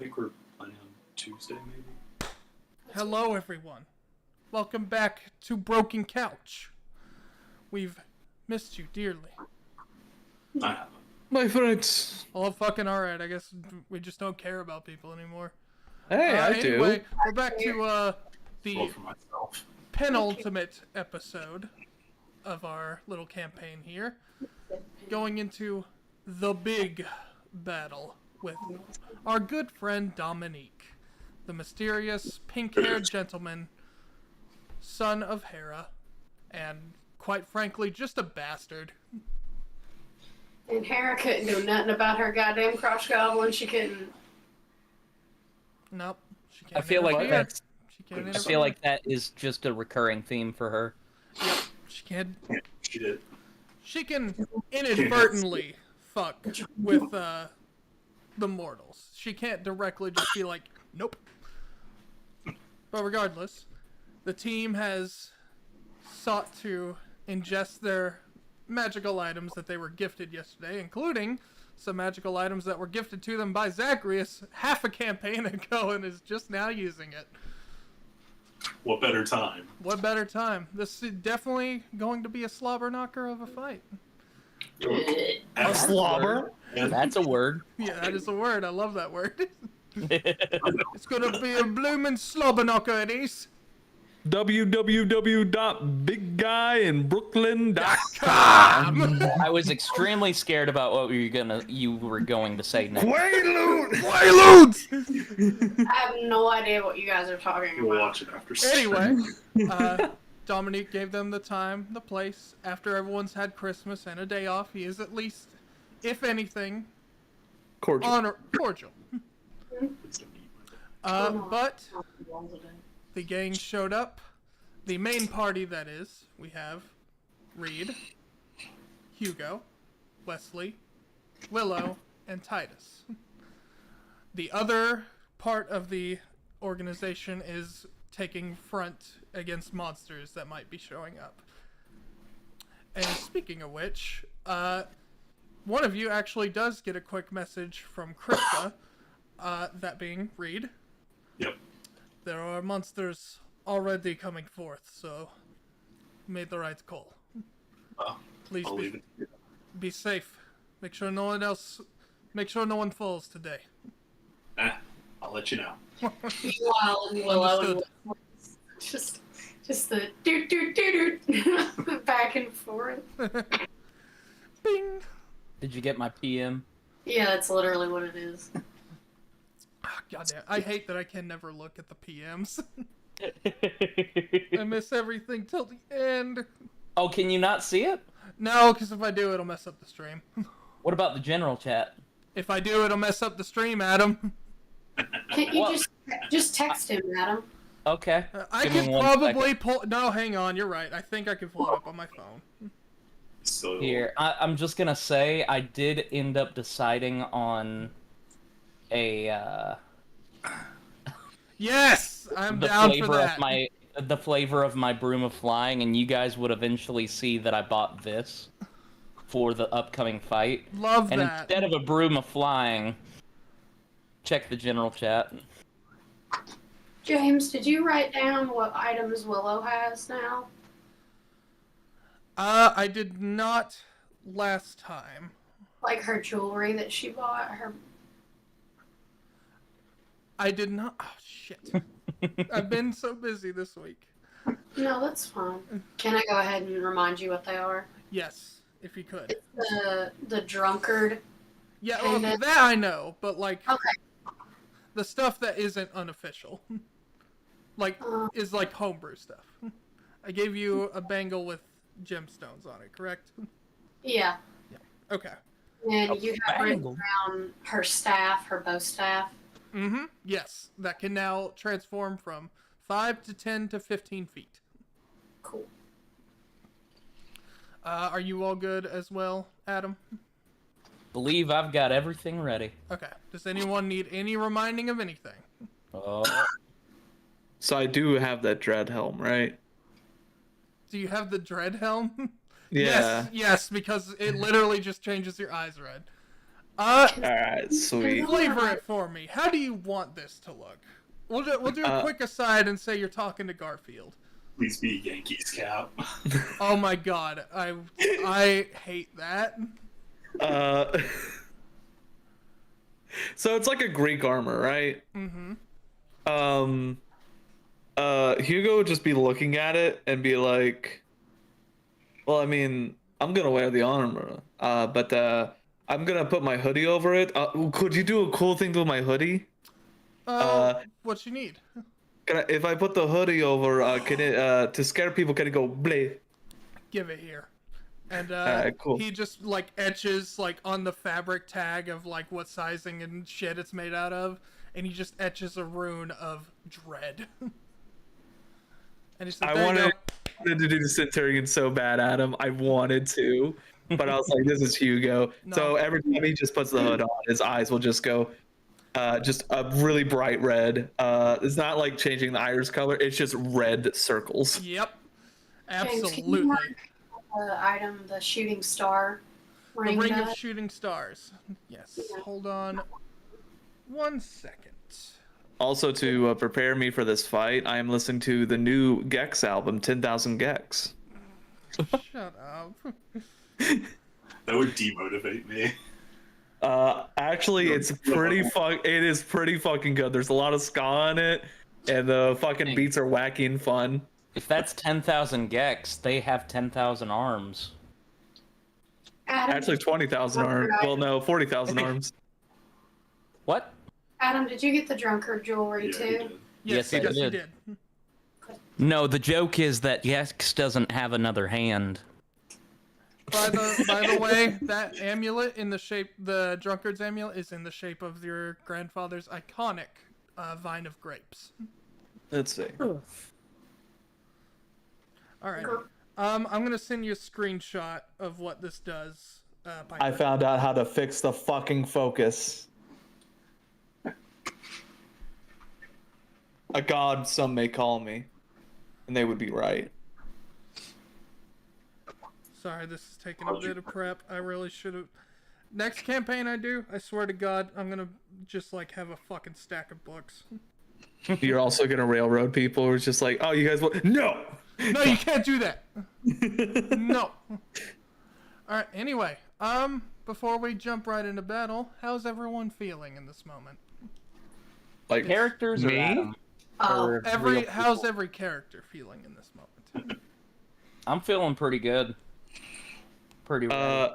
think we're planning on Tuesday, maybe. Hello, everyone. Welcome back to Broken Couch. We've missed you dearly. I haven't. My friends. Oh, fucking alright. I guess we just don't care about people anymore. Hey, I anyway, do. we're back to Well, the for myself. penultimate episode of our little campaign here. Going into the big battle with our good friend Dominique, the mysterious pink-haired gentleman, son of Hera, and quite frankly, just a bastard. And Hera couldn't do nothing about her goddamn cross goblin. She couldn't. Nope. She can't I feel like interfere. that's. She can't I interfere. feel like that is just a recurring theme for her. Yep. She can't. Yeah, she did. She can inadvertently fuck with the mortals. She can't directly just be like, nope. But regardless, the team has sought to ingest their magical items that they were gifted yesterday, including some magical items that were gifted to them by Zacharias half a campaign ago and is just now using it. What better time? What better time? This is definitely going to be a slobber knocker of a fight. A slobber? That's a word. Yeah, that is a word. I love that word. It's gonna be a bloomin' slobber knocker, it is. www.bigguyinbrooklyn.com. I was extremely scared about what you were going to say next. Quaaludes! I have no idea what you guys are talking We'll about. watch it after. Anyway, Dominique gave them the time, the place. After everyone's had Christmas and a day off, he is at least, if anything, Cordial. cordial. But the gang showed up. The main party, that is. We have Reed, Hugo, Wesley, Willow, and Titus. The other part of the organization is taking front against monsters that might be showing up. And speaking of which, one of you actually does get a quick message from Krista, that being Reed. Yep. There are monsters already coming forth, so made the right call. Please I'll leave it. be safe. Make sure no one falls today. I'll let you know. Meanwhile, and Willow and Understood. just the doot doot doot doot back and forth. Bing! Did you get my PM? Yeah, that's literally what it is. Goddamn, I hate that I can never look at the PMs. I miss everything till the end. Oh, can you not see it? No, because if I do, it'll mess up the stream. What about the general chat? If I do, it'll mess up the stream, Adam. Can't you Well- just text him, Adam? Okay. I Give me can one probably second. pull... No, hang on, you're right. I think I can pull it up on my phone. So Here, I'm just gonna say I did end up deciding on a Yes! I'm the down for flavor that. of the flavor of my broom of flying, and you guys would eventually see that I bought this for the upcoming fight. Love And that. instead of a broom of flying, check the general chat. James, did you write down what items Willow has now? I did not last time. Like her jewelry that she bought? Her. I did not... Oh, shit. I've been so busy this week. No, that's fine. Can I go ahead and remind you what they are? Yes, if you could. It's the drunkard. Yeah, and okay, then- that I know, but like... Okay. The stuff that isn't unofficial. Like, is like homebrew stuff. I gave you a bangle with gemstones on it, correct? Yeah. Okay. And A you have written bangle? down her staff, her bow staff. Mm-hmm. Yes. That can now transform from 5 to 10 to 15 feet. Cool. Are you all good as well, Adam? Believe I've got everything ready. Okay. Does anyone need any reminding of anything? Oh, So I do have that dread helm, right? Do you have the dread helm? Yeah. Yes, because it literally just changes your eyes red. Alright, sweet. Flavor it for me. How do you want this to look? We'll do a quick aside and say you're talking to Garfield. Please be Yankees cap. Oh my god, I hate that. So it's like a Greek armor, right? Mm-hmm. Hugo would just be looking at it and be like, well, I mean, I'm gonna wear the armor, but I'm gonna put my hoodie over it. Could you do a cool thing with my hoodie? What you need? If I put the hoodie over, can it to scare people? Can it go bleh? Give it here. And cool. he just like etches like on the fabric tag of like what sizing and shit it's made out of, and he just etches a rune of dread. And he said, I wanted to do the Centurion so bad, Adam. I wanted to, but I was like, this is Hugo. No. So every time he just puts the hood on, his eyes will just go just a really bright red. It's not like changing the iris color. It's just red circles. Yep. James, Absolutely. can you mark the item, the shooting star The ring? Ring of nut? Shooting Stars. Yes. Hold on 1 second. Also, to prepare me for this fight, I am listening to the new Gex album, 10,000 Gex. Shut up. That would demotivate me. Actually, it is pretty fucking good. There's a lot of ska on it, and the fucking beats are wacky and fun. If that's 10,000 Gex, they have 10,000 arms. Adam, Actually, 20,000 arms. Well, no, 40,000 arms. What? Adam, did you get the drunkard jewelry Yeah, too? he did. Yes, I yes, you did. did. No, the joke is that Gex doesn't have another hand. By the way, that amulet in the shape, the drunkard's amulet, is in the shape of your grandfather's iconic vine of grapes. Let's see. All right. I'm gonna send you a screenshot of what this does. I found out how to fix the fucking focus. A god, some may call me. And they would be right. Sorry, this is taking a bit of prep. I really should have. Next campaign I do, I swear to God, I'm gonna just like have a fucking stack of books. You're also gonna railroad people. Who's just like, oh, you guys will. No! No, you can't do that. No. All right. Anyway, before we jump right into battle, how's everyone feeling in this moment? Like, Characters or me? Adam? Oh, Or real How's people? every character feeling in this moment? I'm feeling pretty good. Pretty ready.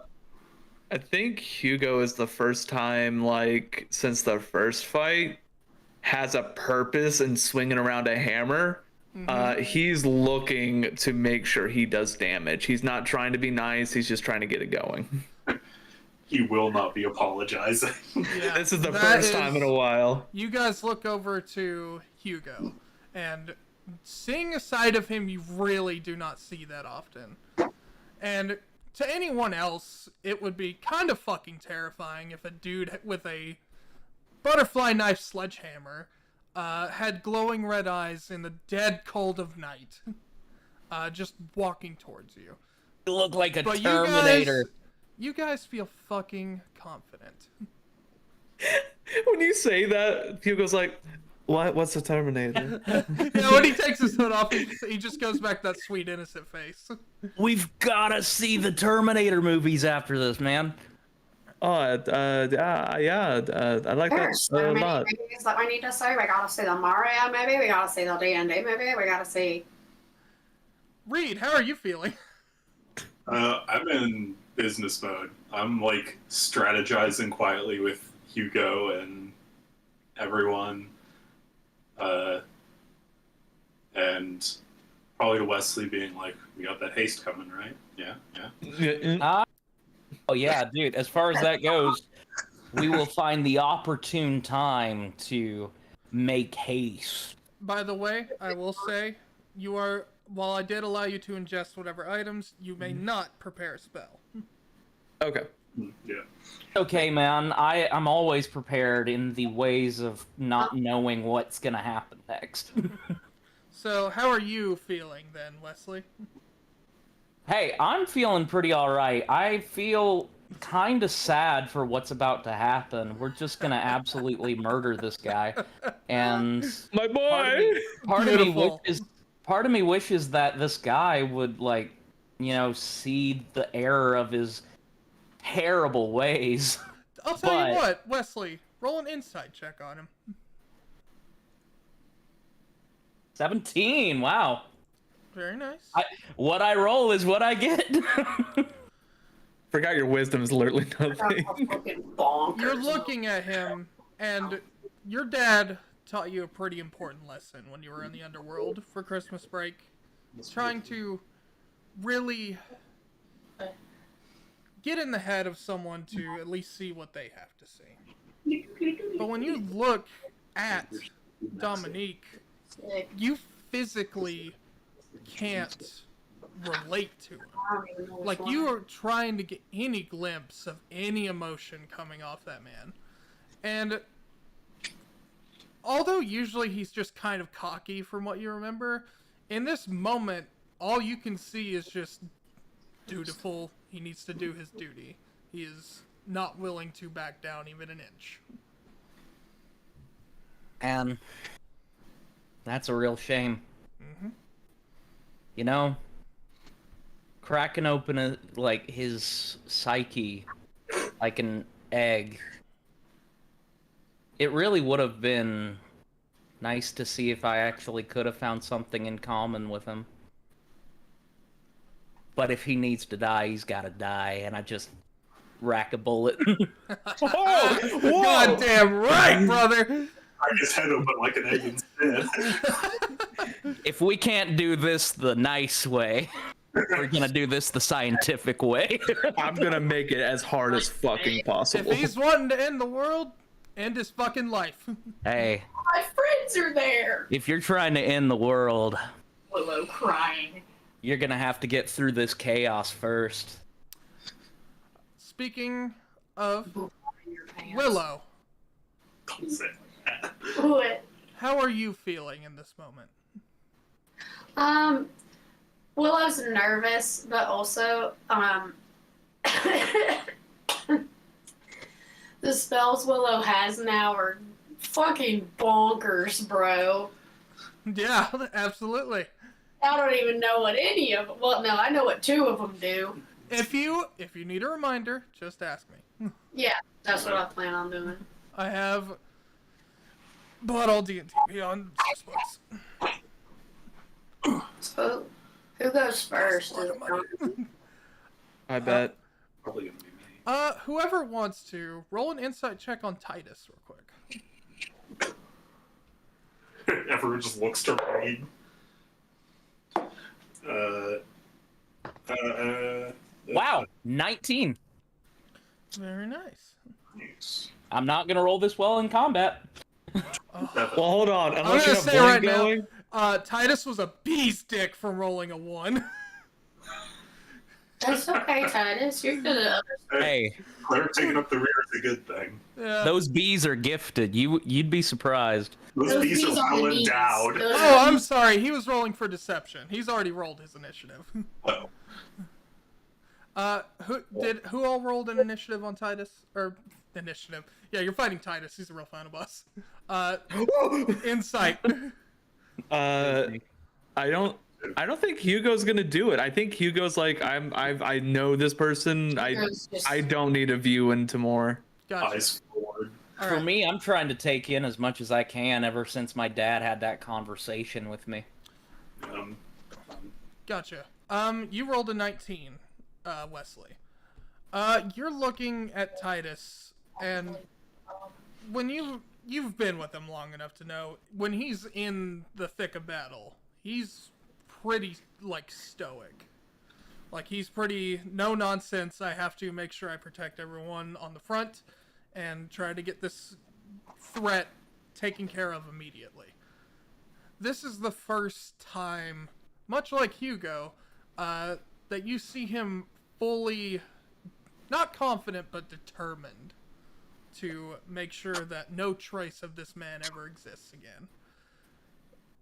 I think Hugo is the first time, like, since the first fight, has a purpose in swinging around a hammer. He's looking to make sure he does damage. He's not trying to be nice. He's just trying to get it going. He will not be apologizing. Yeah, This is the that first time in a while. You guys look over to Hugo, and seeing a side of him you really do not see that often. And to anyone else, it would be kind of fucking terrifying if a dude with a butterfly knife sledgehammer had glowing red eyes in the dead cold of night, just walking towards you. You look like a But Terminator. you guys feel fucking confident. When you say that, Hugo's like, what? What's a Terminator? Yeah, when he takes his hood off, he just goes back to that sweet, innocent face. We've gotta see the Terminator movies after this, man. Oh, I like that there's so a many lot. movies that we need to see. We gotta see the Mario movie. We gotta see the D&D movie. We gotta see. Reed, how are you feeling? I'm in business mode. I'm like strategizing quietly with Hugo and everyone. And probably to Wesley being like, we got that haste coming, right? Yeah. Oh yeah, dude. As far as that goes, we will find the opportune time to make haste. By the way, I will say, while I did allow you to ingest whatever items, you may not prepare a spell. Okay. Yeah. Okay, man. I'm always prepared in the ways of not knowing what's gonna happen next. So, how are you feeling then, Wesley? Hey, I'm feeling pretty alright. I feel kind of sad for what's about to happen. We're just gonna absolutely murder this guy, and My boy. part of me wishes that this guy would like, see the error of his terrible ways. I'll tell you what, Wesley, roll an insight check on him. 17. Wow. Very nice. What I roll is what I get. Forgot your wisdom is literally nothing. Fucking bonkers. You're looking at him, and your dad taught you a pretty important lesson when you were in the underworld for Christmas break. Trying to really get in the head of someone to at least see what they have to see. But when you look at Dominique, you physically can't relate to him. Like, you are trying to get any glimpse of any emotion coming off that man. And although usually he's just kind of cocky from what you remember, in this moment, all you can see is just dutiful. He needs to do his duty. He is not willing to back down even an inch. And that's a real shame. Mm-hmm. Cracking open his psyche like an egg. It really would have been nice to see if I actually could have found something in common with him. But if he needs to die, he's gotta die, and I just rack a bullet. Oh, whoa! Goddamn right, brother! I his head open like an egg instead. If we can't do this the nice way, we're gonna do this the scientific way. I'm gonna make it as hard as fucking possible. If he's wanting to end the world, end his fucking life. Hey, My friends are there. if you're trying to end the world, Willow crying. you're gonna have to get through this chaos first. Speaking of Your pants. Willow, Don't say it like that. What? how are you feeling in this moment? Willow's nervous, but also, the spells Willow has now are fucking bonkers, bro. Yeah, absolutely. I don't even know what any of them. Well, no, I know what 2 of them do. If you need a reminder, just ask me. Yeah, that's what I plan on doing. I have bought all D&D Beyond books. So, who goes first? I bet. Probably gonna be me. Whoever wants to roll an insight check on Titus real quick. Everyone just looks to Reed. Wow, 19. Very nice. Nice. I'm not gonna roll this well in combat. Well, hold on. I'm Unless you gonna have say right blink going. now, Titus was a bee's dick from rolling a 1. That's okay, Titus. You're gonna. Hey, Claire taking up the rear is a good thing. Yeah. those bees are gifted. You'd be surprised. Those bees are on well the knees. endowed. Those Oh, are I'm sorry. He was rolling for deception. He's already rolled his initiative. Oh. Who all rolled an initiative on Titus? Or initiative? Yeah, you're fighting Titus. He's a real final boss. Insight. I don't think Hugo's gonna do it. I think Hugo's like, I know this person. I don't need to view into more. Gotcha. Eyes forward. All For right. me, I'm trying to take in as much as I can ever since my dad had that conversation with me. Gotcha. You rolled a 19, Wesley. You're looking at Titus, and when you've been with him long enough to know, when he's in the thick of battle, he's pretty, stoic. Like, he's pretty no nonsense. I have to make sure I protect everyone on the front and try to get this threat taken care of immediately. This is the first time, much like Hugo, that you see him fully, not confident, but determined to make sure that no trace of this man ever exists again.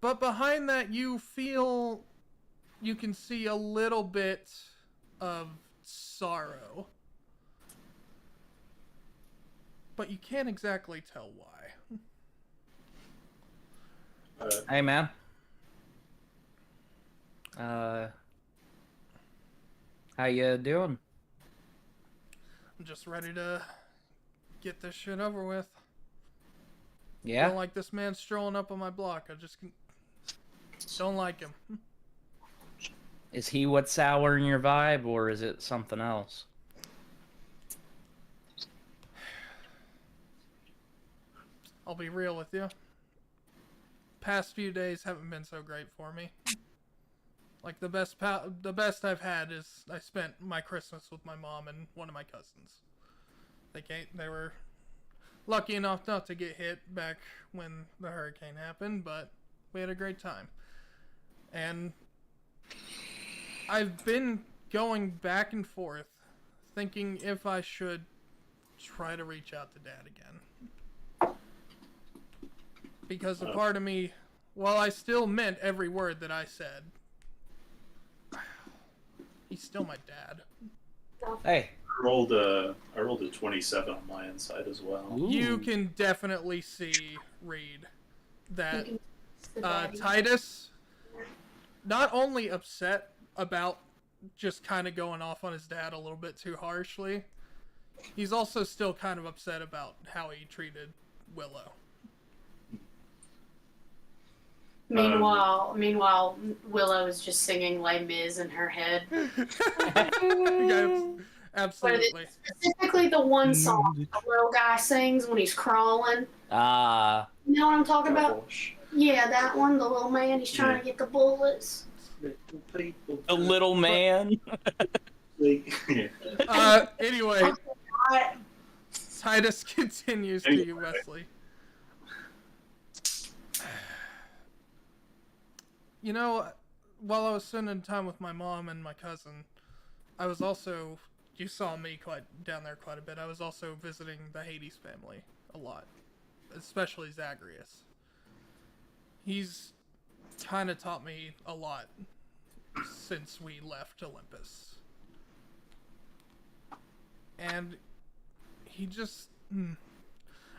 But behind that, you can see a little bit of sorrow. but you can't exactly tell why. Hey, man. How you doing? I'm just ready to get this shit over with. Yeah? Don't like this man strolling up on my block. I just don't like him. Is he what's souring your vibe, or is it something else? I'll be real with you. Past few days haven't been so great for me. Like the best I've had is I spent my Christmas with my mom and one of my cousins. They were lucky enough not to get hit back when the hurricane happened, but we had a great time. And I've been going back and forth thinking if I should try to reach out to Dad again. Because a part of me, while I still meant every word that I said, he's still my dad. Hey. I rolled a 27 on my inside as well. Ooh. You can definitely see, Reed, that Titus, not only upset about just kind of going off on his dad a little bit too harshly, he's also still kind of upset about how he treated Willow. Meanwhile, Willow is just singing Les Mis in her head. Yes, absolutely. Specifically the one song the little guy sings when he's crawling. You know what I'm talking about? Yeah, that one, the little man, he's trying to get the bullets. The little man. Anyway, Titus continues to you, Wesley. You know, while I was spending time with my mom and my cousin, I was also, you saw me down there quite a bit, I was also visiting the Hades family a lot, especially Zagreus. He's kind of taught me a lot since we left Olympus. And he just,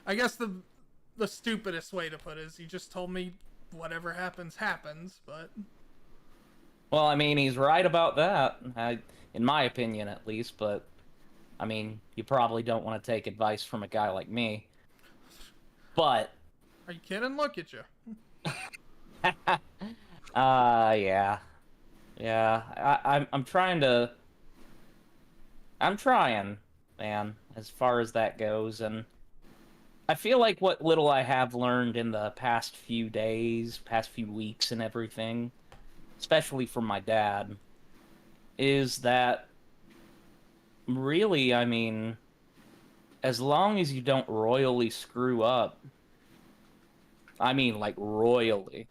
I guess the stupidest way to put it is he just told me whatever happens, happens, but... Well, I mean, he's right about that, in my opinion at least, but, I mean, you probably don't want to take advice from a guy like me. But... Are you kidding? Look at you. Yeah. Yeah, I'm trying, man, as far as that goes, and I feel like what little I have learned in the past few days, past few weeks and everything, especially from my dad, is that really, I mean, as long as you don't royally screw up, I mean, like, royally,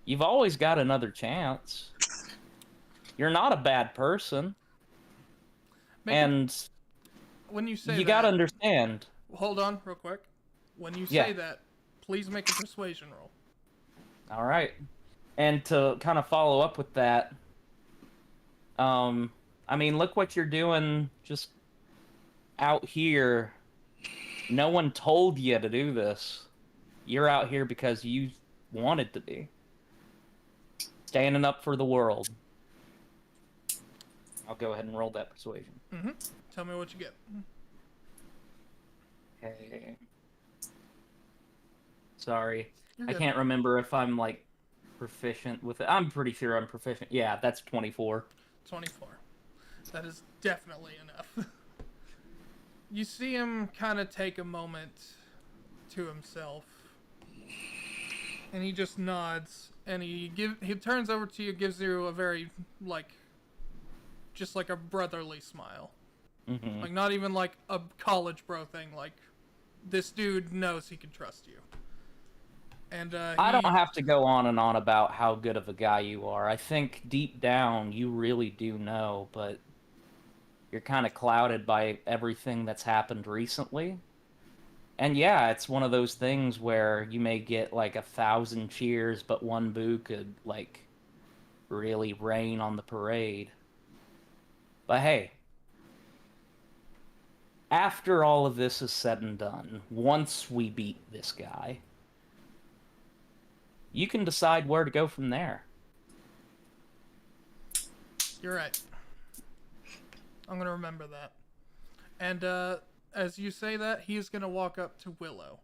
you've always got another chance. You're not a bad person. And when you say you that, gotta understand. Hold on, real quick. When you say that, please make a persuasion roll. All right. And to kind of follow up with that, I mean, look what you're doing just out here. No one told you to do this. You're out here because you wanted to be. Standing up for the world. I'll go ahead and roll that persuasion. Mm-hmm. Tell me what you get. Okay. Sorry. I can't remember if I'm, like, proficient with it. I'm pretty sure I'm proficient. Yeah, that's 24. 24. That is definitely enough. You see him kind of take a moment to himself. And he just nods. And he turns over to you, gives you a very, like, just like a brotherly smile. Mm-hmm. Like, not even like a college bro thing. Like, this dude knows he can trust you. And I don't have to go on and on about how good of a guy you are. I think deep down you really do know, but you're kind of clouded by everything that's happened recently. And yeah, it's one of those things where you may get like 1,000 cheers, but one boo could like really rain on the parade. But hey, after all of this is said and done, once we beat this guy, you can decide where to go from there. You're right. I'm gonna remember that. And as you say that, he's gonna walk up to Willow.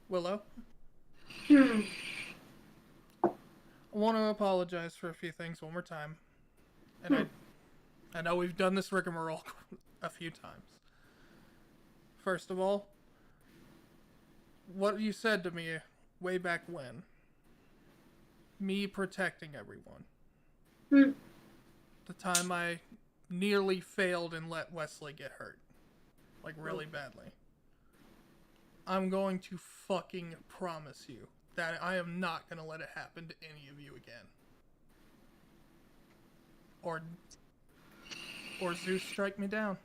Willow? I want to apologize for a few things one more time. And I know we've done this rigmarole a few times. First of all, what you said to me way back when, me protecting everyone. The time I nearly failed and let Wesley get hurt. Like, really badly. I'm going to fucking promise you that I am not going to let it happen to any of you again. Or Zeus strike me down.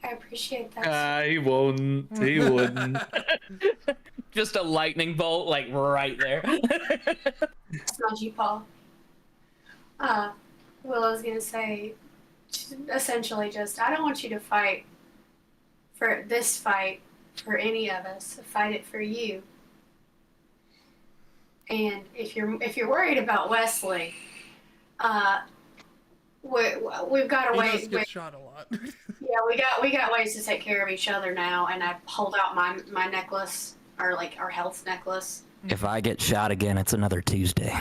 I appreciate that. He won't. He wouldn't. Just a lightning bolt, like, right there. Smudgy paw. Willow's gonna say, essentially just, I don't want you to fight for this fight for any of us. Fight it for you. And if you're worried about Wesley, we've got a way. He does get shot a lot. Yeah, we got ways to take care of each other now. And I pulled out my necklace, or like our health necklace. If I get shot again, it's another Tuesday.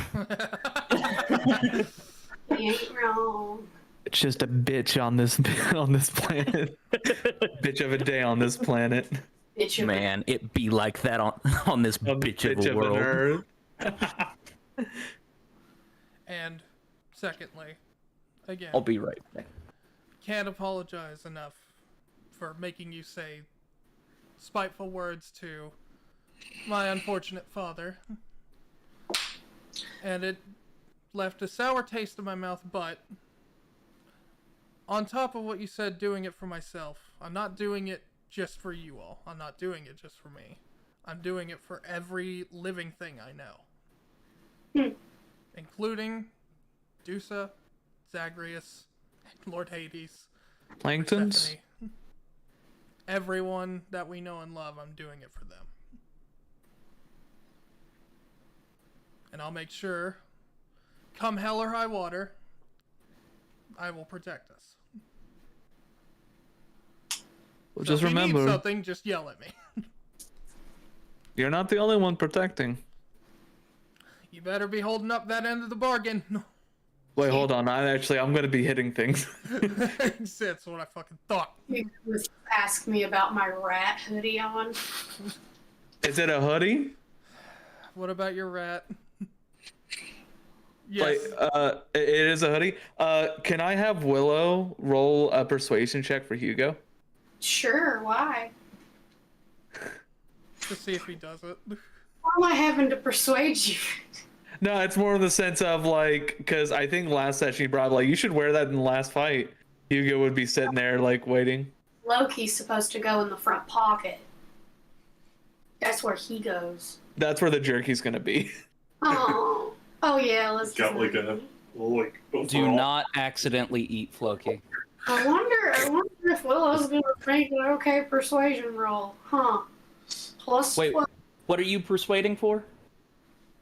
You ain't wrong. It's just a bitch on this planet. Bitch of a day on this planet. Man, it be like that on this bitch of a world. And secondly, again, I'll be right back. Can't apologize enough for making you say spiteful words to my unfortunate father. And it left a sour taste in my mouth, but on top of what you said, doing it for myself, I'm not doing it just for you all. I'm not doing it just for me. I'm doing it for every living thing I know. Including Dusa, Zagreus, Lord Hades, Plankton's? Persephone. Everyone that we know and love, I'm doing it for them. And I'll make sure, come hell or high water, I will protect us. Well, So just if you need remember, something, just yell at me. you're not the only one protecting. You better be holding up that end of the bargain. Wait, hold on. I'm going to be hitting things. That's what I fucking thought. You was ask me about my rat hoodie on. Is it a hoodie? What about your rat? Yes. It is a hoodie. Can I have Willow roll a persuasion check for Hugo? Sure, why? To see if he does it. Why am I having to persuade you? No, it's more in the sense of like, because I think last session you brought like, you should wear that in the last fight. Hugo would be sitting there like waiting. Loki's supposed to go in the front pocket. That's where he goes. That's where the jerky's gonna be. Oh, yeah. Let's Got like a little like. Do not accidentally eat Floki. I wonder if Willow's gonna make an okay persuasion roll, huh? Plus. Wait, 12. what are you persuading for?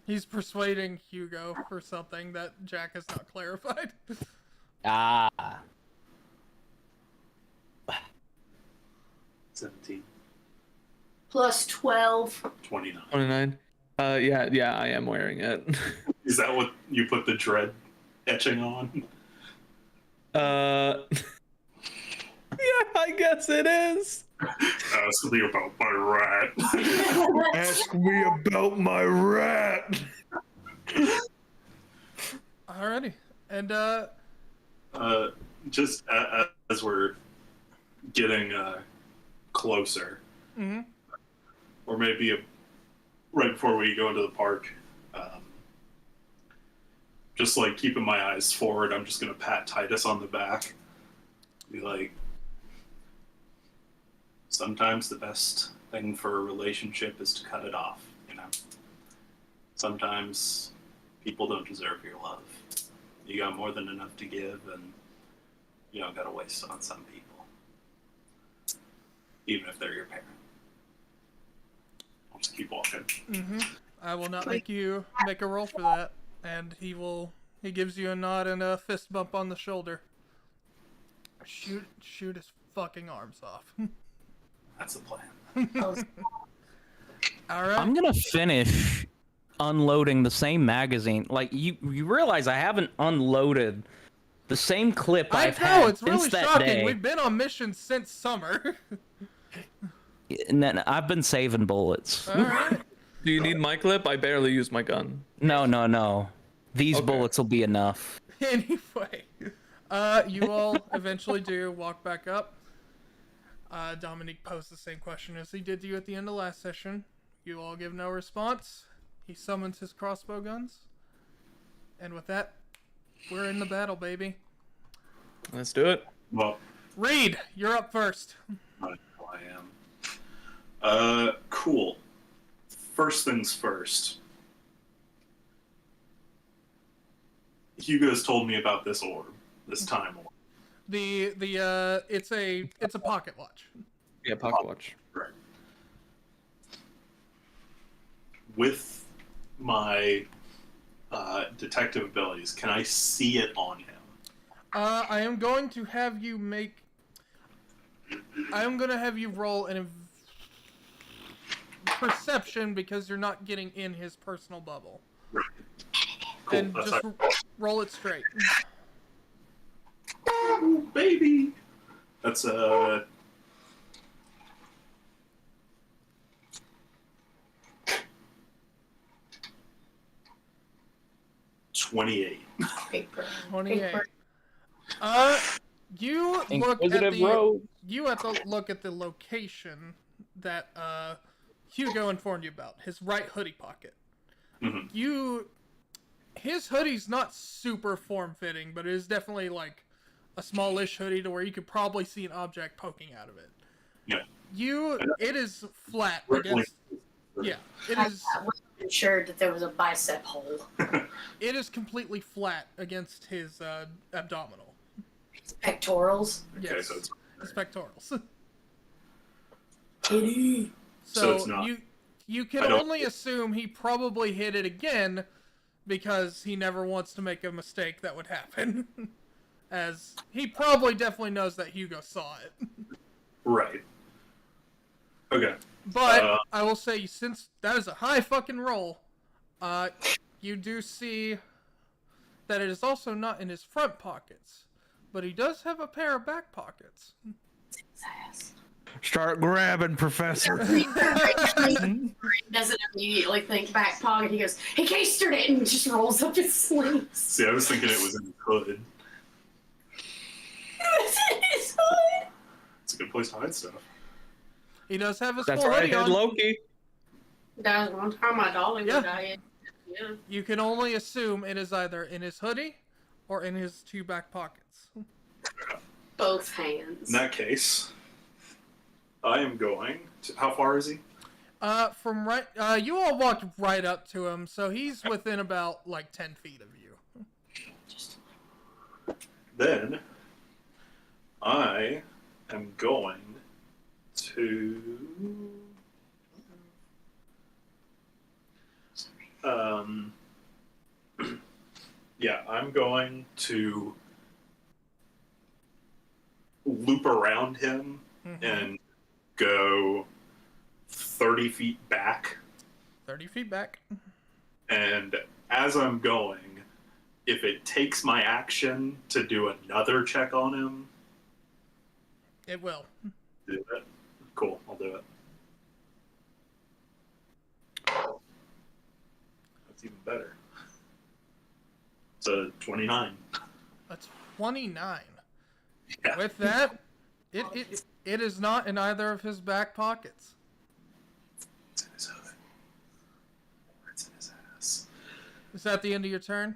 He's persuading Hugo for something that Jack has not clarified. Ah. 17. Plus 12. 29. 29. Yeah, I am wearing it. Is that what you put the dread etching on? Yeah, I guess it is. Ask me about my rat. Ask me about my rat. Alrighty. And, just as we're getting closer, or maybe right before we go into the park, just like keeping my eyes forward, I'm just gonna pat Titus on the back, be like, sometimes the best thing for a relationship is to cut it off, you know? Sometimes people don't deserve your love. You got more than enough to give, and you don't gotta waste it on some people. Even if they're your parent. I'll just keep walking. Mm-hmm. I will not make you make a roll for that. And he gives you a nod and a fist bump on the shoulder. Shoot his fucking arms off. That's the plan. Alright. I'm gonna finish unloading the same magazine. Like, you realize I haven't unloaded the same clip I've had it's really since that shocking. day. We've been on missions since summer. And then I've been saving bullets. Alright. Do you need my clip? I barely use my gun. No. These Okay. bullets will be enough. Anyway, you all eventually do walk back up. Dominique posed the same question as he did to you at the end of last session. You all give no response. He summons his crossbow guns. And with that, we're in the battle, baby. Let's do it. Well, Reed, you're up first. I am. Cool. First things first. Hugo's told me about this orb, this time orb. It's a pocket watch. Yeah, pocket watch. Right. With my detective abilities, can I see it on him? I am going to have you roll an perception because you're not getting in his personal bubble. Right. Cool. And just roll it straight. Oh, baby. That's 28. 28. You look at the location that Hugo informed you about, his right hoodie pocket. Mm-hmm. His hoodie's not super form-fitting, but it is definitely like a smallish hoodie to where you could probably see an object poking out of it. Yeah. It is flat against. Yeah, it is. I wasn't sure that there was a bicep hole. It is completely flat against his abdominal. Pectorals. Yes, Okay, so it's his pectorals. Kitty. So it's not. You can only assume he probably hit it again because he never wants to make a mistake that would happen. As he probably definitely knows that Hugo saw it. Right. Okay. But I will say, since that is a high fucking roll, you do see that it is also not in his front pockets, but he does have a pair of back pockets. Start grabbing, Professor. He doesn't immediately think back pocket. He goes, he castered it and just rolls up his sleeves. See, I was thinking it was in the hood. It was in his hood. It's a good place to hide stuff. He does have his That's full where I hoodie hid on. Loki. That was one time my dolly would die. Yeah. You can only assume it is either in his hoodie or in his two back pockets. Both hands. In that case, I am going to... How far is he? You all walked right up to him, so he's within about, 10 feet of you. Then, I am going to... yeah, I'm going to loop around him and go 30 feet back. 30 feet back. And as I'm going, if it takes my action to do another check on him... It will. Do it. Cool, I'll do it. That's even better. It's a 29. A 29. Yeah. With that, it is not in either of his back pockets. It's in his hood. Or it's in his ass. Is that the end of your turn?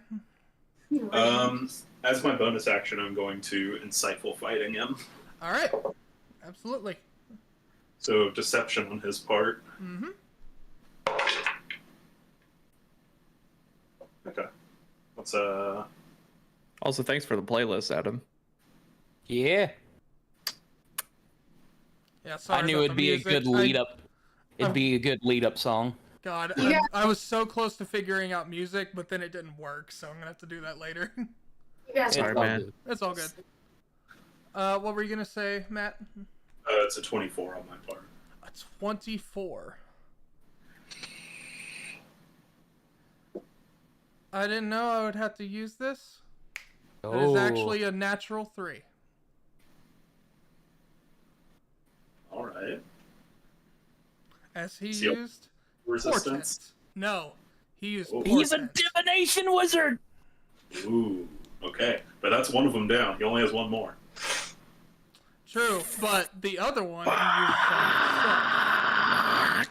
As my bonus action, I'm going to insightful fighting him. All right. Absolutely. So deception on his part. Mm-hmm. Okay. What's Also, thanks for the playlist, Adam. Yeah. Yeah, sorry. I knew it'd be a good lead up. It'd be a good lead up song. God, I was so close to figuring out music, but then it didn't work, so I'm gonna have to do that later. Sorry, man. That's all good. What were you gonna say, Matt? It's a 24 on my part. A 24. I didn't know I would have to use this. Oh. It is actually a natural 3. All right. As he used resistance. Portent. No, he used. He's a divination wizard. Ooh, okay, but that's one of them down. He only has one more. True, but the other one he used for himself.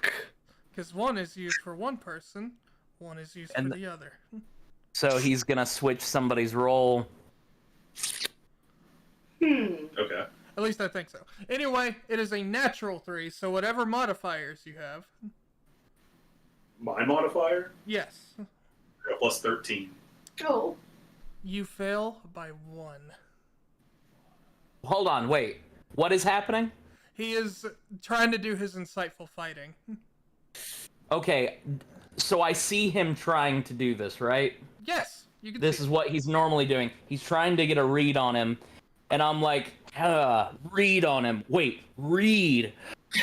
Because one is used for one person, one is used for the other. So he's gonna switch somebody's role. Okay. At least I think so. Anyway, it is a natural 3, so whatever modifiers you have. My modifier? Yes. Plus 13. Oh. You fail by 1. Hold on, wait. What is happening? He is trying to do his insightful fighting. Okay, so I see him trying to do this, right? Yes. You can this see. Is what he's normally doing. He's trying to get a read on him, and I'm like, read on him. Wait, read.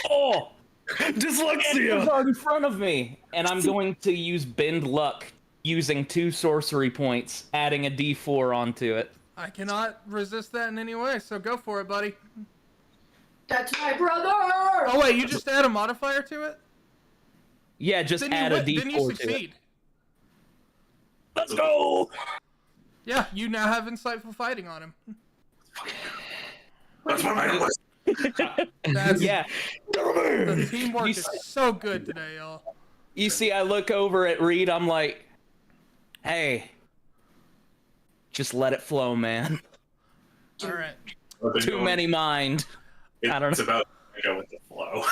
Oh! Dyslexia! He's in front of me, and I'm going to use Bend Luck using 2 sorcery points, adding a D4 onto it. I cannot resist that in any way, so go for it, buddy. That's my brother! Oh, wait, you just add a modifier to it? Yeah, just add a D4 then you to succeed. it. Let's go! Yeah, you now have insightful fighting on him. That's what I was. Yeah. The teamwork is so good today, y'all. You see, I look over at Reed, I'm like, hey, just let it flow, man. All right. Too many mind. I don't know. It's about to go with the flow.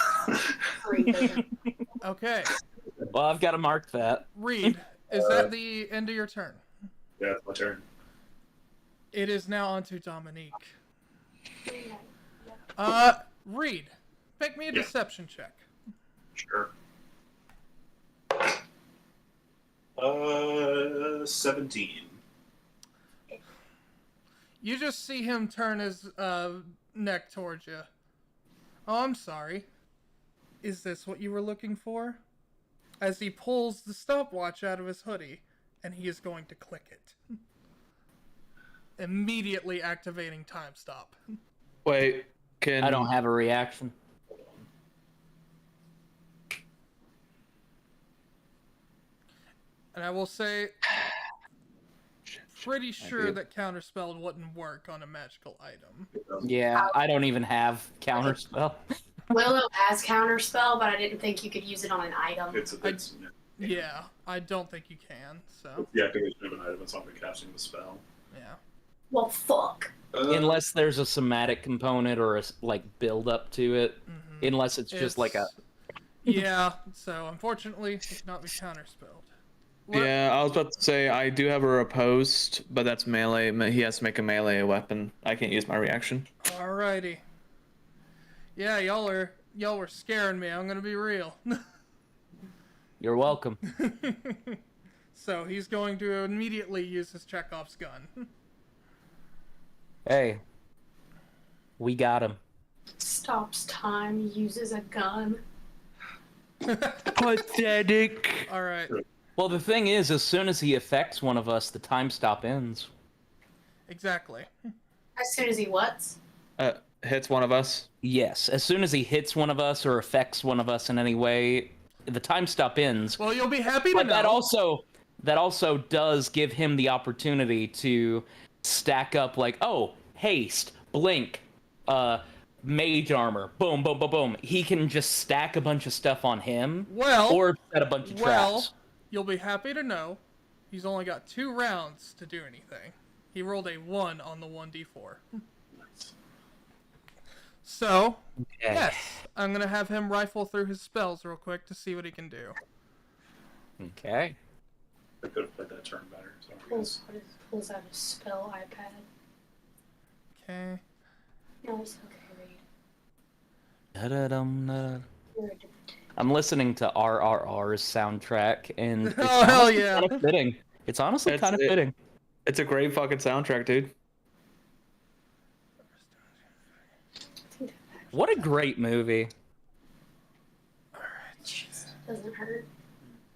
Okay. Well, I've got to mark that. Reed, is that the end of your turn? Yeah, it's my turn. It is now on to Dominique. Reed, make me a deception check. Sure. 17. You just see him turn his neck towards you. Oh, I'm sorry. Is this what you were looking for? As he pulls the stopwatch out of his hoodie, and he is going to click it. Immediately activating time stop. Wait, I don't have a reaction. And I will say, pretty sure that counterspell wouldn't work on a magical item. Yeah, I don't even have counterspell. Willow has counterspell, but I didn't think you could use it on an item. Yeah, I don't think you can, so. It's the activation of an item, it's not casting the spell. Yeah. Well, fuck. Unless there's a somatic component or a build up to it. Mm-hmm. Unless it's just like a. Yeah, so unfortunately, it cannot be counterspelled. Yeah, I was about to say I do have a riposte, but that's melee. He has to make a melee weapon. I can't use my reaction. Alrighty. Yeah, y'all were scaring me. I'm gonna be real. You're welcome. So he's going to immediately use his Chekhov's gun. Hey, we got him. Stops time, uses a gun. Pathetic. All right. Well, the thing is, as soon as he affects one of us, the time stop ends. Exactly. As soon as he what? Hits one of us. Yes, as soon as he hits one of us or affects one of us in any way, the time stop ends. Well, you'll be happy to know. That also does give him the opportunity to stack up haste, blink, mage armor, boom, boom, boom, boom. He can just stack a bunch of stuff on him, or set a bunch of traps. You'll be happy to know he's only got 2 rounds to do anything. He rolled a 1 on the 1d4. So, yes, I'm going to have him rifle through his spells real quick to see what he can do. Okay. I could have played that turn better. Sorry, Pulls out his spell iPad. Okay. No, it's okay, Reed. Da-da-dum-da. You're a different type. I'm listening to RRR's soundtrack, and it's Oh, hell honestly yeah. kind of fitting. It's honestly kind of fitting. It's a great fucking soundtrack, dude. What a great movie. Alright, Jesus, doesn't hurt.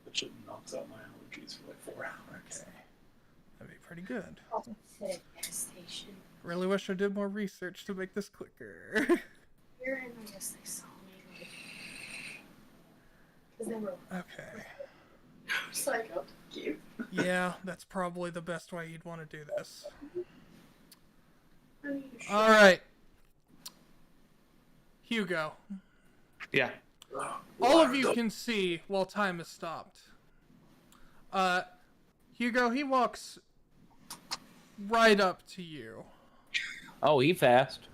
That shit knocks out my allergies for like 4 hours. okay. That'd be pretty good. I'll sit at gas station. Really wish I did more research to make this quicker. Here, and I guess they saw me. Like, because they were Okay. psycho. Cute. Yeah, that's probably the best way you'd want to do this. Are you sure? Alright. Hugo. Yeah. All of you can see while time has stopped. Hugo, he walks right up to you. Oh, he fast.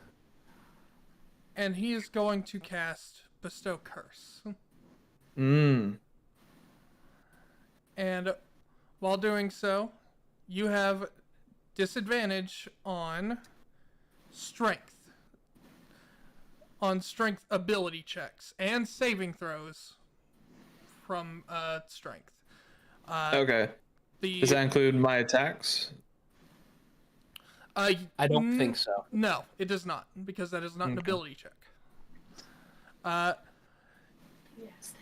And he is going to cast Bestow Curse. Mmm. And while doing so, you have disadvantage on strength. On strength ability checks and saving throws from strength. Okay. Does that include my attacks? I don't think so. No, it does not, because that is not an ability check. Yes,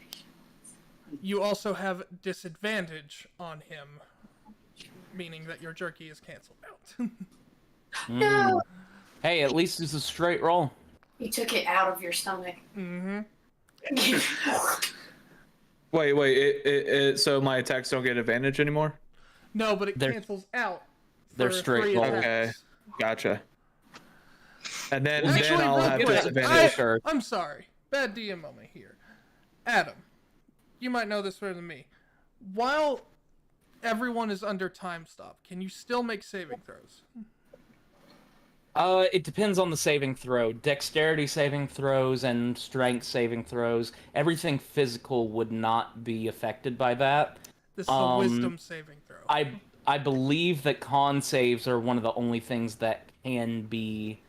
You also have disadvantage on him, meaning that your jerky is canceled out. No! Hey, at least it's a straight roll. You took it out of your stomach. Mm-hmm. Wait. So my attacks don't get advantage anymore? No, but it They're- cancels out. they're for straight 3 rolls. attacks. Okay. Gotcha. And then, Actually, I'll real have quick, disadvantage. I'm sorry. Bad DM moment here. Adam, you might know this better than me. While everyone is under time stop, can you still make saving throws? It depends on the saving throw. Dexterity saving throws and strength saving throws. Everything physical would not be affected by that. This is a wisdom saving throw. I believe that con saves are one of the only things that can be.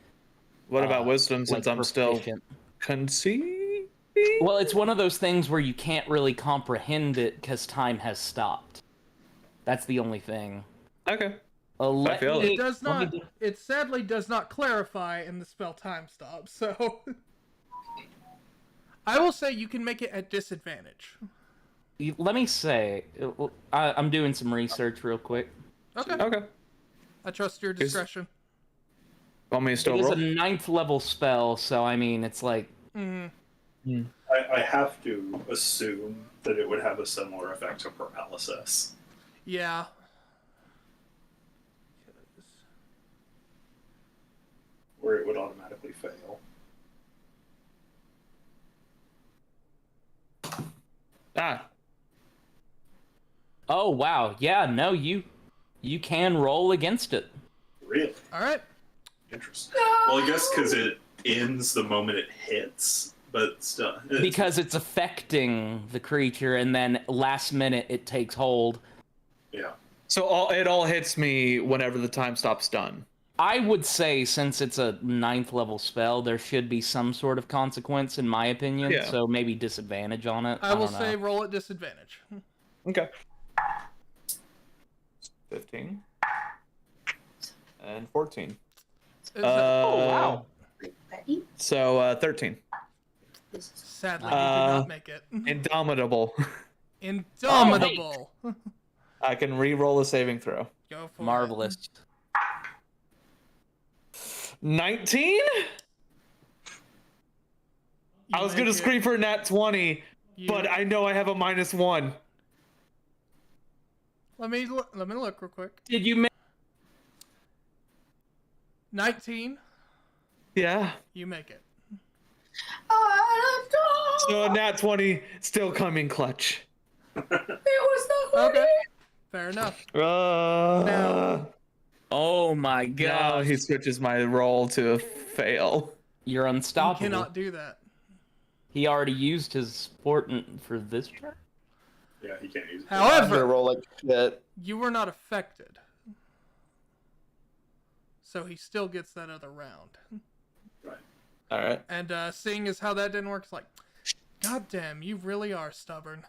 What about wisdom, since like, I'm still proficient. conceiving? Well, it's one of those things where you can't really comprehend it because time has stopped. That's the only thing. Okay. Let feel me- It does let me not. do- It sadly does not clarify in the spell time stop. So, I will say you can make it at disadvantage. Let me say, I'm doing some research real quick. Okay. I trust your discretion. Want me to still It is roll? a 9th level spell, so I mean, it's like I have to assume that it would have a similar effect to paralysis. Yeah. Where it would automatically fail. Ah. oh wow, yeah, no, you can roll against it. Really? All right. Interesting. Well, I guess because it ends the moment it hits, but still. Because it's affecting the creature, and then last minute it takes hold. Yeah. So it all hits me whenever the time stop's done. I would say, since it's a 9th level spell, there should be some sort of consequence, in my opinion. Yeah. So maybe disadvantage on it. I will don't know. say roll at disadvantage. Okay. 15. And 14. oh wow. So 13. Sadly, you did not make it. Indomitable. Indomitable. I can re-roll a saving throw. Go for Marvelous. 19? I was gonna scream for a nat 20, but I know I have a -1. Let me look real quick. Did you make 19. Yeah. You make it. So a nat 20 still coming clutch. It was the Okay. Fair enough. Now- Oh my Now god. he switches my roll to a fail. You're You unstoppable. cannot do that. He already used his portent for this turn? Yeah, he can't use it. I'm gonna However, roll like shit. you were not affected. So he still gets that other round. Right. Alright. And seeing as how that didn't work, it's like, God damn, you really are stubborn.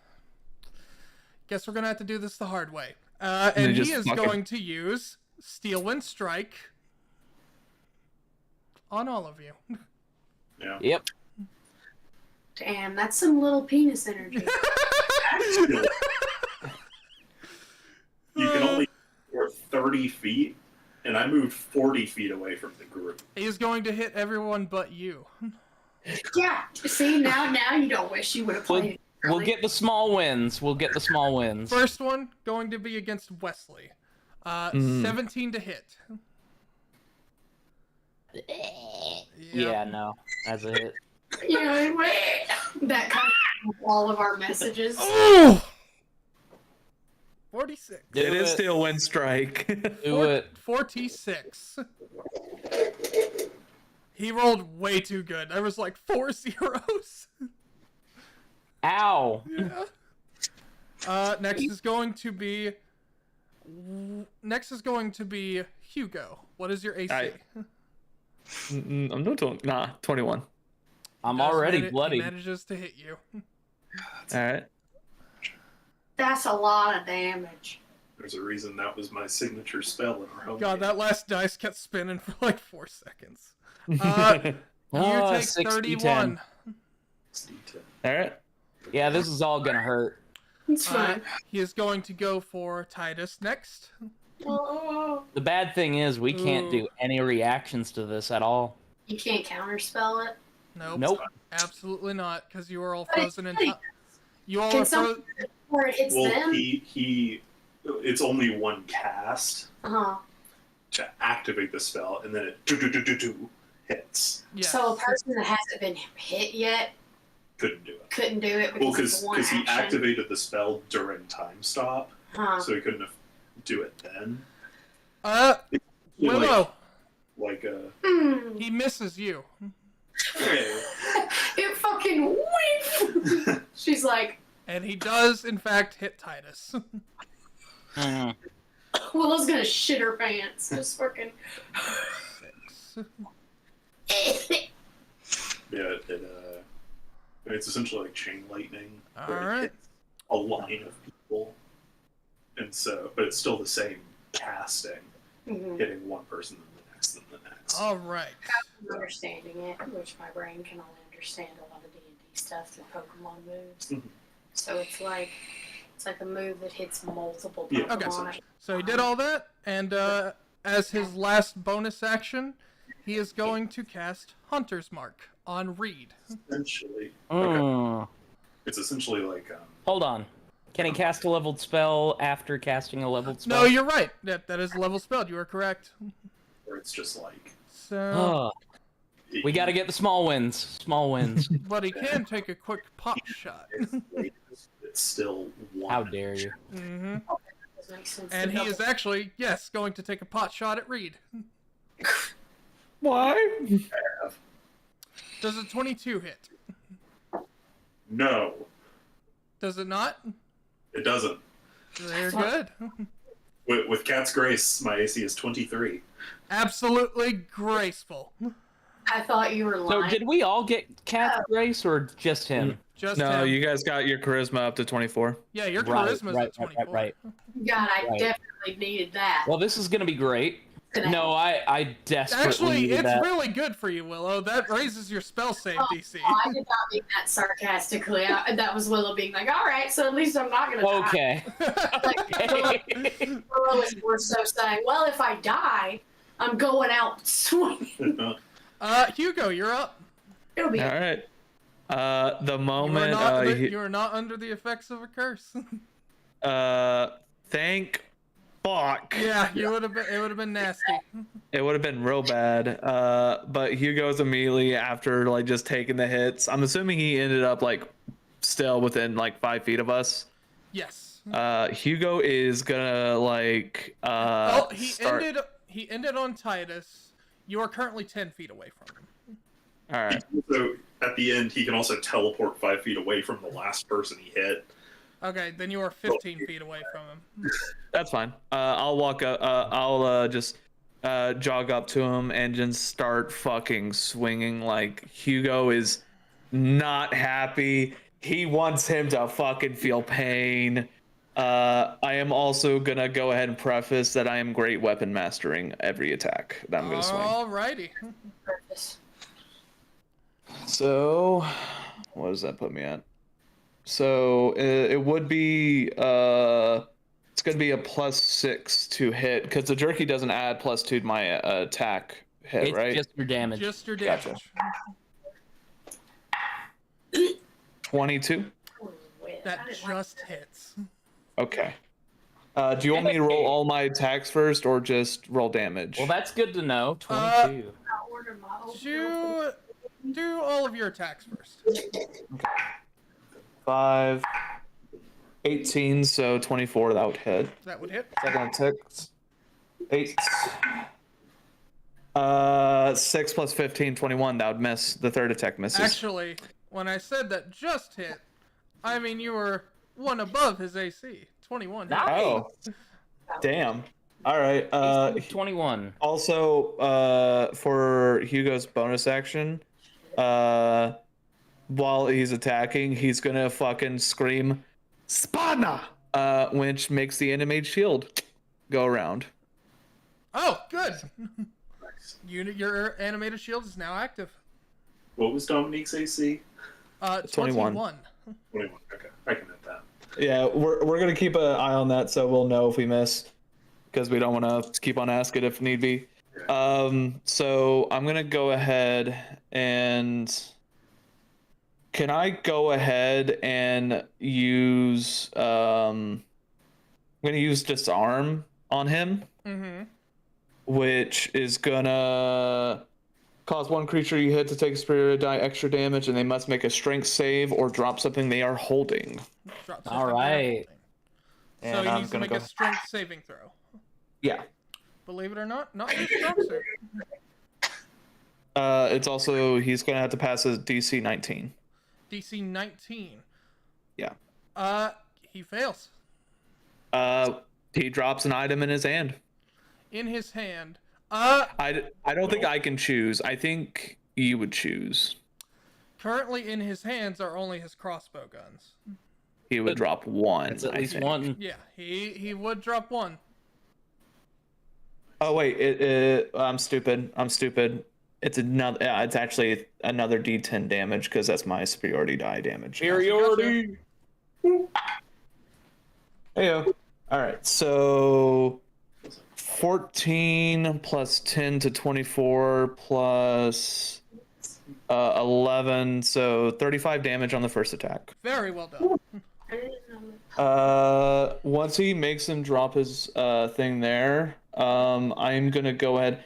Guess we're gonna have to do this the hard way. And he is going to use Steel Wind Strike on all of you. Yeah. Yep. Damn, that's some little penis energy. You can only go 30 feet, and I moved 40 feet away from the group. He's going to hit everyone but you. Yeah, see, now you don't wish you would have played. We'll get the small wins. First one going to be against Wesley. 17 to hit. Yeah, no. That's a hit. Yeah, that kind of all of our messages. Oh! 46. It is Steel Wind Strike. Do it. 46. He rolled way too good. There was like 4 zeros. Ow. Yeah. Next is going to be Hugo. What is your AC? I'm doing 21. I'm already bloody. He manages to hit you. Alright. That's a lot of damage. There's a reason that was my signature spell in our home God, game. that last dice kept spinning for like 4 seconds. You take 31. Alright. Yeah, this is all gonna hurt. It's fine. He is going to go for Titus next. The bad thing is we can't do any reactions to this at all. You can't counterspell it. Nope. Absolutely not, because you are all frozen in time. You all Can are frozen. Or it hits them? It's only one cast Uh-huh. to activate the spell, and then it hits. Yes. So a person that hasn't been hit yet Couldn't do it. couldn't do it Well, because it's one because he action. activated the spell during time stop, Huh. so he couldn't do it then. Willow. He misses you. Okay. It fucking whiff. She's like, And he does, in fact, hit Titus. Willow's gonna shit her pants. Just fucking. 6. Yeah, it's essentially like chain lightning. where it Alright. hits a line of people, and so, but it's still the same casting, hitting one person, then the next, then the next. Alright. I'm understanding it, which my brain can only understand a lot of D&D stuff through Pokemon moves. So it's like a move that hits multiple Pokemon. Okay. So he did all that, and as his last bonus action, he is going to cast Hunter's Mark on Reed. Essentially. Okay. It's essentially like Hold on. Can he cast a leveled spell after casting a leveled spell? No, you're right. That is a level spell. You are correct. where it's just like So, we got to get the small wins. Small wins. but he can take a quick pot shot. it's still one. How dare you? Mm-hmm. Doesn't make sense And to he is double- actually, yes, going to take a pot shot at Reed. Why? Does a 22 hit? No, Does it not? it doesn't. They're good. With Cat's Grace, my AC is 23. Absolutely graceful. I thought you were So lying. did we all get Cat's Grace or just him? Just No, him. you guys got your charisma up to 24. Yeah, your Right, charisma's right, at 24. right. God, I Right. definitely needed that. Well, this is going to be great. Gonna No, I desperately Actually, needed it's that. really good for you, Willow. That raises your spell save DC. Oh, I did not mean that sarcastically. That was Willow being like, all right, so at least I'm not going to die. Okay. Like, Willow is more so saying, well, if I die, I'm going out swinging. Hugo, you're up. It'll be All right. The You moment are not under the effects of a curse. thank fuck. Yeah, it would have been nasty. It would have been real bad. But Hugo's immediately after like just taking the hits. I'm assuming he ended up like still within like 5 feet of us. Yes. Hugo is gonna like He ended on Titus. You are currently 10 feet away from him. All right. So at the end, he can also teleport 5 feet away from the last person he hit. Okay, then you are 15 feet away from him. That's fine. I'll walk up. I'll just jog up to him and just start fucking swinging. Like Hugo is not happy. He wants him to fucking feel pain. I am also gonna go ahead and preface that I am great weapon mastering every attack that I'm gonna swing. Alrighty. So, what does that put me at? So it would be it's gonna be a +6 to hit because the jerky doesn't add +2 to my attack hit, It's right? just your damage. Just your damage. Gotcha. 22. That just hits. Okay. Do you want me to roll all my attacks first or just roll damage? Well, that's good to know. 22. Do all of your attacks first. 5, 18, so 24, that would hit. That would hit. Second attack, 8. 6 plus 15, 21, that would miss. The third attack misses. Actually, when I said that just hit, I mean you were one above his AC. 21. Nice. Oh, damn. All right. 21. Also, for Hugo's bonus action, while he's attacking, he's gonna fucking scream, "Spadna!" Which makes the animated shield go around. Oh, good. Your animated shield is now active. What was Dominique's AC? 21. 21. Okay, I can hit that. Yeah, we're gonna keep an eye on that, so we'll know if we miss, because we don't want to keep on asking if need be. So I'm gonna go ahead and can I go ahead and use I'm gonna use disarm on him, which is gonna cause one creature you hit to take a superior die extra damage, and they must make a strength save or drop something they are holding. All right. So he needs to make a strength saving throw. Yeah. Believe it or not his strong suit. It's also he's gonna have to pass his DC 19. DC 19. Yeah. He fails. He drops an item in his hand. In his hand. I don't think I can choose. I think you would choose. Currently in his hands are only his crossbow guns. He would drop one. It's at I least think. one. Yeah, he would drop one. Oh wait, I'm stupid. It's another. Yeah, it's actually another D10 damage because that's my superiority die damage. Superiority. Heyo. All right, so 14 plus 10 to 24 plus 11, so 35 damage on the first attack. Very well done. Once he makes him drop his thing there, I'm gonna go ahead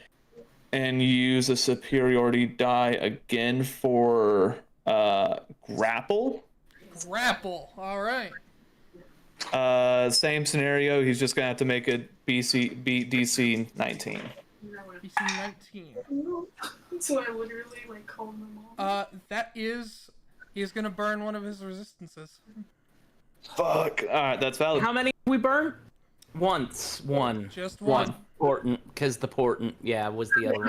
and use a superiority die again for grapple. Grapple. All right. Same scenario. He's just gonna have to make a beat DC 19. DC 19. So I literally like called my mom. He's gonna burn one of his resistances. Fuck. All right, that's valid. How many did we burn? Once. One. Just one. Portent, because the portent, was the other one.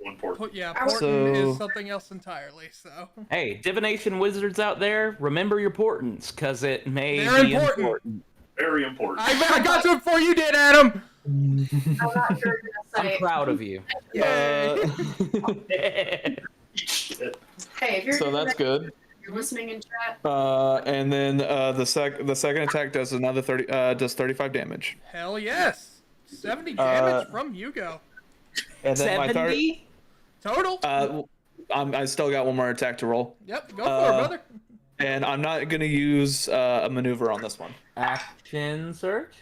One port. Portent is something else entirely, so. Hey, divination wizards out there, remember your portents, because it may They're be important. Very important. I got to it before you did, Adam! I'm not sure I'm proud of you. Yay! Hey, if you're So that's good. You're listening in chat. And then the second attack does another 35 damage. Hell yes! 70 damage from Hugo. And then 70? Total? I still got one more attack to roll. Yep, go for it, brother. And I'm not gonna use a maneuver on this one. Action search?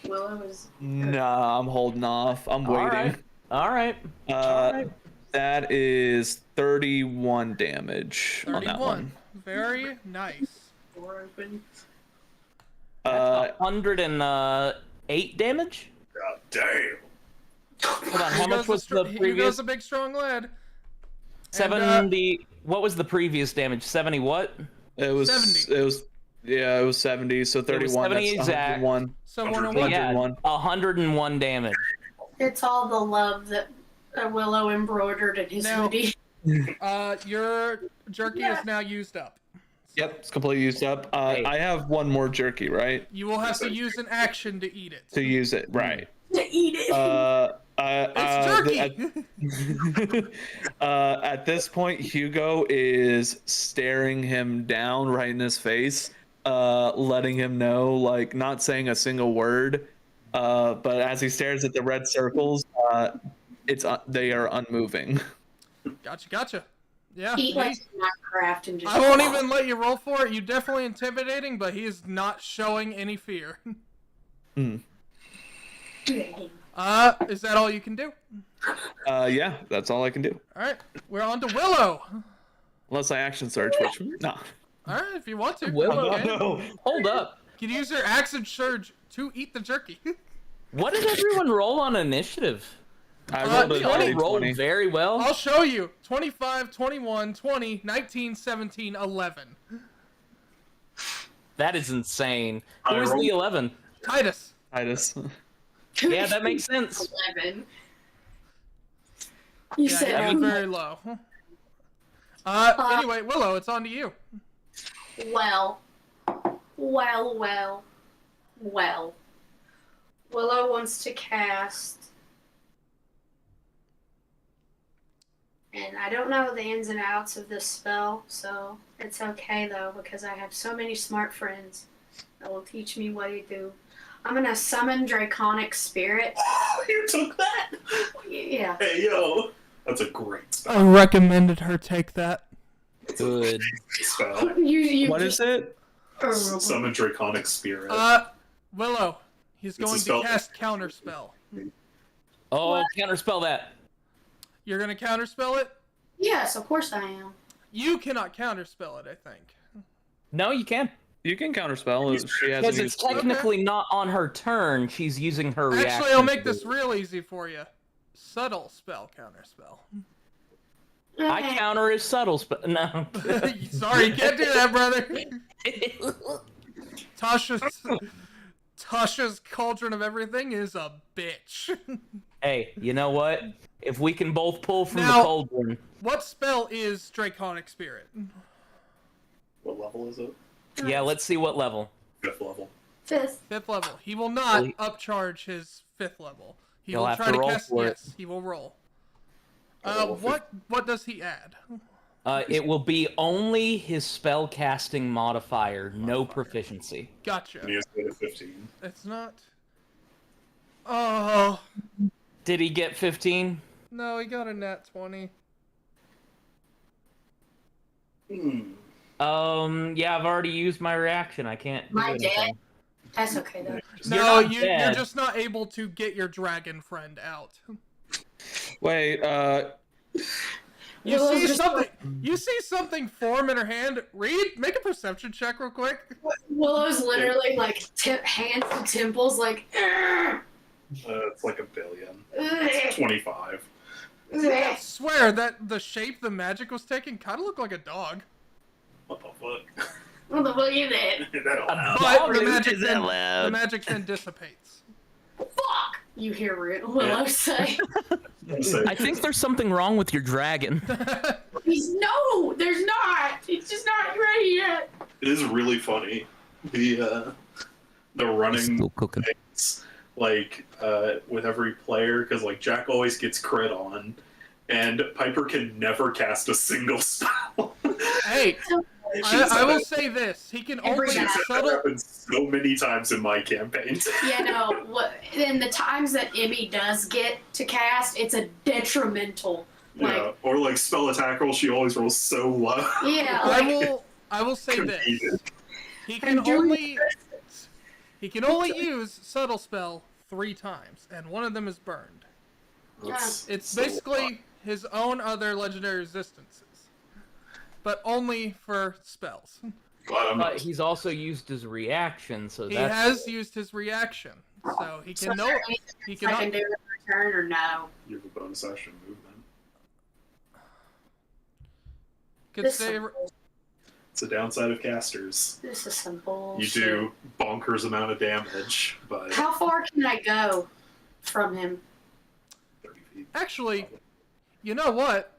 Willow is. Nah, I'm holding off. I'm waiting. All right. That is 31 damage 31. on that one. Very nice. Door open. 108 damage? God damn. Hold on, how much was the Hugo's previous? a big strong lad. 70. What was the previous damage? 70 what? It was 70. It was Yeah, it was 70, so 31. 70 that's exact. 101. So 101. 101 damage. It's all the love that Willow embroidered in his hoodie. Your jerky is now used up. Yep, it's completely used up. I have one more jerky, right? You will have to use an action to eat it. To use it, right. To eat it. It's jerky! At this point, Hugo is staring him down right in his face, letting him know, like, not saying a single word, but as he stares at the red circles, they are unmoving. Gotcha. Yeah. Eat like Minecraft and just. I won't even let you roll for it. You're definitely intimidating, but he is not showing any fear. Hmm. Is that all you can do? Yeah, that's all I can do. Alright, we're on to Willow. Unless I action search, which, no. Alright, if you want to. Willow, Okay. No. hold up. You can use your action surge to eat the jerky. What did everyone roll on initiative? I rolled a you only 20. Rolled very well. I'll show you. 25, 21, 20, 19, 17, 11. That is insane. Who was the 11? Titus. Yeah, that makes sense. 11. You Yeah, said he was very low. Anyway, Willow, it's on to you. well. Willow wants to cast. And I don't know the ins and outs of this spell, so it's okay though, because I have so many smart friends that will teach me what to do. I'm gonna summon Draconic Spirit. Oh, you took that? Yeah. Hey, yo. That's a great spell. I recommended her take that. Good. Spell. What is it? Summon Draconic Spirit. Willow, he's going to cast Counterspell. Oh, What? counterspell that. You're gonna counterspell it? Yes, of course I am. You cannot counterspell it, I think. No, you can. You can counterspell. She hasn't Because it's used technically not on her turn. She's using her reaction. Actually, I'll make this real easy for you. Subtle spell counterspell. I counter his subtle spell. No. Sorry, you can't do that, brother. Tasha's Cauldron of Everything is a bitch. Hey, you know what? If we can both pull from Now- the cauldron. What spell is Draconic Spirit? What level is it? Yeah, let's see what level. 5th level. 5th. 5th level. He will not upcharge his 5th level. He He'll will have try to to roll cast. for it. Yes, he will roll. Roll What does he add? It will be only his spell casting modifier, no proficiency. Gotcha. And he has to get a 15. It's not. Oh Did he get 15? no, he got a nat 20. Yeah, I've already used my reaction. I can't do My anything. dad. That's okay though. No, not you're dead. just not able to get your dragon friend out. Wait, You Willow's see just something. You see something form in her hand. Reed, make a perception check real quick. Willow's literally like hands to temples, like. It's like a billion. It's 25. I swear that the shape the magic was taking kind of looked like a dog. What the fuck? What the fuck is that? That allowed. But the Dog magic then dissipates. Fuck! You hear Willow say. I think there's something wrong with your dragon. No, there's not. It's just not ready yet. It is really funny. The running Still cooking. things, like with every player, because like Jack always gets crit on, and Piper can never cast a single spell. Hey, I will say this: he can only Every That subtle. happens so many times in my campaigns. Yeah, no. In the times that Emmy does get to cast, it's a detrimental. Yeah, or like spell attack roll, she always rolls so low. Yeah, like, I will say this: Competed. he can I'm doing only use subtle spell 3 times, and one of them is burned. That's It's so basically his own other legendary resistances, but only for spells. Glad I'm But not. he's also used his reaction, so He that's has used his reaction, so he so can is there anything he I cannot. can do in return or no? You have a bonus action movement. Could This stay. It's a downside of casters. This is some bullshit. You do bonkers amount of damage, but How far can I go from him? 30 feet. Actually, you know what?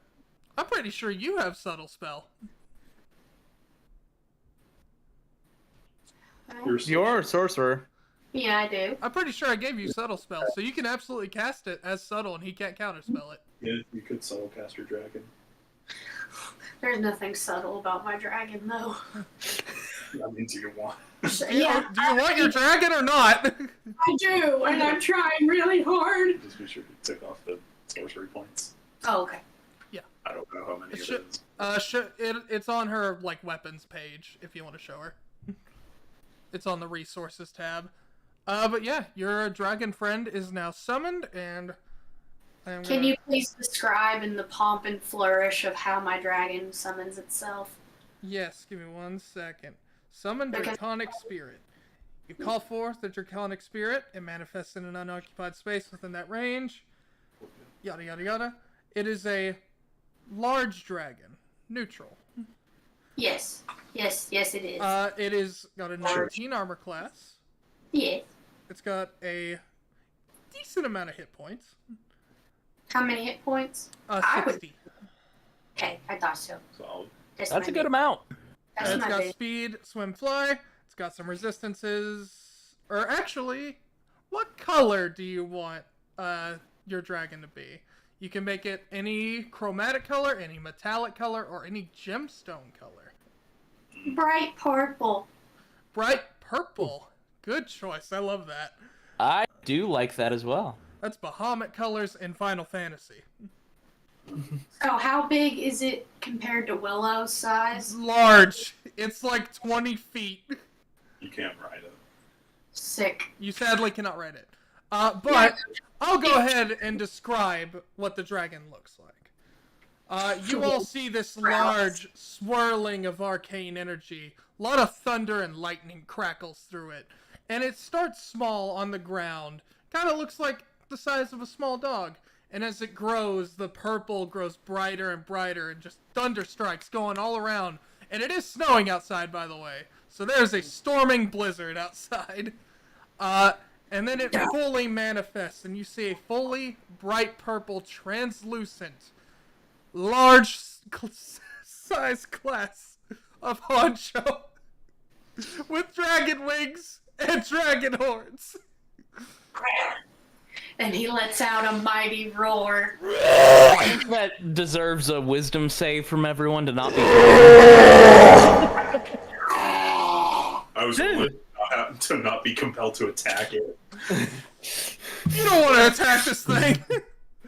I'm pretty sure you have subtle spell. You're a sorcerer. Yeah, I do. I'm pretty sure I gave you subtle spell, so you can absolutely cast it as subtle, and he can't counterspell it. Yeah, you could subtle cast your dragon. There's nothing subtle about my dragon, though. That means you want. Yeah, Do you want your dragon or not? I do, and I'm trying really hard. Just be sure to tick off the sorcery points. Oh, okay. I don't know how many it Should- is. It's on her like weapons page if you want to show her. It's on the resources tab. But yeah, your dragon friend is now summoned, and Can you please describe in the pomp and flourish of how my dragon summons itself? Yes, give me 1 second. Summon Okay. Draconic Spirit. You call forth the Draconic Spirit. It manifests in an unoccupied space within that range. Yada yada yada. It is a large dragon. Neutral. Yes. Yes, it is. It is got a 19 armor class. Yes. It's got a decent amount of hit points. How many hit points? I would- 60. Okay, I thought so. So That's a good amount. That's It's my got big. speed, swim, fly. It's got some resistances. Or actually, what color do you want your dragon to be? You can make it any chromatic color, any metallic color, or any gemstone color. Bright purple. Bright purple. Good choice. I love that. I do like that as well. That's Bahamut colors in Final Fantasy. So how big is it compared to Willow's size? Large. It's like 20 feet. you can't ride it. Sick. You sadly cannot write it. But I'll go ahead and describe what the dragon looks like. You all see this large swirling of arcane energy. A lot of thunder and lightning crackles through it. And it starts small on the ground. Kind of looks like the size of a small dog. And as it grows, the purple grows brighter and brighter, and just thunder strikes going all around. And it is snowing outside, by the way. So there's a storming blizzard outside. And then it fully manifests, and you see a fully bright purple, translucent, large size class of Honcho with dragon wings and dragon horns. And he lets out a mighty roar. I think that deserves a wisdom save from everyone to not be. I was to not be compelled to attack it. You don't want to attack this thing.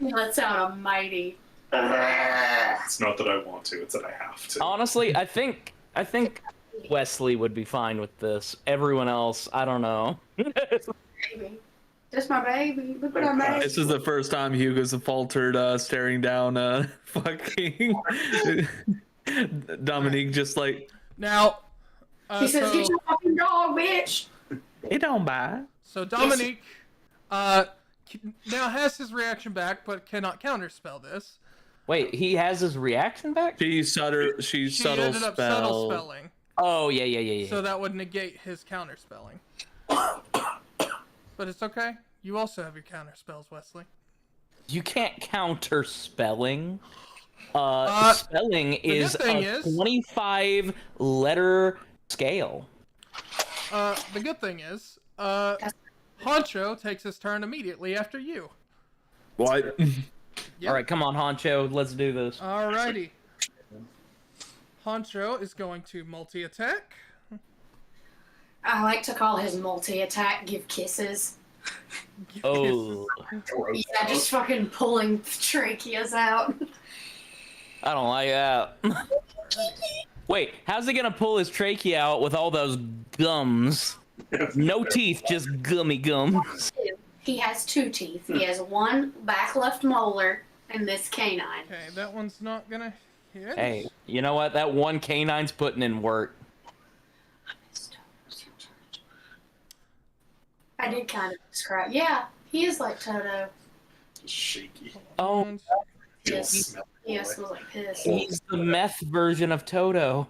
He lets out a mighty. It's not that I want to; it's that I have to. Honestly, I think Wesley would be fine with this. Everyone else, I don't know. Baby. That's my baby. Look at our baby. This is the first time Hugo's faltered staring down fucking Dominique just like Now, He says, "Get your fucking dog, bitch." it don't bite. So Dominique now has his reaction back, but cannot counterspell this. Wait, he has his reaction back? She subtle ended up subtle spelling, Oh, yeah. so that would negate his counterspelling. But it's okay. You also have your counterspells, Wesley. You can't counter spelling. Spelling is thing a is- 25 letter scale. The good thing is, Honcho takes his turn immediately after you. What? Yep. All right, come on, Honcho, let's do this. Alrighty. Honcho is going to multi-attack. I like to call his multi-attack "give kisses." Oh, Yeah, just fucking pulling tracheas out. I don't like that. Wait, how's he gonna pull his trachea out with all those gums? No teeth, just gummy gums. He has 2 teeth. He has one back left molar and this canine. Okay, that one's not gonna hit. Hey, you know what? That one canine's putting in work. I did kind of describe. Yeah, he is like Toto. Just shaky. Oh, Yes, Smell he boy. smells like piss. he's the meth version of Toto.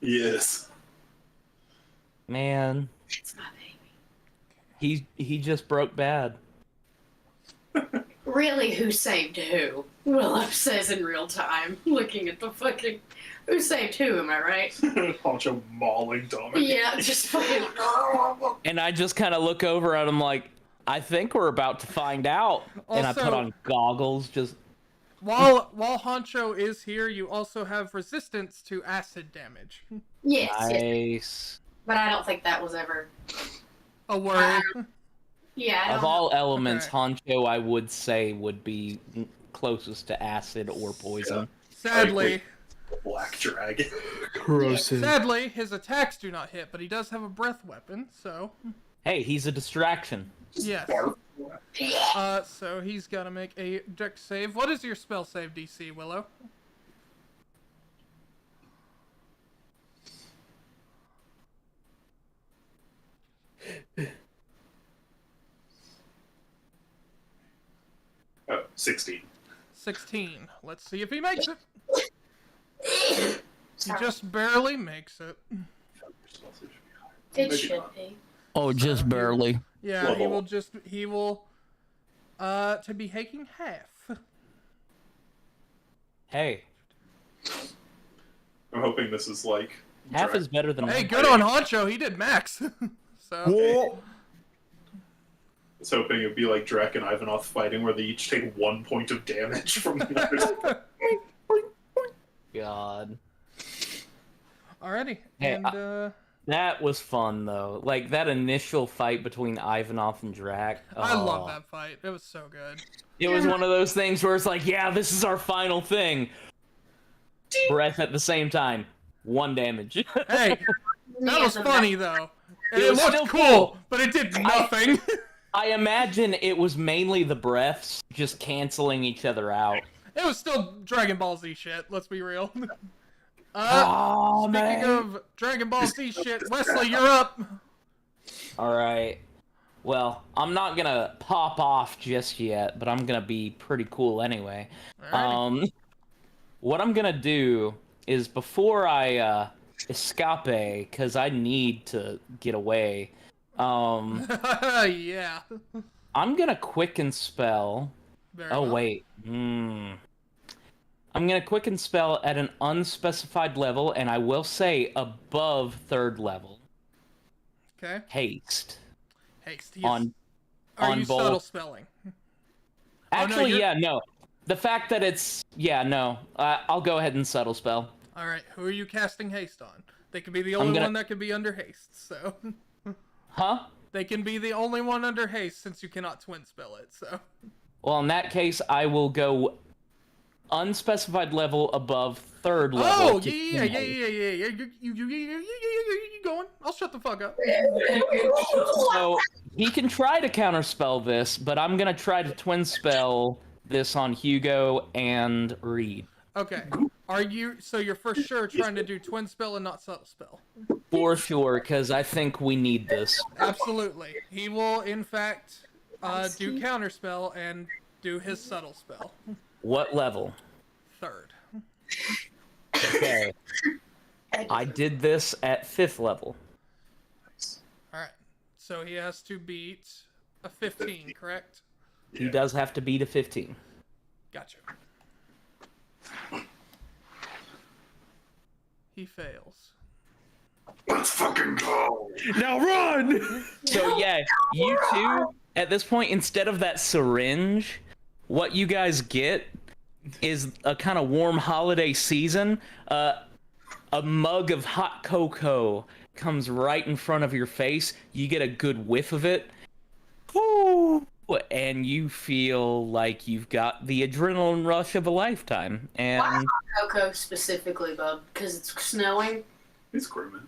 Yes. Man, It's my baby. he just broke bad. Really, who saved who? Willow says in real time, looking at the fucking... Who saved who, am I right? Honcho mauling Dominic. Yeah, just fucking... And I just kind of look over at him like, I think we're about to find out. And I put Also- on goggles, just... While Honcho is here, you also have resistance to acid damage. Yes, yes. Nice. But I don't think that was ever... A worry. Yeah, I don't Of all elements, Okay. Honcho, I would say, would be closest to acid or poison. Sadly, Black dragon. Corrosive. sadly, his attacks do not hit, but he does have a breath weapon, so Hey, he's a distraction. yes. So he's got to make a dex save. What is your spell save DC, Willow? Oh, 16. 16. Let's see if he makes it. He Sorry. just barely makes it. It should be. Oh, just barely. Yeah, he will to be taking half. Hey, I'm hoping this is like... half is better than Hey, one. good on Honcho, he did max. So I was hoping it'd be like Drek and Ivanov fighting where they each take 1 point of damage from the others. God. alrighty. Hey, And That was fun, though. Like, that initial fight between Ivanov and Drak. I love oh. that fight. It was so good. It was one of those things where it's like, yeah, this is our final thing. Breath at the same time. 1 damage. Hey, that was funny though. And It it was looked still cool, cool. but it did nothing. I imagine it was mainly the breaths just canceling each other out. It was still Dragon Ball Z shit, let's be real. Oh, Speaking man. of Dragon Ball Z shit, Wesley, you're up. Alright. Well, I'm not gonna pop off just yet, but I'm gonna be pretty cool anyway. Alrighty. What I'm gonna do is before I escape, because I need to get away, Yeah. I'm gonna quicken spell. Very Oh, well. wait. I'm gonna quicken spell at an unspecified level, and I will say above 3rd level. Okay. Haste. Haste. Yes. On Are you both. subtle spelling? Actually, you're- yeah, no. The fact that it's... Yeah, no. I'll go ahead and subtle spell. Alright, who are you casting haste on? They can be the only one that can be under haste, so... Huh? They can be the only one under haste since you cannot twin spell it, so... Well, in that case, I will go unspecified level above 3rd level. Oh, to yeah. twin. You going? I'll shut the fuck up. So, he can try to counterspell this, but I'm gonna try to twin spell this on Hugo and Reed. Okay. So you're for sure trying to do twin spell and not subtle spell? For sure, because I think we need this. Absolutely. He will, in fact, do counterspell and do his subtle spell. What level? 3rd. Okay. I did this at 5th level. Alright. So he has to beat a 15, correct? He does have to beat a 15. Gotcha. He fails. Let's fucking go! Now run! So yeah, you two, at this point, instead of that syringe, what you guys get is a kind of warm holiday season. A mug of hot cocoa comes right in front of your face. You get a good whiff of it. Ooh, and you feel like you've got the adrenaline rush of a lifetime. And Why hot cocoa specifically, bub? Because it's snowing? It's Grimmin.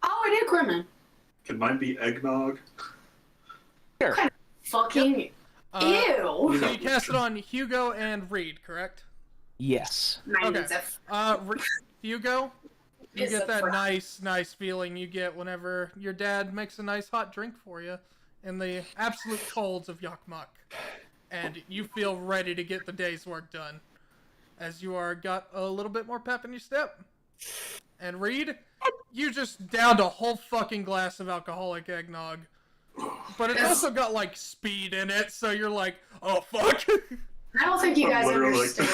Oh, I did Grimmin. Can mine be eggnog? sure. Fucking ew. So you cast it on Hugo and Reed, correct? Yes. Mine Okay. needs a Hugo, you It's get a that fry. nice feeling you get whenever your dad makes a nice hot drink for you in the absolute colds of Yakmuk. And you feel ready to get the day's work done. As you are got a little bit more pep in your step. And Reed, you just downed a whole fucking glass of alcoholic eggnog. But it also got, like, speed in it, so you're like, oh, fuck. I don't think you guys understand.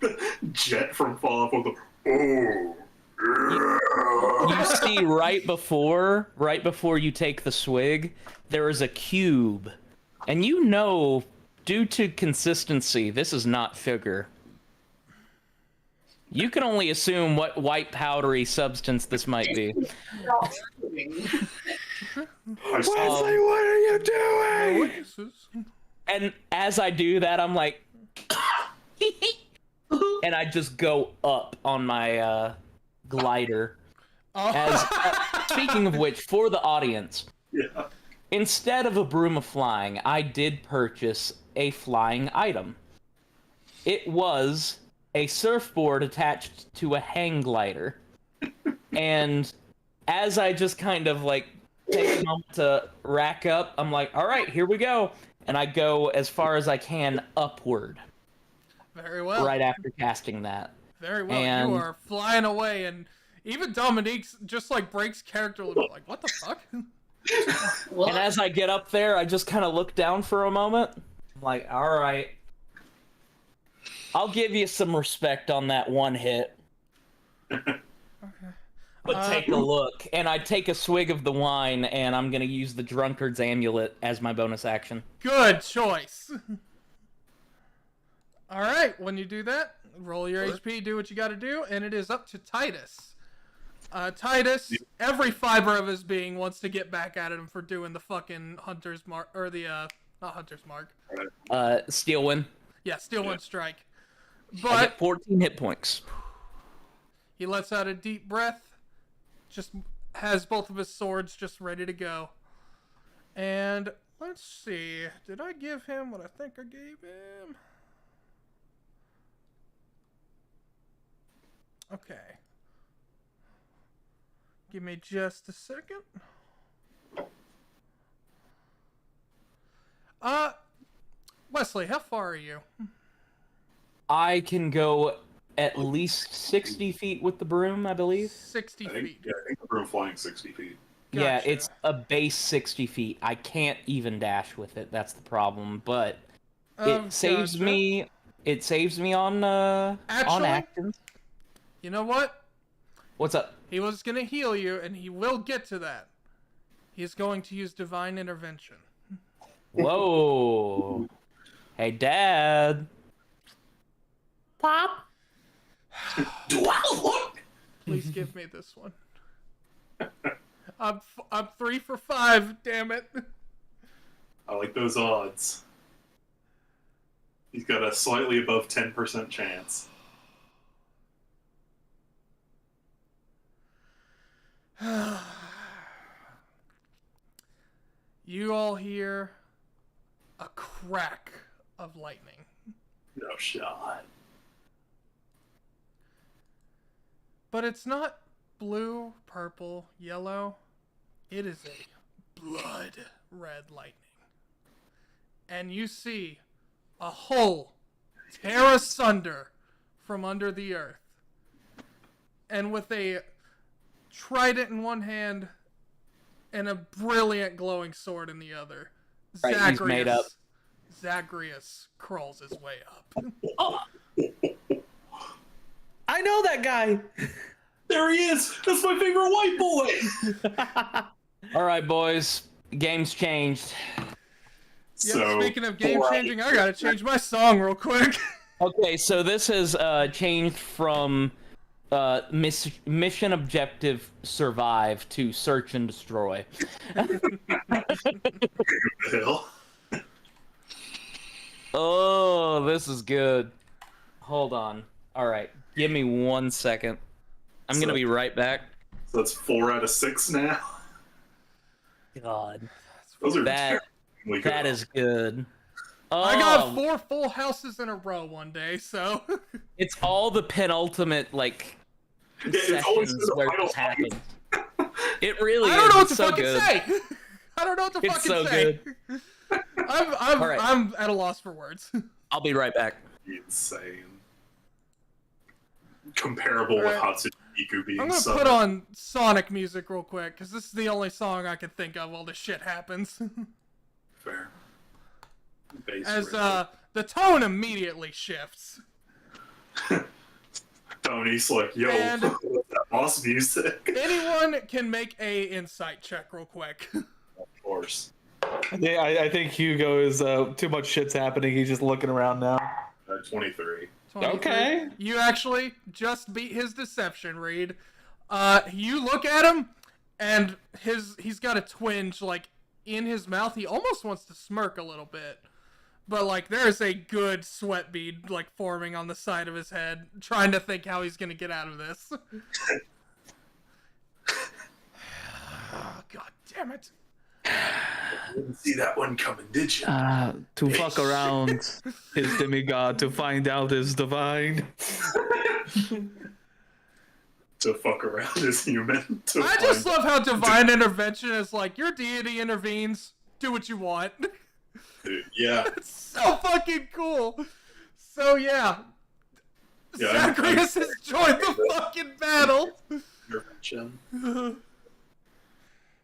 Like, jet from Fallout with the, You see, right before you take the swig, there is a cube. And you know, due to consistency, this is not sugar. You can only assume what white powdery substance this might be. Wesley, what are you doing? And as I do that, I'm like, and I just go up on my glider. As speaking of which, for the audience, instead of a broom of flying, I did purchase a flying item. It was a surfboard attached to a hang glider. And as I just kind of like take a moment to rack up, I'm like, all right, here we go. And I go as far as I can upward. Very well. Right after casting that. Very well. And you are flying away, and even Dominique's just like breaks character a little bit. Like, what the fuck? And as I get up there, I just kind of look down for a moment. I'm like, all right. I'll give you some respect on that one hit. Okay. But take a look. And I take a swig of the wine, and I'm going to use the Drunkard's Amulet as my bonus action. Good choice. All right, when you do that, roll your HP, do what you got to do, and it is up to Titus. Titus, every fiber of his being wants to get back at him for doing the fucking Hunter's Mark, or the, not Hunter's Mark. Steel Wind. Yeah, Steel Wind Strike. I But get 14 hit points. he lets out a deep breath, just has both of his swords just ready to go. And let's see, did I give him what I think I gave him? Okay. Give me just a second. Wesley, how far are you? I can go at least 60 feet with the broom, I believe. 60 feet. Yeah, I think the broom flying 60 feet. Yeah, Gotcha. it's a base 60 feet. I can't even dash with it. That's the problem. But it saves Gotcha. me. It saves me on actions. You know what? What's up? He was going to heal you, and he will get to that. He's going to use Divine Intervention. Whoa. Hey, Dad. Pop. Please give me this one. I'm 3 for 5, damn it. I like those odds. He's got a slightly above 10% chance. You all hear a crack of lightning. No shot. But it's not blue, purple, yellow. It is a blood red lightning. And you see a hole tear asunder from under the earth. And with a trident in one hand and a brilliant glowing sword in the other, Right, he's made up. Zagreus crawls his way up. Oh. I know that guy. There he is! That's my favorite white boy! All right, boys. Game's changed. Yeah, speaking of game changing, I gotta change my song real quick. Okay, so this has changed from mission objective survive to search and destroy. Hell. Oh, this is good. Hold on. All right, give me 1 second. I'm gonna be right back. So that's 4 out of 6 now. God, Those are that is good. Oh, I got 4 full houses in a row one day, so it's all the penultimate like it's always sessions the where final this happens. fight. It really I is. don't know what It's to so fucking good. say. I don't know what to It's fucking so say. good. I'm All right. I'm at a loss for words. I'll be right back. Insane. Comparable All with right. Hatsune Iku being I'm gonna summoned. put on Sonic music real quick, because this is the only song I can think of while this shit happens. Fair. Bass As riff. the tone immediately shifts. Tony's like, yo, And- what's that boss music? Anyone can make a insight check real quick. Of course. Yeah, I think Hugo is too much shit's happening. He's just looking around now. 23. 23. Okay. You actually just beat his deception, Reed. You look at him, and he's got a twinge, like, in his mouth. He almost wants to smirk a little bit. But, like, there's a good sweat bead, like, forming on the side of his head, trying to think how he's gonna get out of this. God damn it. Didn't see that one coming, did you? To fuck around is demigod, to find out is divine. To fuck around is human. I just love how divine intervention is like, your deity intervenes, do what you want. Dude, yeah. It's so fucking cool. So yeah, Yeah, Zacharias has joined the fucking battle. Intervention.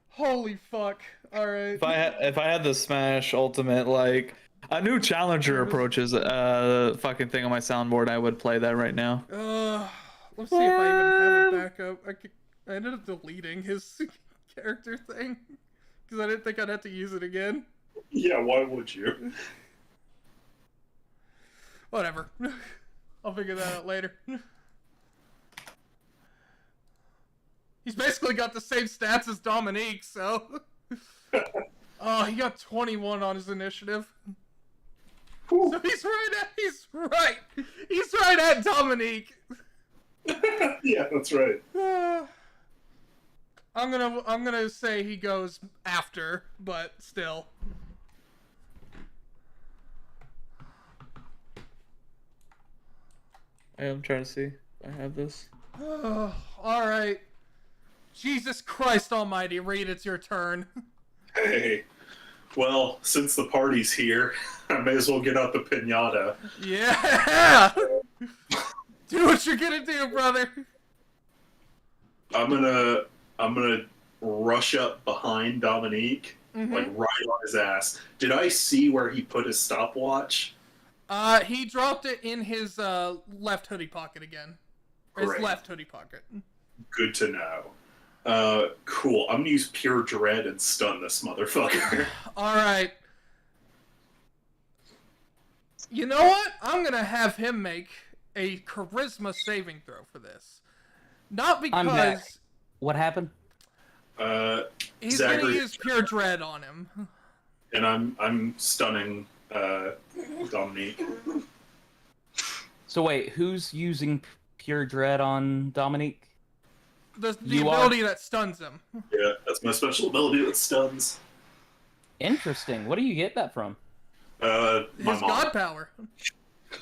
Holy fuck! All right. If I had the Smash Ultimate, like a new challenger approaches fucking thing on my soundboard, I would play that right now. Let's see if I even have a backup. I ended up deleting his character thing because I didn't think I'd have to use it again. Yeah, why would you? Whatever. I'll figure that out later. He's basically got the same stats as Dominique, so... Oh, he got 21 on his initiative. Whew. So he's right at Dominique. Yeah, that's right. I'm gonna say he goes after, but still. I'm trying to see. I have this. Alright. Jesus Christ almighty, Reed, it's your turn. Hey. Well, since the party's here, I may as well get out the piñata. Yeah! Do what you're gonna do, brother. I'm gonna rush up behind Dominique, like right on his ass. Did I see where he put his stopwatch? He dropped it in his left hoodie pocket again. His Great. left hoodie pocket. Good to know. Cool. I'm gonna use pure dread and stun this motherfucker. Alright. You know what? I'm gonna have him make a charisma saving throw for this. Not I'm back. because What happened? he's gonna Zachary- use pure dread on him. And I'm stunning Dominique. So wait, who's using Pure Dread on Dominique? The You ability that stuns him. Yeah, that's my special ability that stuns. Interesting. What do you get that from? My His mom. god power.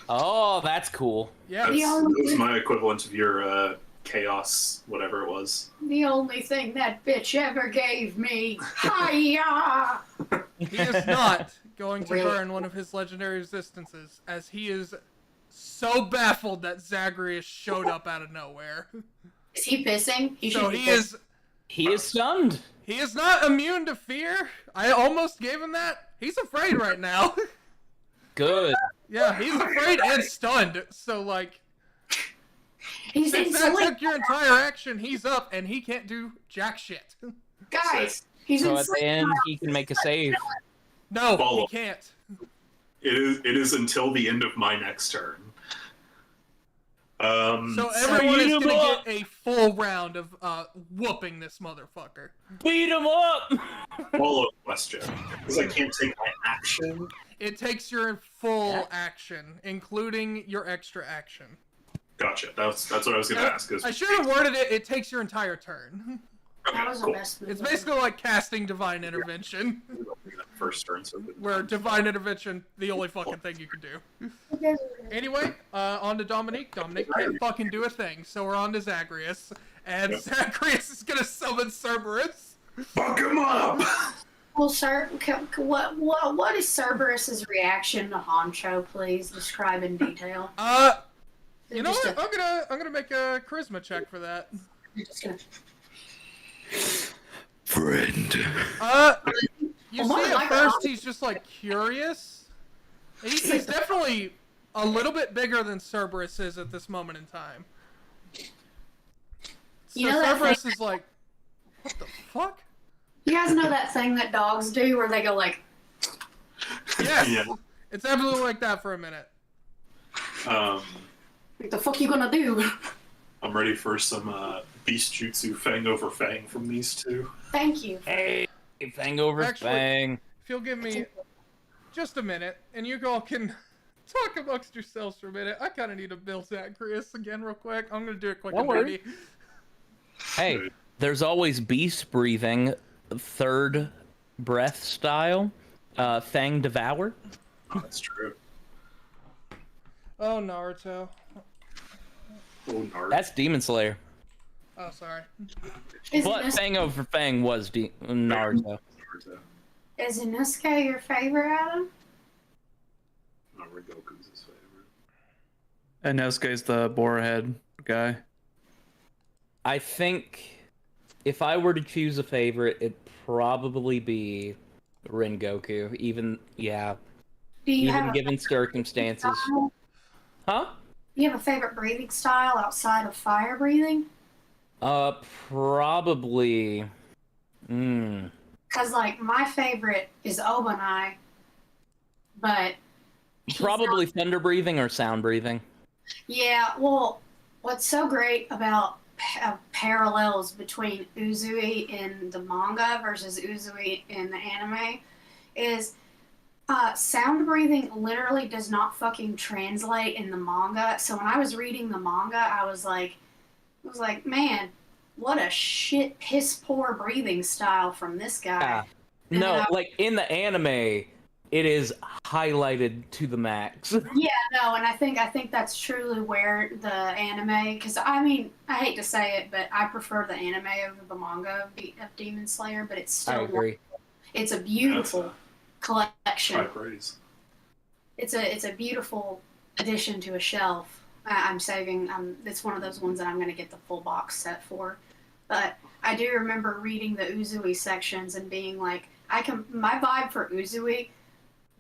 Oh, that's cool. Yeah. That was my equivalent of your chaos, whatever it was. The only thing that bitch ever gave me. Hiya! He is not going to Really? burn one of his legendary resistances, as he is so baffled that Zagreus showed up out of nowhere. Is he pissing? He So should be he pissing. is He is stunned. he is not immune to fear. I almost gave him that. He's afraid right now. Good. Yeah, he's afraid and stunned. So like, He's since that insolent. took your entire action, he's up and he can't do jack shit. Guys, he's So at the insolent. end, he can make a save. No, Follow. he can't. It is until the end of my next turn. So everyone is beat him gonna up. get a full round of whooping this motherfucker. Beat him up. follow-up question. Because I can't take my action. It takes your full action, including your extra action. Gotcha. That's what I was gonna ask. I should have worded it. It takes your entire turn. That was the best move. It's basically like casting divine intervention, First turn, so where divine intervention the only fucking thing you can do. Anyway, on to Dominique. Dominique can't fucking do a thing, so we're on to Zagreus, and Yep. Zagreus is gonna summon Cerberus. fuck him up. Well, sir, what is Cerberus's reaction to Honcho? Please describe in detail. You know what? I'm gonna make a charisma check for that. You're just gonna... Friend. You see at first he's just like curious. He's definitely a little bit bigger than Cerberus is at this moment in time. So You know that Cerberus thing- is like, what the fuck? You guys know that thing that dogs do where they go like... Yes. Yeah. It's absolutely like that for a minute. What the fuck you gonna do? I'm ready for some beast jutsu fang over fang from these two. Thank you. Hey, fang over Actually- fang. If you'll give me just a minute, and you all can talk amongst yourselves for a minute. I kind of need to build that Chris again real quick. I'm going to do it quick and dirty. Hey, there's always beast breathing, third breath style, fang devour. Oh, that's true. Oh, Naruto. Oh, Naruto. That's Demon Slayer. Oh, sorry. But fang over fang was Naruto. Naruto. Is Inosuke your favorite, Adam? Not Rengoku's his favorite. And Inosuke's the boarhead guy. I think if I were to choose a favorite, it'd probably be Rengoku. Even Do you have even a given circumstances. style? Huh? Do you have a favorite breathing style outside of fire breathing? Probably. Because, like, my favorite is Obanai, but... he's Probably thunder breathing or sound breathing. Yeah, well, what's so great about parallels between Uzui in the manga versus Uzui in the anime is sound breathing literally does not fucking translate in the manga. So when I was reading the manga, I was like, man, what a shit piss poor breathing style from this guy. And No, then like in the anime, it is highlighted to the max. Yeah, no, and I think that's truly where the anime, because I mean, I hate to say it, but I prefer the anime over the manga of Demon Slayer, but it's still I agree. It's a beautiful That's collection. high praise. It's a beautiful addition to a shelf. I'm saving. It's one of those ones that I'm going to get the full box set for. But I do remember reading the Uzui sections and being like, my vibe for Uzui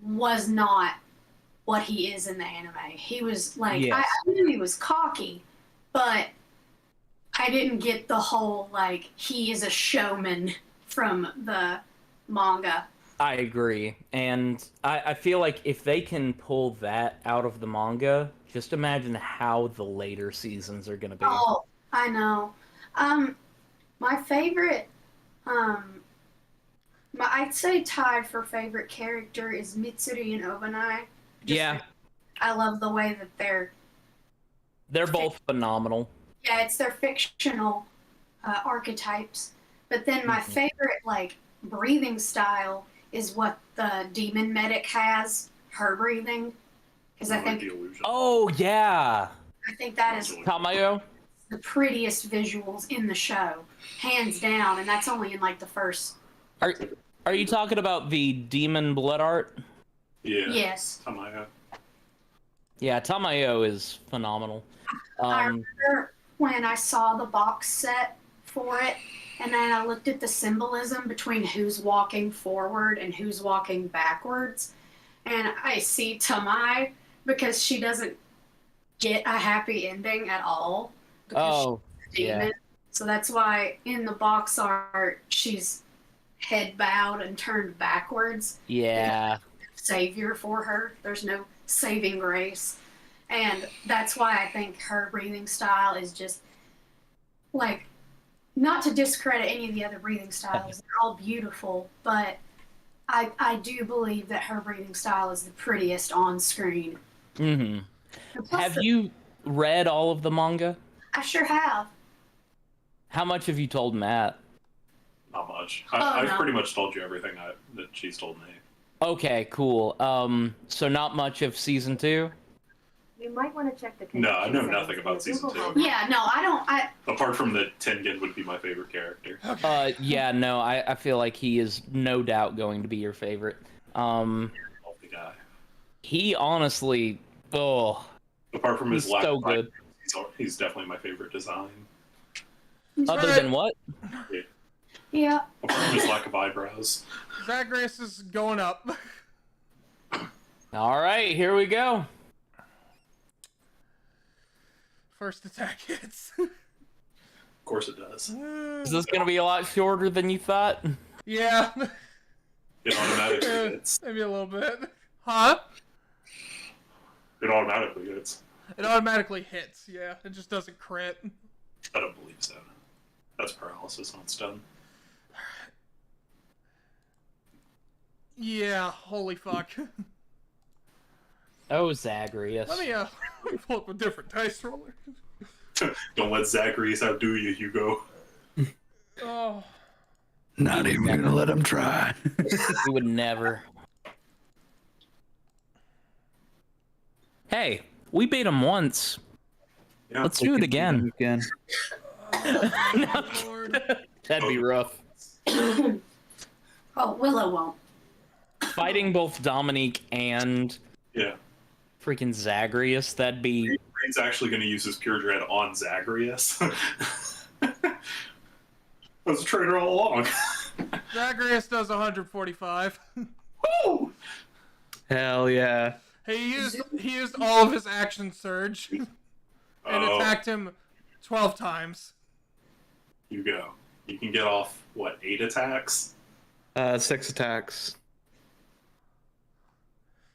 was not what he is in the anime. He was like, Yes. I knew he was cocky, but I didn't get the whole like he is a showman from the manga. I agree. And I feel like if they can pull that out of the manga, just imagine how the later seasons are going to be. Oh, I know. My favorite, I'd say tied for favorite character is Mitsuri and Obanai. Yeah, I love the way that they're both phenomenal. yeah, it's their fictional archetypes. But then my favorite like breathing style is what the demon medic has, her breathing, because I think the illusion. Oh, yeah. that is Tamayo? the prettiest visuals in the show, hands down, and that's only in like the first. Are you talking about the demon blood art? Yeah. Yes. Tamaya. Yeah, Tamayo is phenomenal. I remember when I saw the box set for it, and then I looked at the symbolism between who's walking forward and who's walking backwards, and I see Tamai because she doesn't get a happy ending at all. Oh, She's a demon. yeah. So that's why in the box art she's head bowed and turned backwards. Yeah. Savior for her. There's no saving grace. And that's why I think her breathing style is just like, not to discredit any of the other breathing styles, they're all beautiful, but I do believe that her breathing style is the prettiest on screen. Mm-hmm. And plus Have you read all of the manga? I sure have. How much have you told Matt? Not much. Oh, I've no. pretty much told you everything that she's told me. Okay, cool. So not much of season 2? You might want to check the No, I know connection nothing settings about in the season Google 2. Home. Yeah, no, I don't. Apart from the Tengen would be my favorite character. Yeah, no, I feel like he is no doubt going to be your favorite. Healthy guy. He honestly, oh, Apart from his He's lack so of good. he's definitely my favorite design. Other than what? Yeah. Apart from his lack of eyebrows. Zagreus is going up. All right, here we go. First attack hits. Of course it does. Is this gonna be a lot shorter than you thought? Yeah. It automatically hits. Maybe a little bit. Huh? It automatically hits. It automatically hits, yeah. It just doesn't crit. I don't believe so. That's paralysis, not stun. Yeah, holy fuck. Oh, Zagreus. Let me pull up a different dice roller. Don't let Zacharias outdo you, Hugo. Oh. Not even gonna let him try. We would never. Hey, we beat him once. Yeah. Let's do it again. Oh, Lord. That'd be rough. Oh, Willow won't. Fighting both Dominique and Yeah. freaking Zagreus, that'd be... He's actually going to use his Pure Dread on Zagreus. I was a traitor all along. Zagreus does 145. Woo! Hell yeah. He used all of his action surge and attacked him 12 times. Hugo, you can get off, what, 8 attacks? 6 attacks.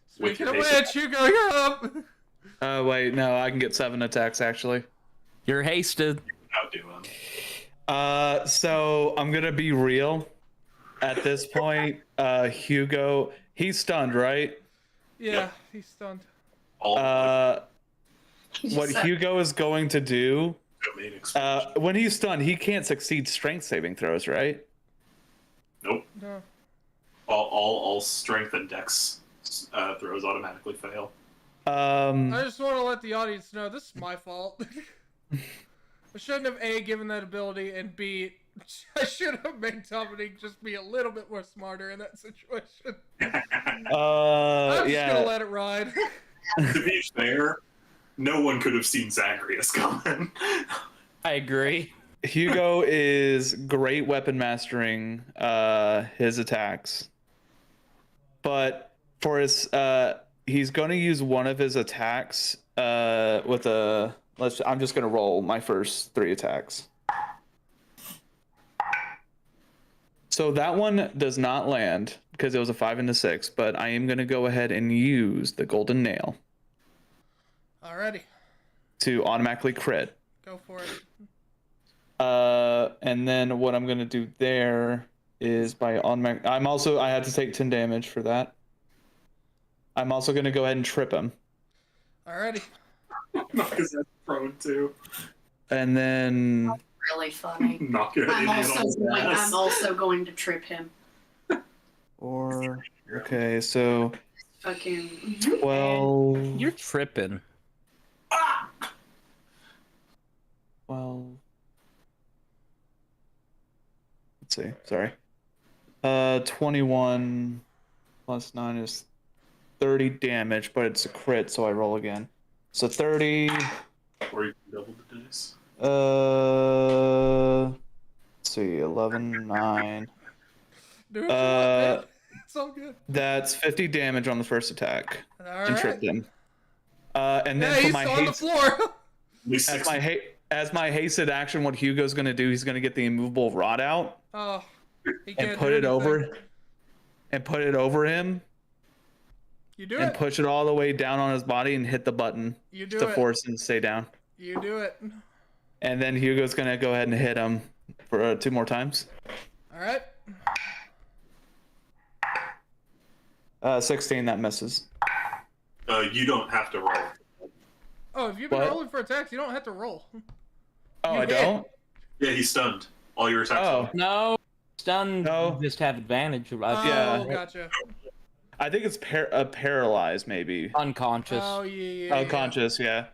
Speaking of which, Hugo, you're up. Wait, no, I can get 7 attacks actually. You're hasted. Outdo him. So I'm gonna be real. At this point, Hugo, he's stunned, right? Yeah, he's stunned. What Hugo is going to do, when he's stunned, he can't succeed strength saving throws, right? Nope. No. All strength and dex throws automatically fail. I just want to let the audience know this is my fault. I shouldn't have A, given that ability, and B, I should have made Dominique just be a little bit more smarter in that situation. I'm just gonna let it ride. To be fair, no one could have seen Zacharias coming. I agree. Hugo is great weapon mastering his attacks, but for his he's going to use one of his attacks with a. I'm just going to roll my first 3 attacks. So that one does not land because it was a 5 and a 6, but I am going to go ahead and use the golden nail. Alrighty. To automatically crit. Go for it. And then what I'm going to do there is by automatic. I had to take 10 damage for that. I'm also going to go ahead and trip him. Alrighty. Because that's prone too. And then Really funny. Knock your I'm idiot on his ass. I'm also going to trip him. okay, so Fucking 12. You're tripping. 12. Let's see. Sorry. 21 plus 9 is 30 damage, but it's a crit, so I roll again. So 30. Or you can double the dice. Let's see. 11, 9. Do what you want, man. It's all good. That's 50 damage on the first attack. And tripped Alright. him. And then Yeah, for he's my on the haste, floor. as my hasted action, what Hugo's gonna do, he's gonna get the immovable rod out Oh. He and can't put do it over anything. him You do and it. push it all the way down on his body and hit the button You do to it. force him to stay down. You do it. And then Hugo's gonna go ahead and hit him for 2 more times. Alright. 16, that misses. You don't have to roll. Oh, if you've been What? rolling for attacks, you don't have to roll. Oh, You I hit. don't? Yeah, he's stunned. All your attacks. Oh. No. Stun, No. you just have advantage. Oh, Yeah. gotcha. I think it's paralyzed, maybe. Unconscious. Oh, yeah. Unconscious, yeah.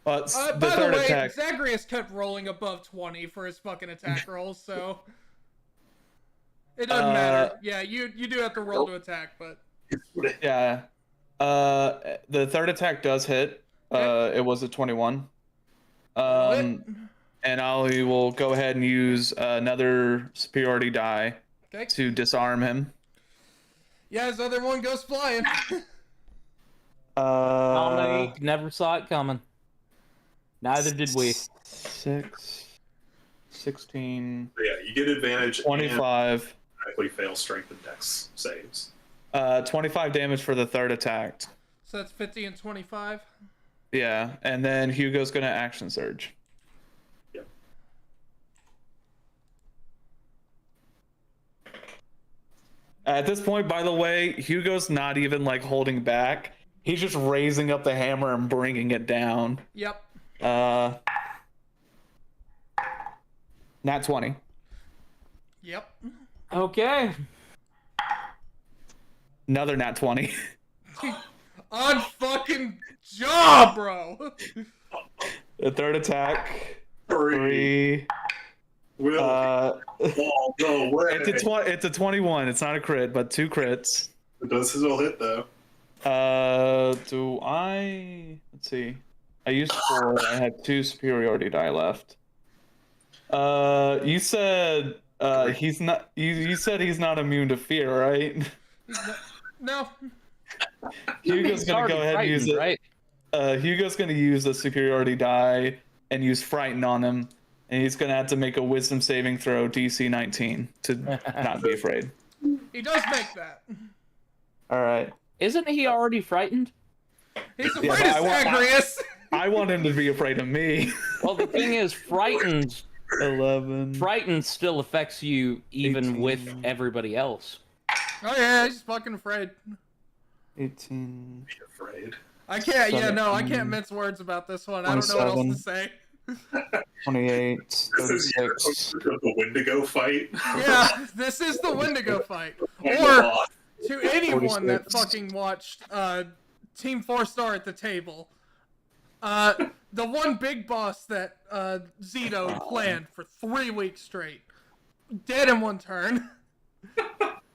Well, it's the By the third way, attack. Zagreus kept rolling above 20 for his fucking attack rolls, so it doesn't matter. Yeah, you do have to roll to attack, but Yeah. The third attack does hit. It was a 21. Lit. And I will go ahead and use another superiority die Okay. to disarm him. Yeah, his other one goes flying. Dominique never saw it coming. Neither did we. 16. Yeah, you get advantage. 25. And automatically fail strength and dex saves. 25 damage for the third attack. So that's 50 and 25. Yeah, and then Hugo's gonna action surge. Yep. At this point, by the way, Hugo's not even like holding back. He's just raising up the hammer and bringing it down. Yep. Nat 20. Yep. Okay. Another nat 20. On fucking job, bro. The third attack. 3. 3. Will. Oh, no way. It's a 21. It's not a crit, but 2 crits. It does still hit, though. Do I... Let's see. I used 4. I had 2 superiority die left. You said he's not... You said he's not immune to fear, right? No. Hugo's gonna go ahead and use it. Right? Hugo's gonna use the superiority die and use Frighten on him. And he's gonna have to make a wisdom saving throw DC 19 to not be afraid. He does make that. Alright. Isn't he already frightened? He's afraid but of Zagreus. I want him to be afraid of me. Well, the thing is, frightened 11. Frightened still affects you even 18. with everybody else. Oh yeah, he's fucking afraid. 18. Be afraid. I can't. Yeah, no, I 17, can't mince words about this one. I don't know what else to say. 28. This is your 36. the Wendigo fight. Yeah, this is the Wendigo fight. Or to anyone that 46. fucking watched Team 4-Star at the table, the one big boss that Zito planned for 3 weeks straight, dead in one turn.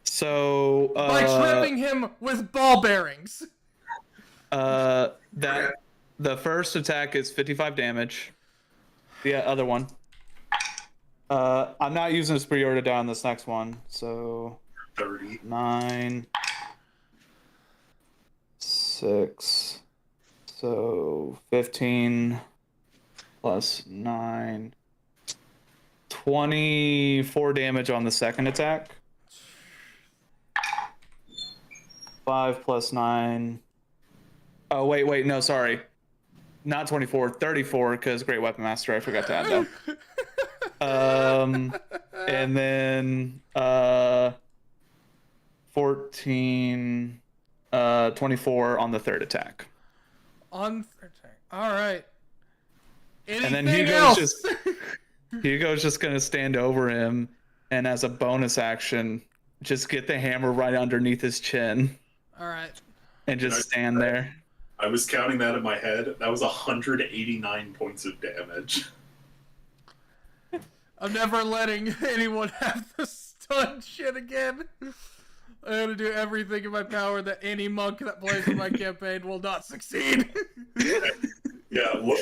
So By tripping him with ball bearings. that the first attack is 55 damage. The other one. I'm not using a superiority die on this next one, so 30. 9, 6, so 15 plus 9, 24 damage on the second attack. 5 plus 9. Oh, wait, no, sorry. Not 24, 34, because Great Weapon Master, I forgot to add that. And then 14, 24 on the third attack. On third attack. Alright. And then Anything Hugo's just gonna stand over him, and as a bonus action, just get the hammer right underneath his chin. Alright. And just stand there. I was counting that in my head. That was 189 points of damage. I'm never letting anyone have the stun shit again. I'm gonna do everything in my power that any monk that plays in my campaign will not succeed. Yeah, look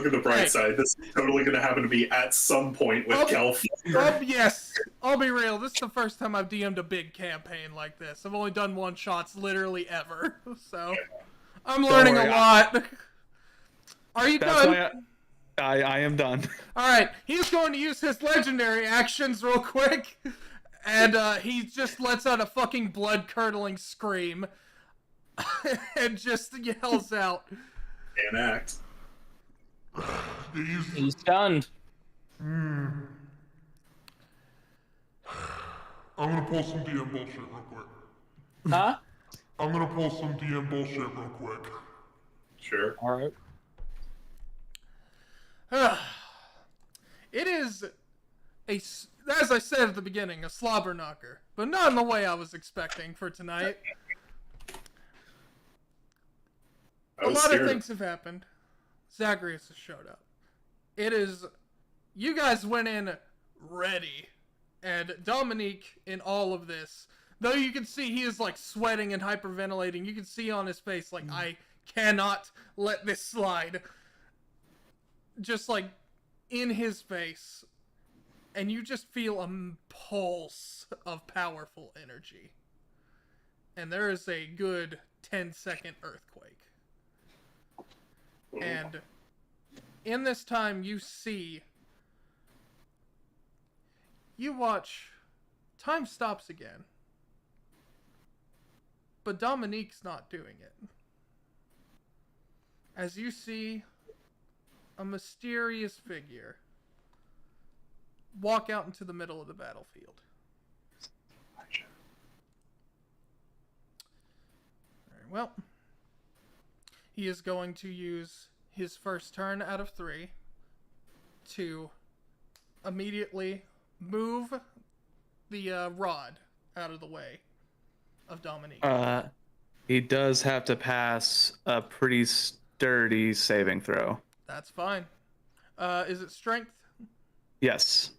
at the bright side. This is totally going to happen to me at some point with Kelf. Yes, I'll be real. This is the first time I've DM'd a big campaign like this. I've only done one-shots literally ever. So, I'm learning a lot. Are you done? I am done. Alright, he's going to use his legendary actions real quick. And he just lets out a fucking blood-curdling scream. And just yells out. Can't act. He's stunned. I'm gonna pull some DM bullshit real quick. Huh? I'm gonna pull some DM bullshit real quick. Sure. Alright. It is as I said at the beginning, a slobber knocker, but not in the way I was expecting for tonight. A lot of things have happened. Zagreus has showed up. It is... You guys went in ready. And Dominique, in all of this, though you can see he is, like, sweating and hyperventilating, you can see on his face, like, I cannot let this slide. Just like in his face. And you just feel a pulse of powerful energy. And there is a good 10-second earthquake. And in this time, you watch, time stops again. But Dominique's not doing it. As you see a mysterious figure walk out into the middle of the battlefield. Very well. He is going to use his first turn out of 3 to immediately move the rod out of the way of Dominique. He does have to pass a pretty sturdy saving throw. That's fine. Is it strength? Yes.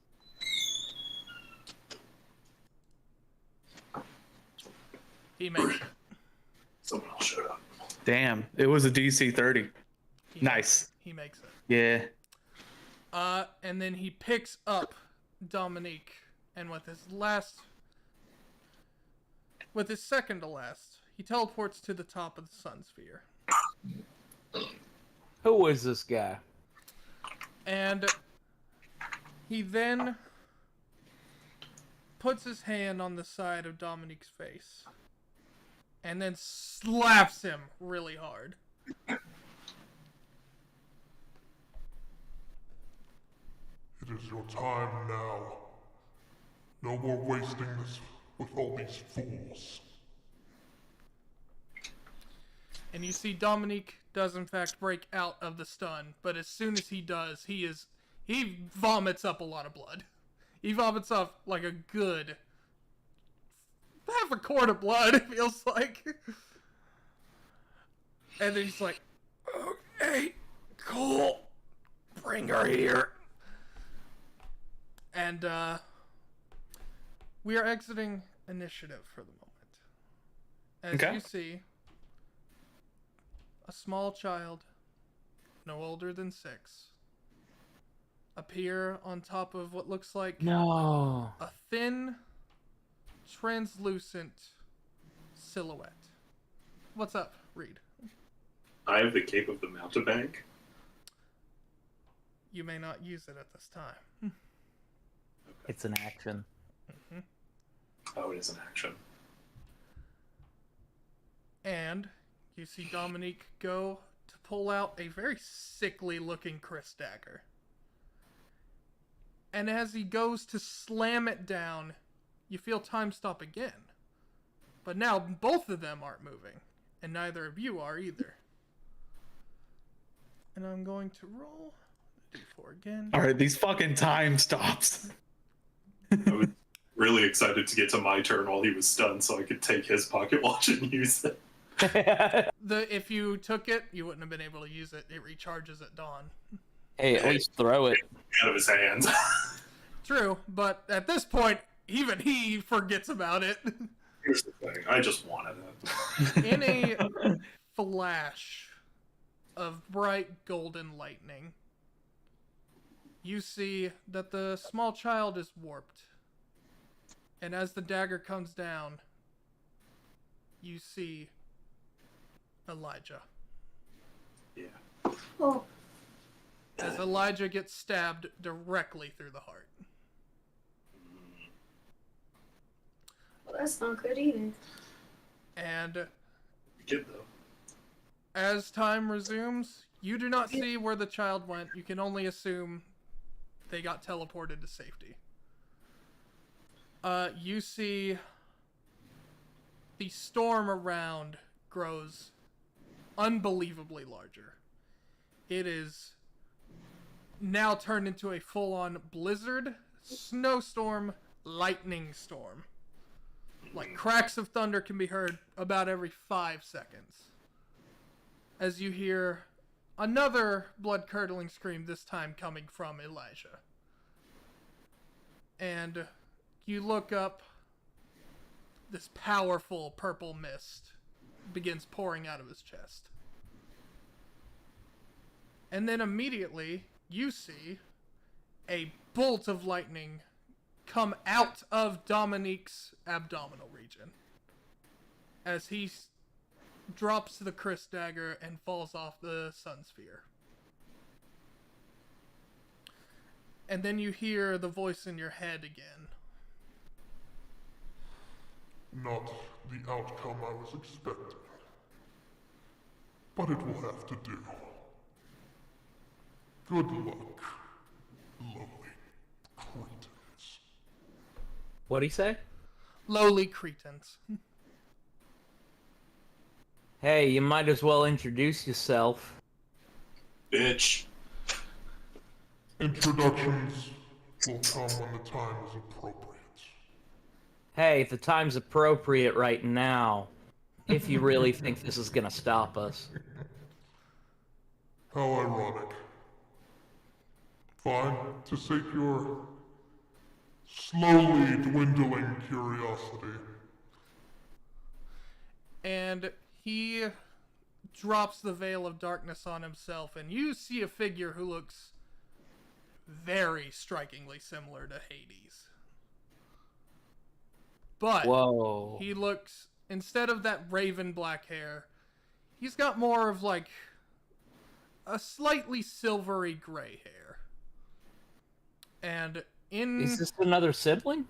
He makes it. Someone else showed up. Damn, it was a DC 30. Nice. He makes it. Yeah. And then he picks up Dominique, and with his second to last, he teleports to the top of the sun sphere. Who is this guy? And he then puts his hand on the side of Dominique's face and then slaps him really hard. It is your time now. No more wasting this with all these fools. And you see Dominique does in fact break out of the stun, but as soon as he does, he vomits up a lot of blood. He vomits up like a good half a quart of blood, it feels like. And then he's like, okay, cool, bring her here. And we are exiting initiative for the moment. As you see, a small child, no older than 6, appear on top of what looks like No. a thin, translucent silhouette. What's up, Reed? I have the cape of the mountebank. You may not use it at this time. It's an action. Mm-hmm. Oh, it is an action. And you see Dominique go to pull out a very sickly looking Chris dagger. And as he goes to slam it down, you feel time stop again. But now both of them aren't moving, and neither of you are either. And I'm going to roll D4 again. All right, these fucking time stops. I was really excited to get to my turn while he was stunned so I could take his pocket watch and use it. If you took it, you wouldn't have been able to use it. It recharges at dawn. Hey, at least throw it. Out of his hands. True, but at this point, even he forgets about it. Here's the thing, I just wanted it. In a flash of bright golden lightning, you see that the small child is warped. And as the dagger comes down, you see Elijah. Yeah. Oh, As Elijah gets stabbed directly through the heart. well, that's not good either. And Good though. as time resumes, you do not see where the child went. You can only assume they got teleported to safety. You see the storm around grows unbelievably larger. It is now turned into a full-on blizzard, snowstorm, lightning storm. Like cracks of thunder can be heard about every 5 seconds. As you hear another blood-curdling scream, this time coming from Elijah. And you look up, this powerful purple mist begins pouring out of his chest. And then immediately, you see a bolt of lightning come out of Dominique's abdominal region as he drops the Chris dagger and falls off the sun sphere. And then you hear the voice in your head again. Not the outcome I was expecting. But it will have to do. Good luck, lowly cretins. What'd he say? Lowly cretins. Hey, you might as well introduce yourself. Bitch. Introductions will come when the time is appropriate. Hey, the time's appropriate right now. If you really think this is gonna stop us. How ironic. Fine, to sate your slowly dwindling curiosity. And he drops the veil of darkness on himself, and you see a figure who looks very strikingly similar to Hades. But Whoa. he looks, instead of that raven black hair, he's got more of like a slightly silvery gray hair. And in... Is this another sibling?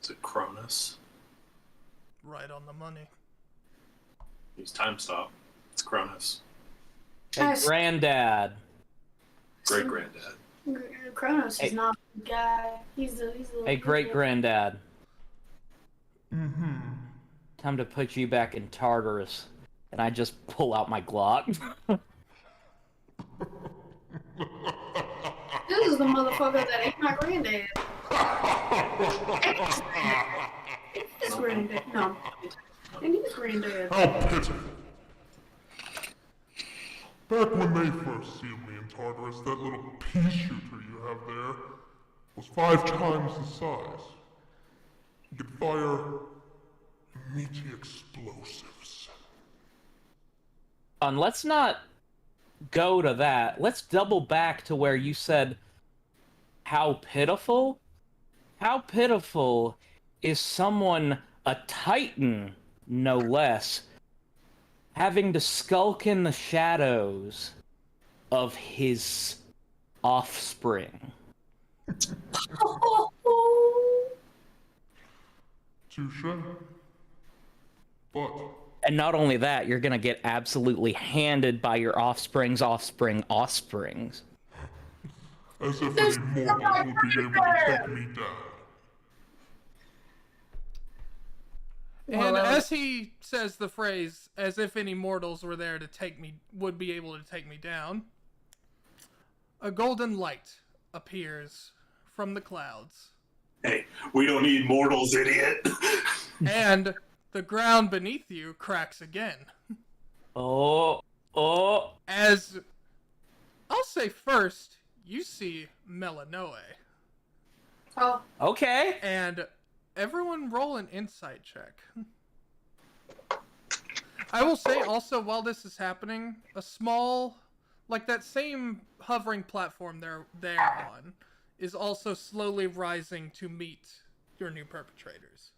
Is it Cronus? Right on the money. He's time stop. It's Cronus. Hey, Nice. Granddad. Great granddad. Kronos is Hey. not the guy. He's the Hey, great granddad. Mm-hmm. Time to put you back in Tartarus. And I just pull out my Glock. This is the motherfucker that ate my granddad. It's his granddad. No. And his granddad. How pitiful. Back when they first sealed me in Tartarus, that little pea shooter you have there was 5 times the size. You could fire meaty explosives. Let's not go to that. Let's double back to where you said, how pitiful? How pitiful is someone, a titan, no less, having to skulk in the shadows of his offspring? Touche. But And not only that, you're gonna get absolutely handed by your offspring's offsprings. as if any mortal would be able to take me down. And as he says the phrase, as if any mortals were there to would be able to take me down, a golden light appears from the clouds. Hey, we don't need mortals, idiot. And the ground beneath you cracks again. Oh. As, I'll say first, you see Melanoe. Oh, Okay. And everyone roll an insight check. I will say also, while this is happening, a small, like that same hovering platform they're on, is also slowly rising to meet your new perpetrators.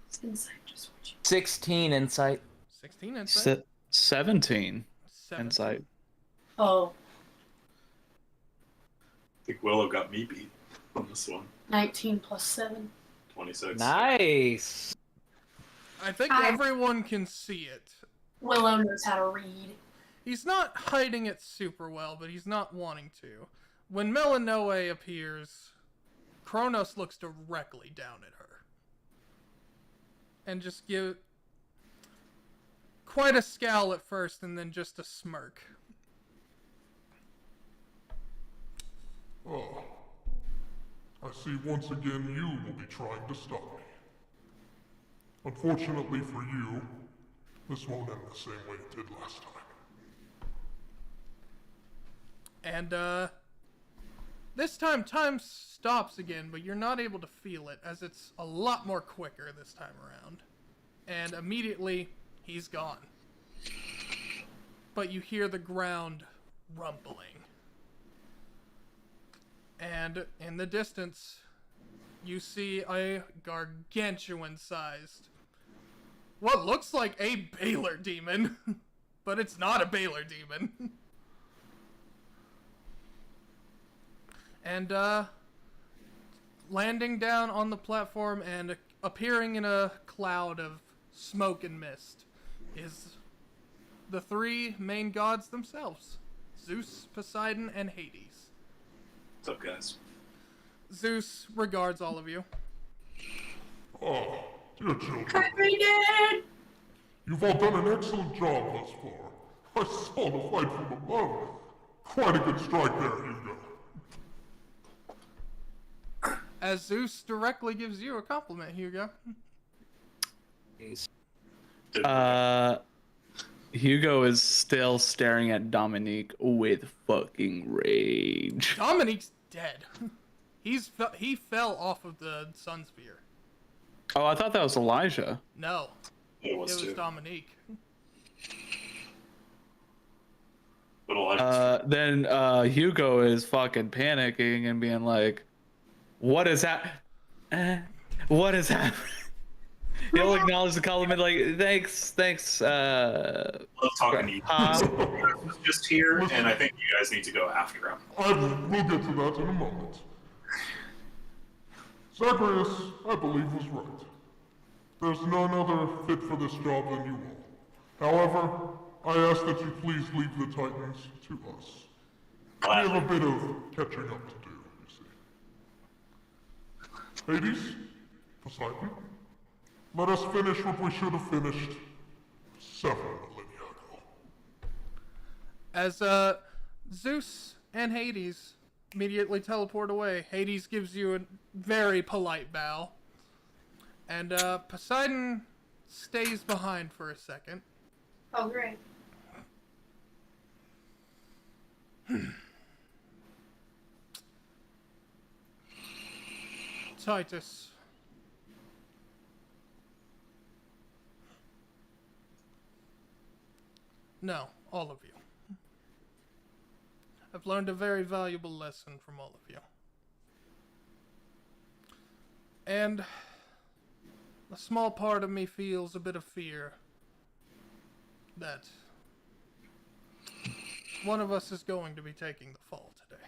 it's inside just what you... 16 insight. 16 insight. 17 17. insight. Oh, I think Willow got me beat on this one. 19 plus 7. 26. Nice. I think everyone can see it. Willow knows how to read. He's not hiding it super well, but he's not wanting to. When Melanoe appears, Kronos looks directly down at her. And just give quite a scowl at first, and then just a smirk. Oh. I see once again you will be trying to stop me. Unfortunately for you, this won't end the same way it did last time. And, this time stops again, but you're not able to feel it, as it's a lot more quicker this time around. And immediately, he's gone. But you hear the ground rumbling. And in the distance, you see a gargantuan-sized, what looks like a Baylor demon, but it's not a Baylor demon. And, landing down on the platform and appearing in a cloud of smoke and mist is the three main gods themselves, Zeus, Poseidon, and Hades. What's up, guys? Zeus regards all of you. Ah, dear children. You've all done an excellent job thus far. I saw the fight from above. Quite a good strike there, Hugo. As Zeus directly gives you a compliment, Hugo. Hugo is still staring at Dominique with fucking rage. Dominique's dead. He fell off of the sun sphere. Oh, I thought that was Elijah. No, It was Dominique. But Elijah's Then Hugo is fucking panicking and being like, "What is that? What is happening?" He'll acknowledge the compliment like, "Thanks." love talking to you. He's just here, and I think you guys need to go after him. We'll get to that in a moment. Zacharias, I believe, was right. There's none other fit for this job than you all. However, I ask that you please leave the Titans to us. We have a bit of catching up to do, you see. Hades, Poseidon, let us finish what we should have finished several millennia ago. As Zeus and Hades immediately teleport away, Hades gives you a very polite bow. And Poseidon stays behind for a second. Oh, great. Titus. No, all of you. I've learned a very valuable lesson from all of you. And a small part of me feels a bit of fear that one of us is going to be taking the fall today.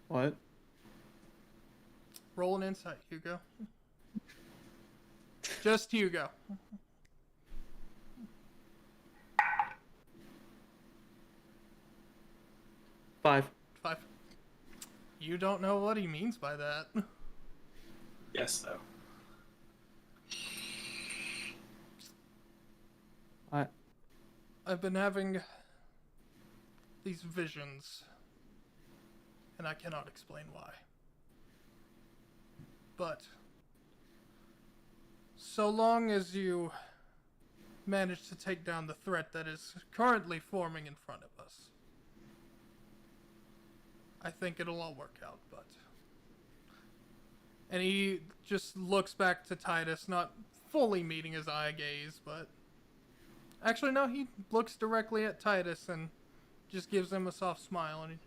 What? Roll an insight, Hugo. Just Hugo. Five. You don't know what he means by that. Yes, though. What? I've been having these visions, and I cannot explain why. But so long as you manage to take down the threat that is currently forming in front of us, I think it'll all work out, but... And he just looks back to Titus, not fully meeting his eye gaze, but... Actually, no, he looks directly at Titus and just gives him a soft smile, and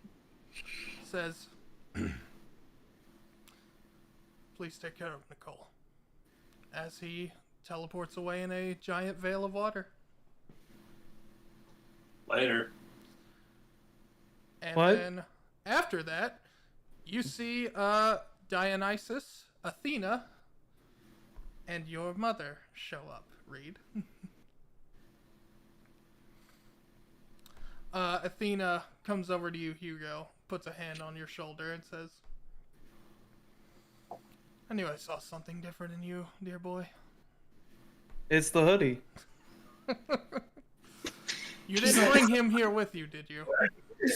he says, "Please take care of Nicole," as he teleports away in a giant veil of water. Later. And What? then after that, you see Dionysus, Athena, and your mother show up, Reed. Athena comes over to you, Hugo, puts a hand on your shoulder and says, "I knew I saw something different in you, dear boy." It's the hoodie. You didn't bring him here with you, did you?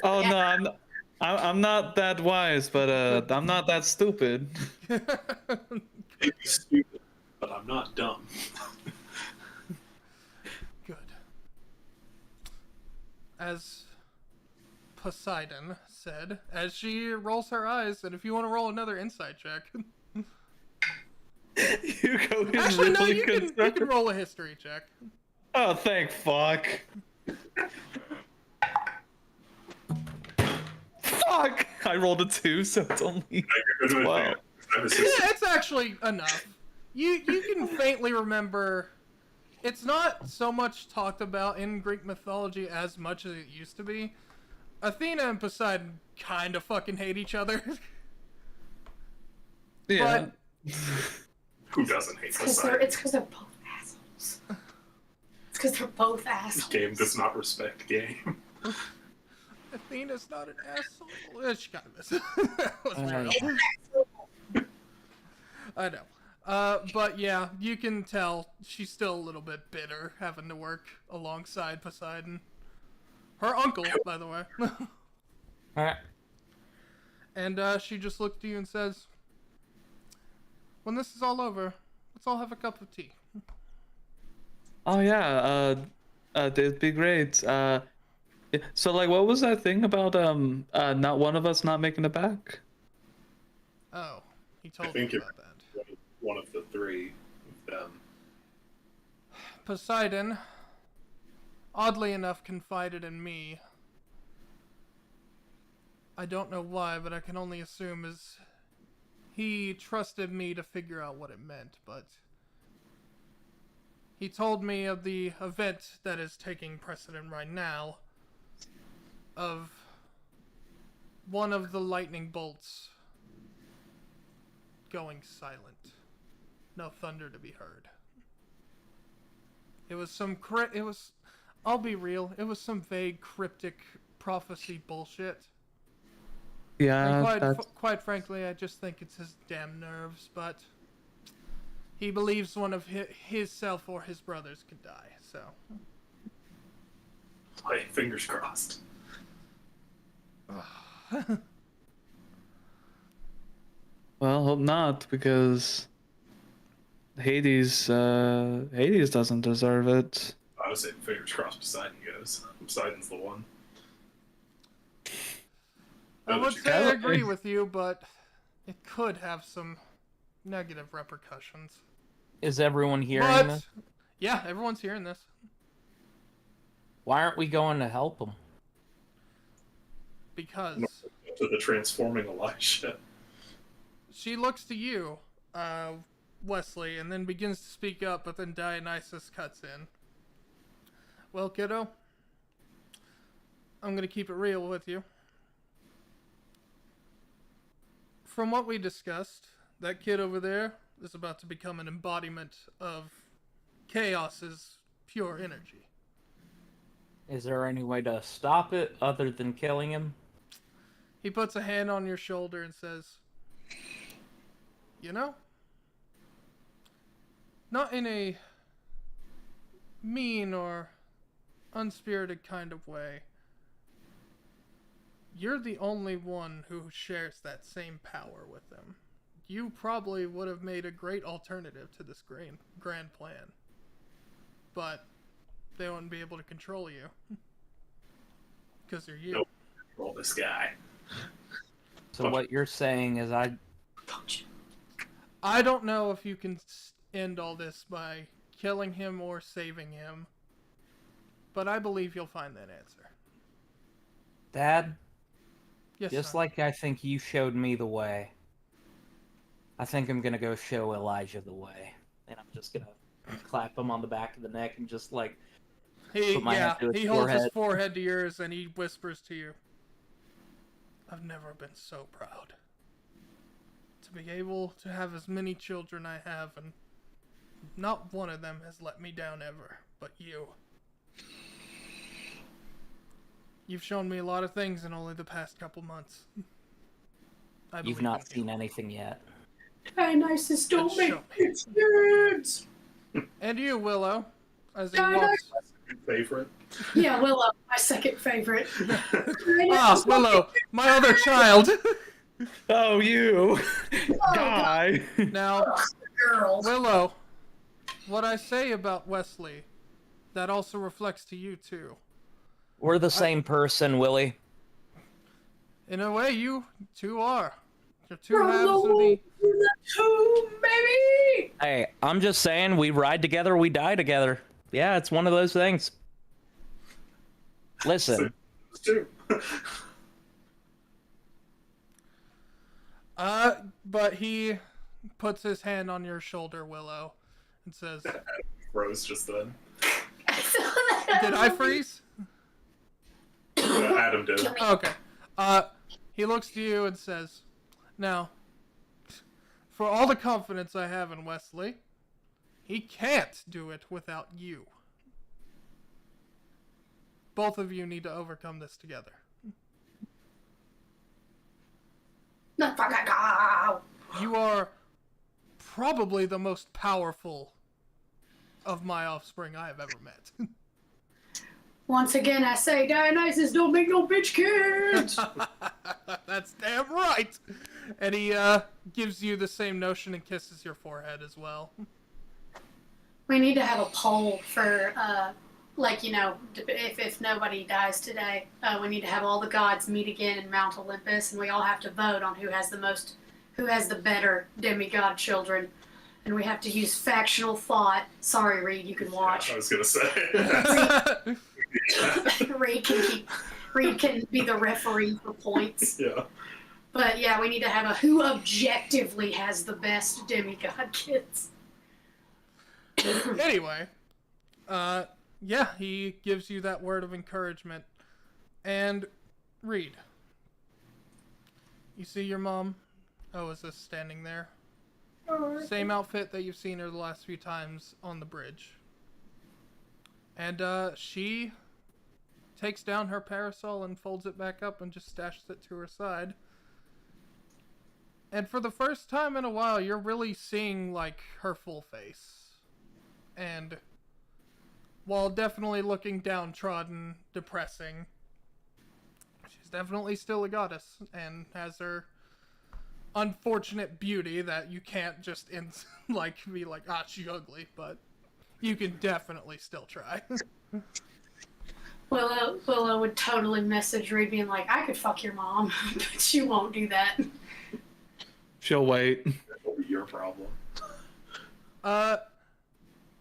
Oh no, I'm not that wise, but I'm not that stupid. Maybe stupid, but I'm not dumb. Good. As Poseidon said, as she rolls her eyes, and if you want to roll another insight check. Hugo is Actually, no, really you concerned. can roll a history check. Oh, thank fuck. Fuck! I rolled a 2, so it's only 12. Yeah, it's actually enough. You can faintly remember. It's not so much talked about in Greek mythology as much as it used to be. Athena and Poseidon kind of fucking hate each other. Yeah. But Who doesn't hate Poseidon? It's because they're both assholes. It's because they're both assholes. This game does not respect game. Athena's not an asshole. She kind of is. Let's be real. I know. But yeah, you can tell she's still a little bit bitter having to work alongside Poseidon. Her uncle, by the way. Alright. And she just looks to you and says, when this is all over, let's all have a cup of tea. Oh yeah, that'd be great. So like, what was that thing about not one of us not making it back? Oh, he I told me think about that. one of the three of them. Poseidon, oddly enough, confided in me. I don't know why, but I can only assume is he trusted me to figure out what it meant, but he told me of the event that is taking precedent right now, of one of the lightning bolts going silent. No thunder to be heard. It was some I'll be real, it was some vague cryptic prophecy bullshit. Yeah, And quite frankly, I just think it's his damn nerves, but he believes one of his self or his brothers could die, so. Hey, fingers crossed. Well, hope not, because Hades doesn't deserve it. I was saying fingers crossed Poseidon goes. Poseidon's the one. I would say I agree with you, but it could have some negative repercussions. Is everyone hearing But, this? yeah, everyone's hearing this. Why aren't we going to help them? Because To the transforming Elisha. she looks to you, Wesley, and then begins to speak up, but then Dionysus cuts in. Well, kiddo, I'm gonna keep it real with you. From what we discussed, that kid over there is about to become an embodiment of Chaos's pure energy. Is there any way to stop it other than killing him? He puts a hand on your shoulder and says, you know, not in a mean or unspirited kind of way, you're the only one who shares that same power with them. You probably would have made a great alternative to this grand plan. But they wouldn't be able to control you. Because they're you. Nope. Control this guy. So what you're saying is I don't know if you can end all this by killing him or saving him. But I believe you'll find that answer. Dad, Yes, just son. like I think you showed me the way, I think I'm gonna go show Elijah the way. And I'm just gonna clap him on the back of the neck and just like He put my hand to his holds forehead. his forehead to yours and he whispers to you, I've never been so proud. To be able to have as many children I have, and not one of them has let me down ever, but you. You've shown me a lot of things in only the past couple months. You've not seen anything yet. Dionysus, don't Let's make show kids nerds! And you, Willow, as he Dionysus. walks. Favorite. Yeah, Willow, my second favorite. Ah, Willow, my other child. Oh, you guy. Now, Girls. Willow, what I say about Wesley, that also reflects to you too. We're the same person, Willie. In a way, you two are. You're two halves of the... Two, baby! Hey, I'm just saying, we ride together, we die together. Yeah, it's one of those things. Listen, It's true. But he puts his hand on your shoulder, Willow, and says, Froze just then. "Did I freeze?" Adam did. Okay. He looks to you and says, "Now, for all the confidence I have in Wesley, he can't do it without you. Both of you need to overcome this together." You are probably the most powerful of my offspring I have ever met. Once again, I say, Dionysus don't make no bitch kids! That's damn right! And he gives you the same notion and kisses your forehead as well. We need to have a poll for, if nobody dies today, we need to have all the gods meet again in Mount Olympus, and we all have to vote on who has the better demigod children. And we have to use factional thought. Sorry, Reed, you can watch. Yeah, I was gonna say. Reed can be the referee for points. Yeah. But yeah, we need to have a who objectively has the best demigod kids. Anyway, yeah, he gives you that word of encouragement. And Reed, you see your mom? Oh, is this standing there? Same outfit that you've seen her the last few times on the bridge. And she takes down her parasol and folds it back up and just stashes it to her side. And for the first time in a while, you're really seeing, like, her full face. And while definitely looking downtrodden, depressing, she's definitely still a goddess and has her unfortunate beauty that you can't just be like, she's ugly, but you can definitely still try. Willow would totally message Reed being like, I could fuck your mom, but she won't do that. She'll wait. That'll be your problem.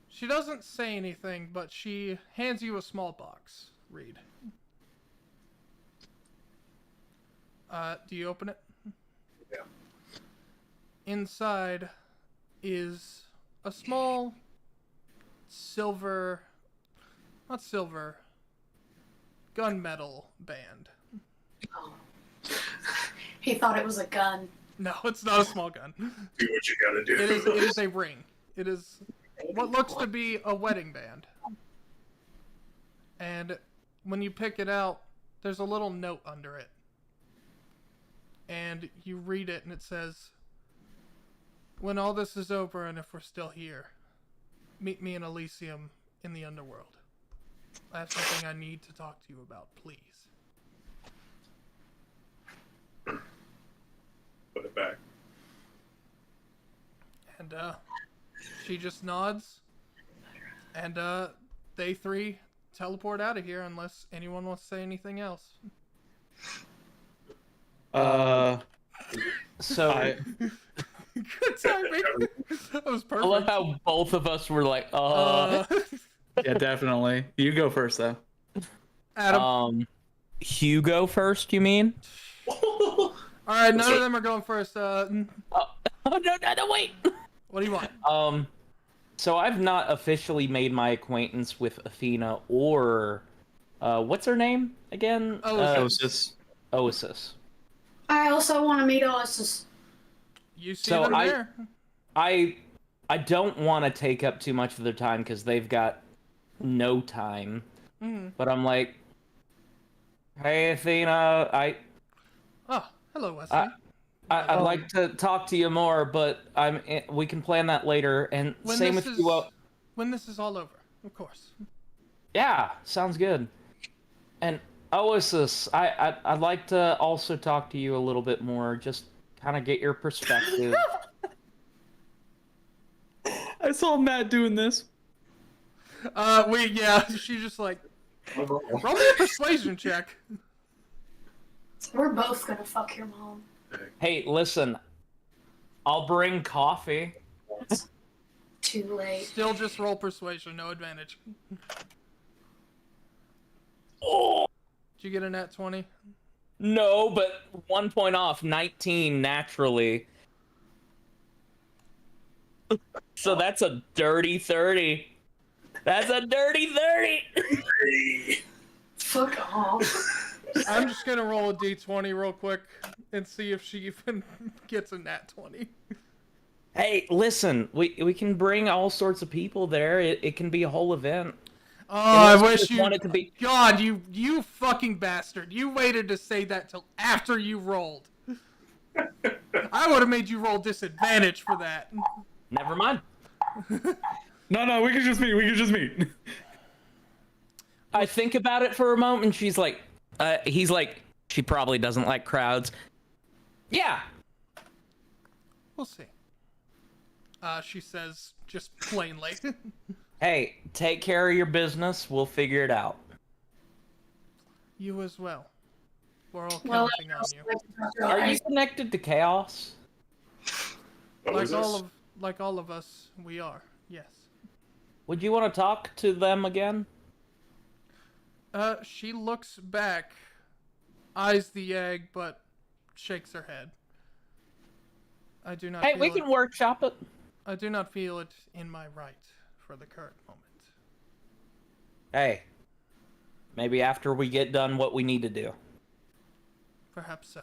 She doesn't say anything, but she hands you a small box, Reed. Do you open it? Yeah. Inside is a small gunmetal band. Oh. He thought it was a gun. No, it's not a small gun. Do what you gotta do. It is a ring. It is what looks to be a wedding band. And when you pick it out, there's a little note under it. And you read it and it says, "When all this is over and if we're still here, meet me in Elysium in the underworld. I have something I need to talk to you about, please." Put it back. And she just nods. And they three teleport out of here unless anyone wants to say anything else. So Good timing. That was perfect. I love how both of us were like, Yeah, definitely. You go first, though. Adam. Hugo first, you mean? All right, none of them are going first. Oh, no, wait. What do you want? So I've not officially made my acquaintance with Athena or, what's her name again? Oasis. Oasis. I also want to meet Oasis. You see them there. I don't want to take up too much of their time because they've got no time. But I'm like, hey, Athena, Oh, hello, Wesley. I'd like to talk to you more, but we can plan that later. And same with you. When this is all over, of course. Yeah, sounds good. And Oasis, I'd like to also talk to you a little bit more, just kind of get your perspective. I saw Matt doing this. She's just like, roll me a persuasion check. We're both gonna fuck your mom. Hey, listen, I'll bring coffee. Too late. Still just roll persuasion, no advantage. Oh! Did you get a nat 20? No, but 1 point off, 19 naturally. So that's a dirty 30. That's a dirty 30! Fuck off. I'm just gonna roll a d20 real quick and see if she even gets a nat 20. Hey, listen, we can bring all sorts of people there. It can be a whole event. Oh, I Unless we wish just you... want it to be... God, you fucking bastard. You waited to say that till after you rolled. I would have made you roll disadvantage for that. Never mind. No, we can just meet. I think about it for a moment, and she's like... he's like, she probably doesn't like crowds. Yeah. We'll see. She says, just plainly. Hey, take care of your business. We'll figure it out. You as well. We're all counting on you. Are you connected to Chaos? Like all of us, we are. Yes. Would you want to talk to them again? She looks back, eyes the egg, but shakes her head. I do not. Hey, we can workshop it. I do not feel it in my right for the current moment. Hey, maybe after we get done what we need to do. Perhaps so.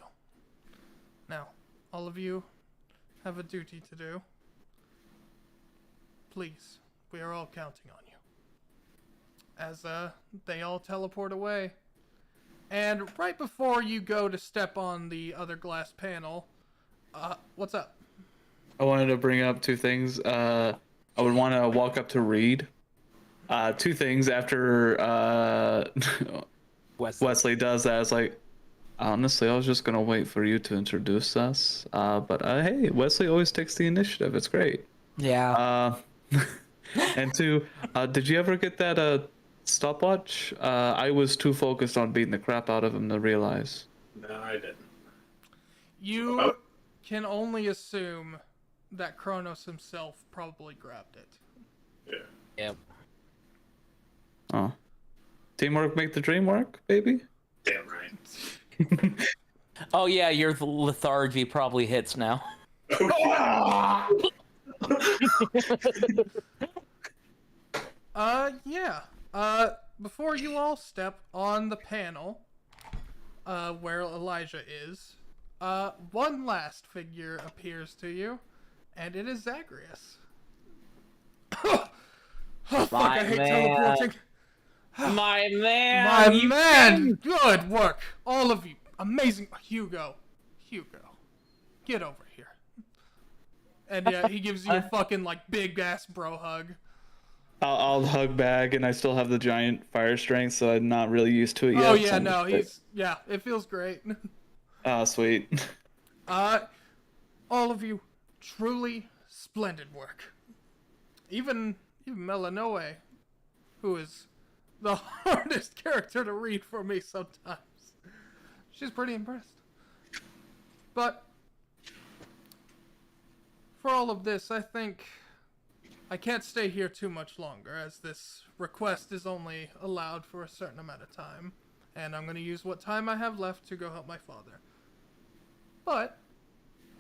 Now, all of you have a duty to do. Please, we are all counting on you. As they all teleport away. And right before you go to step on the other glass panel, what's up? I wanted to bring up two things. I would want to walk up to Reed. Two things after Wesley does that. It's like, honestly, I was just gonna wait for you to introduce us. But hey, Wesley always takes the initiative. It's great. Yeah. And two, did you ever get that stopwatch? I was too focused on beating the crap out of him to realize. No, I didn't. You can only assume that Kronos himself probably grabbed it. Yeah. Yep. Oh. Teamwork make the dream work, baby? Damn right. Oh yeah, your lethargy probably hits now. Yeah. Before you all step on the panel, where Elijah is, one last figure appears to you, and it is Zagreus. Oh, fuck, I hate teleporting. My man! My man! Good work! All of you. Amazing. Hugo. Get over here. And yeah, he gives you a fucking, like, big-ass bro hug. I'll hug back, and I still have the giant fire strength, so I'm not really used to it yet. Oh, yeah, so no, it feels great. Oh, sweet. All of you, truly splendid work. Even Melanoe, who is the hardest character to read for me sometimes. She's pretty impressed. But for all of this, I think I can't stay here too much longer, as this request is only allowed for a certain amount of time, and I'm going to use what time I have left to go help my father. But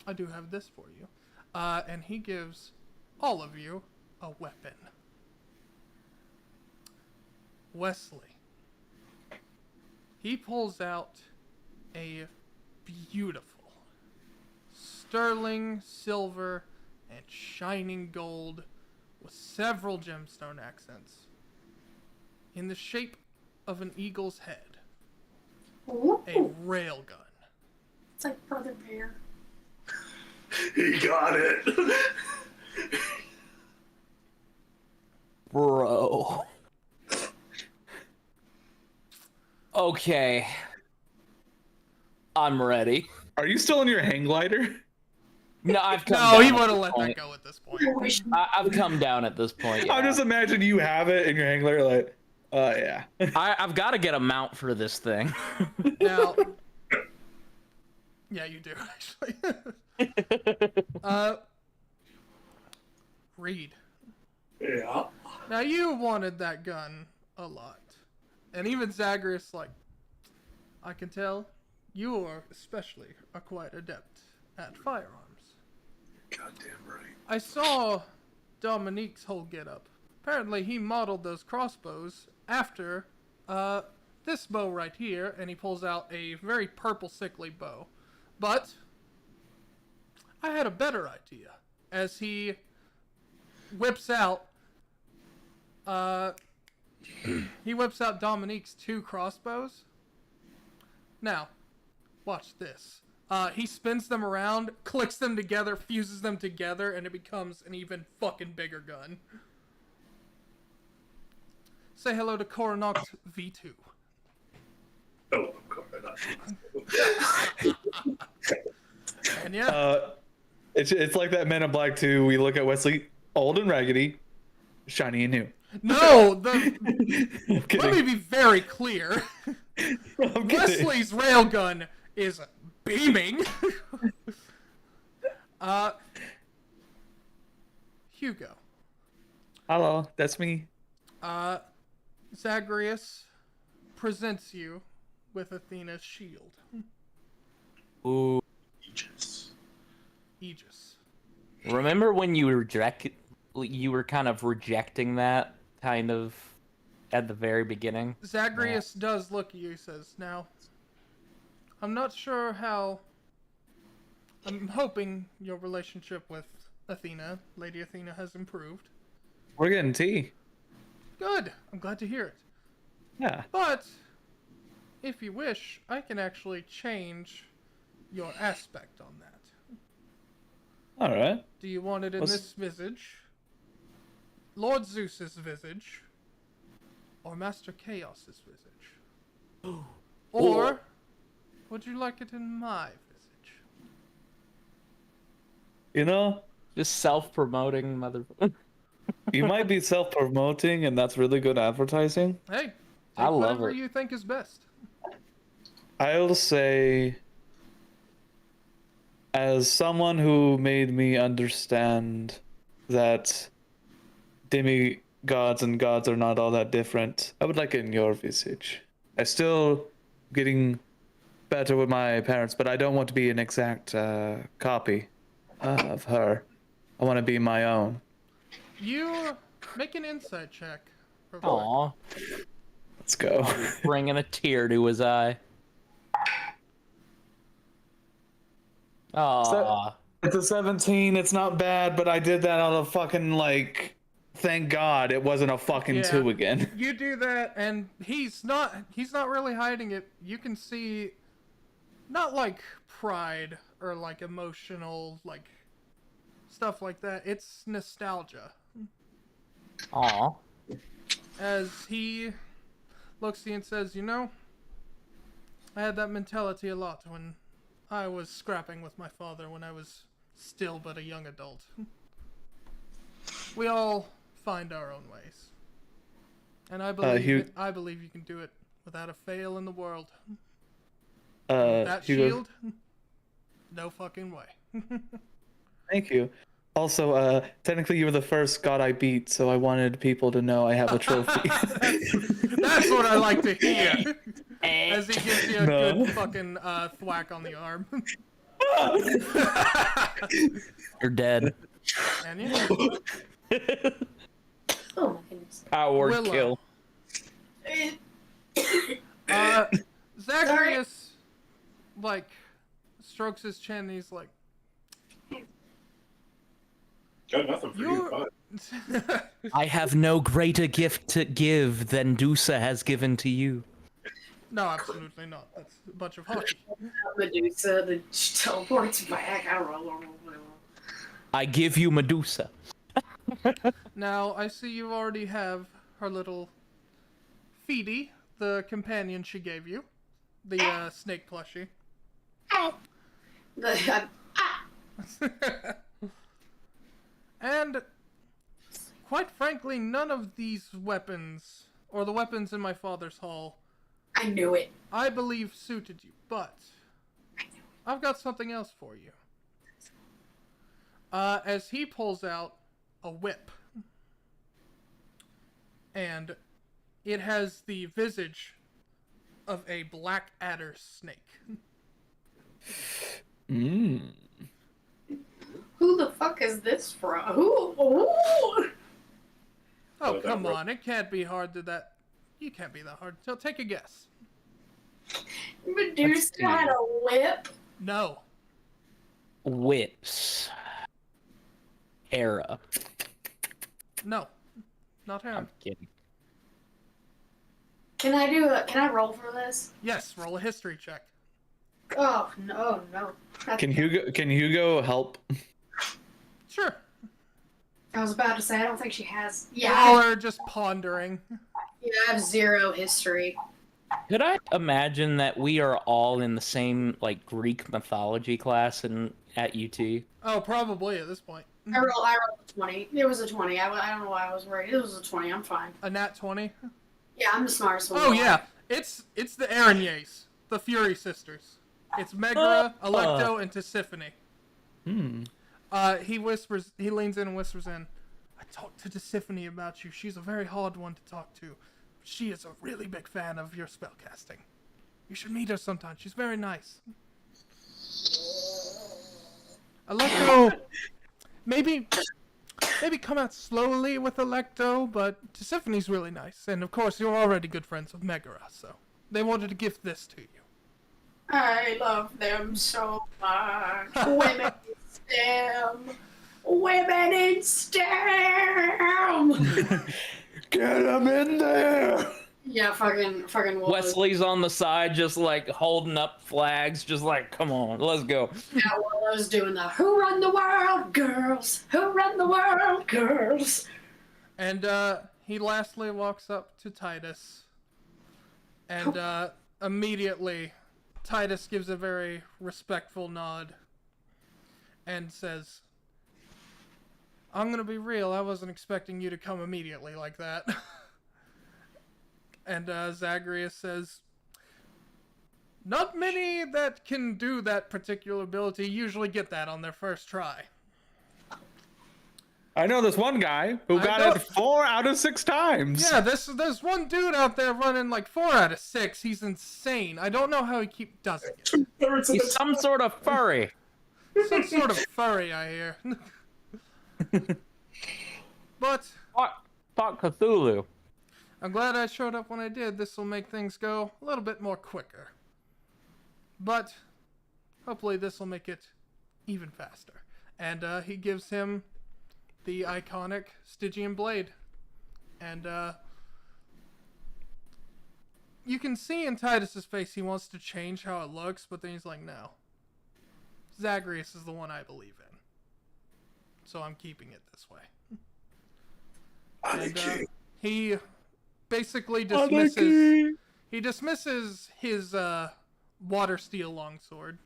I do have this for you. And he gives all of you a weapon. Wesley. He pulls out a beautiful sterling silver and shining gold with several gemstone accents in the shape of an eagle's head. Ooh. A railgun. It's like Brother Bear. He got it. Bro. Okay. I'm ready. Are you still in your hang glider? No, I've come No, down he at would have this let point. that go at this point. I've come down at this point. Yeah. I just imagine you have it in your hang glider, like, yeah. I've got to get a mount for this thing. Now, yeah, you do actually. Reed. Yeah. Now you wanted that gun a lot, and even Zagreus, like, I can tell you especially are quite adept at firearms. Goddamn right. I saw Dominique's whole getup. Apparently, he modeled those crossbows after this bow right here, and he pulls out a very purple sickly bow. But I had a better idea. As he whips out, Dominique's 2 crossbows. Now, watch this. He spins them around, clicks them together, fuses them together, and it becomes an even fucking bigger gun. Say hello to Coronox V2. Oh, Coronox. And yeah. It's like that Men in Black 2. We look at Wesley, old and raggedy, shiny and new. No, let me be very clear. Wesley's railgun is beaming. Hugo. Hello, that's me. Zagreus presents you with Athena's shield. Ooh. Aegis. Remember when you were kind of rejecting that kind of at the very beginning? Zagreus does look at you, says, now, I'm not sure how... I'm hoping your relationship with Athena, Lady Athena, has improved. We're getting tea. Good. I'm glad to hear it. Yeah. But, if you wish, I can actually change your aspect on that. Alright. Do you want it in this visage? Lord Zeus's visage? Or Master Chaos's visage? Or would you like it in my visage? You know, Just self-promoting, mother. you might be self-promoting, and that's really good advertising. Hey, I love whatever it. you think is best. I'll say, as someone who made me understand that demigods and gods are not all that different, I would like it in your visage. I'm still getting better with my parents, but I don't want to be an exact copy of her. I want to be my own. You make an insight check. Aw, Let's go. bringing a tear to his eye. Aw. It's a 17. It's not bad, but I did that on a fucking, like, thank God it wasn't a fucking 2 again. You do that, and he's not really hiding it. You can see, not like pride or like emotional, like stuff like that. It's nostalgia. Aw. As he looks at you and says, you know, I had that mentality a lot when I was scrapping with my father when I was still but a young adult. We all find our own ways. And I believe I believe you can do it without a fail in the world. That shield? No fucking way. Thank you. Also, technically you were the first god I beat, so I wanted people to know I have a trophy. That's what I like to hear. As he gives you a good fucking thwack on the arm. You're dead. And you? Oh my goodness. Power Willow. kill. Zacharias, like, strokes his chin and he's like, Got nothing for you. Bye. I have no greater gift to give than Dusa has given to you. No, absolutely not. That's a bunch of hockey. Medusa that teleports back. I give you Medusa. Now, I see you already have her little Feedy, the companion she gave you. The snake plushie. And, quite frankly, none of these weapons, or the weapons in my father's hall, I knew it. I believe suited you, but I've got something else for you. As he pulls out a whip, and it has the visage of a black adder snake. Mm. Who the fuck is this from? Who? Ooh. Oh, come on. It can't be hard to that. You can't be that hard. So take a guess. Medusa had a whip. No. Whips. Hera. No. Not Hera. I'm kidding. Can I roll for this? Yes, roll a history check. Oh, no, no. Can Hugo help? Sure. I was about to say, I don't think she has. You all are just pondering. Yeah, I have 0 history. Could I imagine that we are all in the same like Greek mythology class at UT? Oh, probably at this point. I rolled a 20. It was a 20. I don't know why I was worried. It was a 20. I'm fine. A nat 20? Yeah, I'm the smartest one. Oh, yeah. It's the Aranyaes, the Fury sisters. It's Megara, Alecto, and Tisiphone. He leans in and whispers in, I talked to Tisiphone about you. She's a very hard one to talk to. She is a really big fan of your spellcasting. You should meet her sometime. She's very nice. Alecto, maybe come out slowly with Alecto, but Tisiphone's really nice. And of course, you're already good friends with Megara, so they wanted to gift this to you. I love them so much. Women in STEM. Women in STEM. Get him in there! Yeah, fucking Willow. Wesley's on the side, just like holding up flags, just like, come on, let's go. Yeah, Willow's doing the "Who run the world, girls? Who run the world, girls?" And he lastly walks up to Titus, and immediately Titus gives a very respectful nod and says, I'm gonna be real, I wasn't expecting you to come immediately like that. And Zagreus says, not many that can do that particular ability usually get that on their first try. I know this one guy who got it 4 out of 6 times. Yeah, there's one dude out there running like 4 out of 6. He's insane. I don't know how he does it. He's some sort of furry. Some sort of furry, I hear. But Fuck Cthulhu. I'm glad I showed up when I did. This will make things go a little bit more quicker. But hopefully this will make it even faster. And he gives him the iconic Stygian blade. And you can see in Titus's face he wants to change how it looks, but then he's like, no. Zagreus is the one I believe in. So I'm keeping it this way. And he basically dismisses his water steel longsword,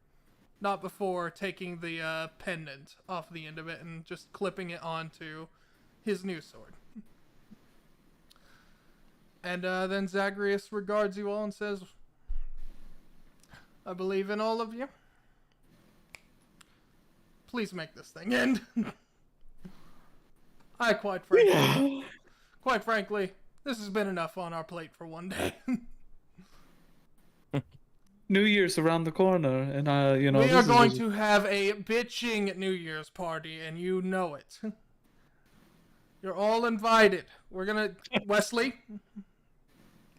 not before taking the pendant off the end of it and just clipping it onto his new sword. And then Zagreus regards you all and says, I believe in all of you. Please make this thing end. Quite frankly, this has been enough on our plate for one day. New Year's around the corner, and we are going to have a bitching New Year's party, and you know it. You're all invited. Wesley,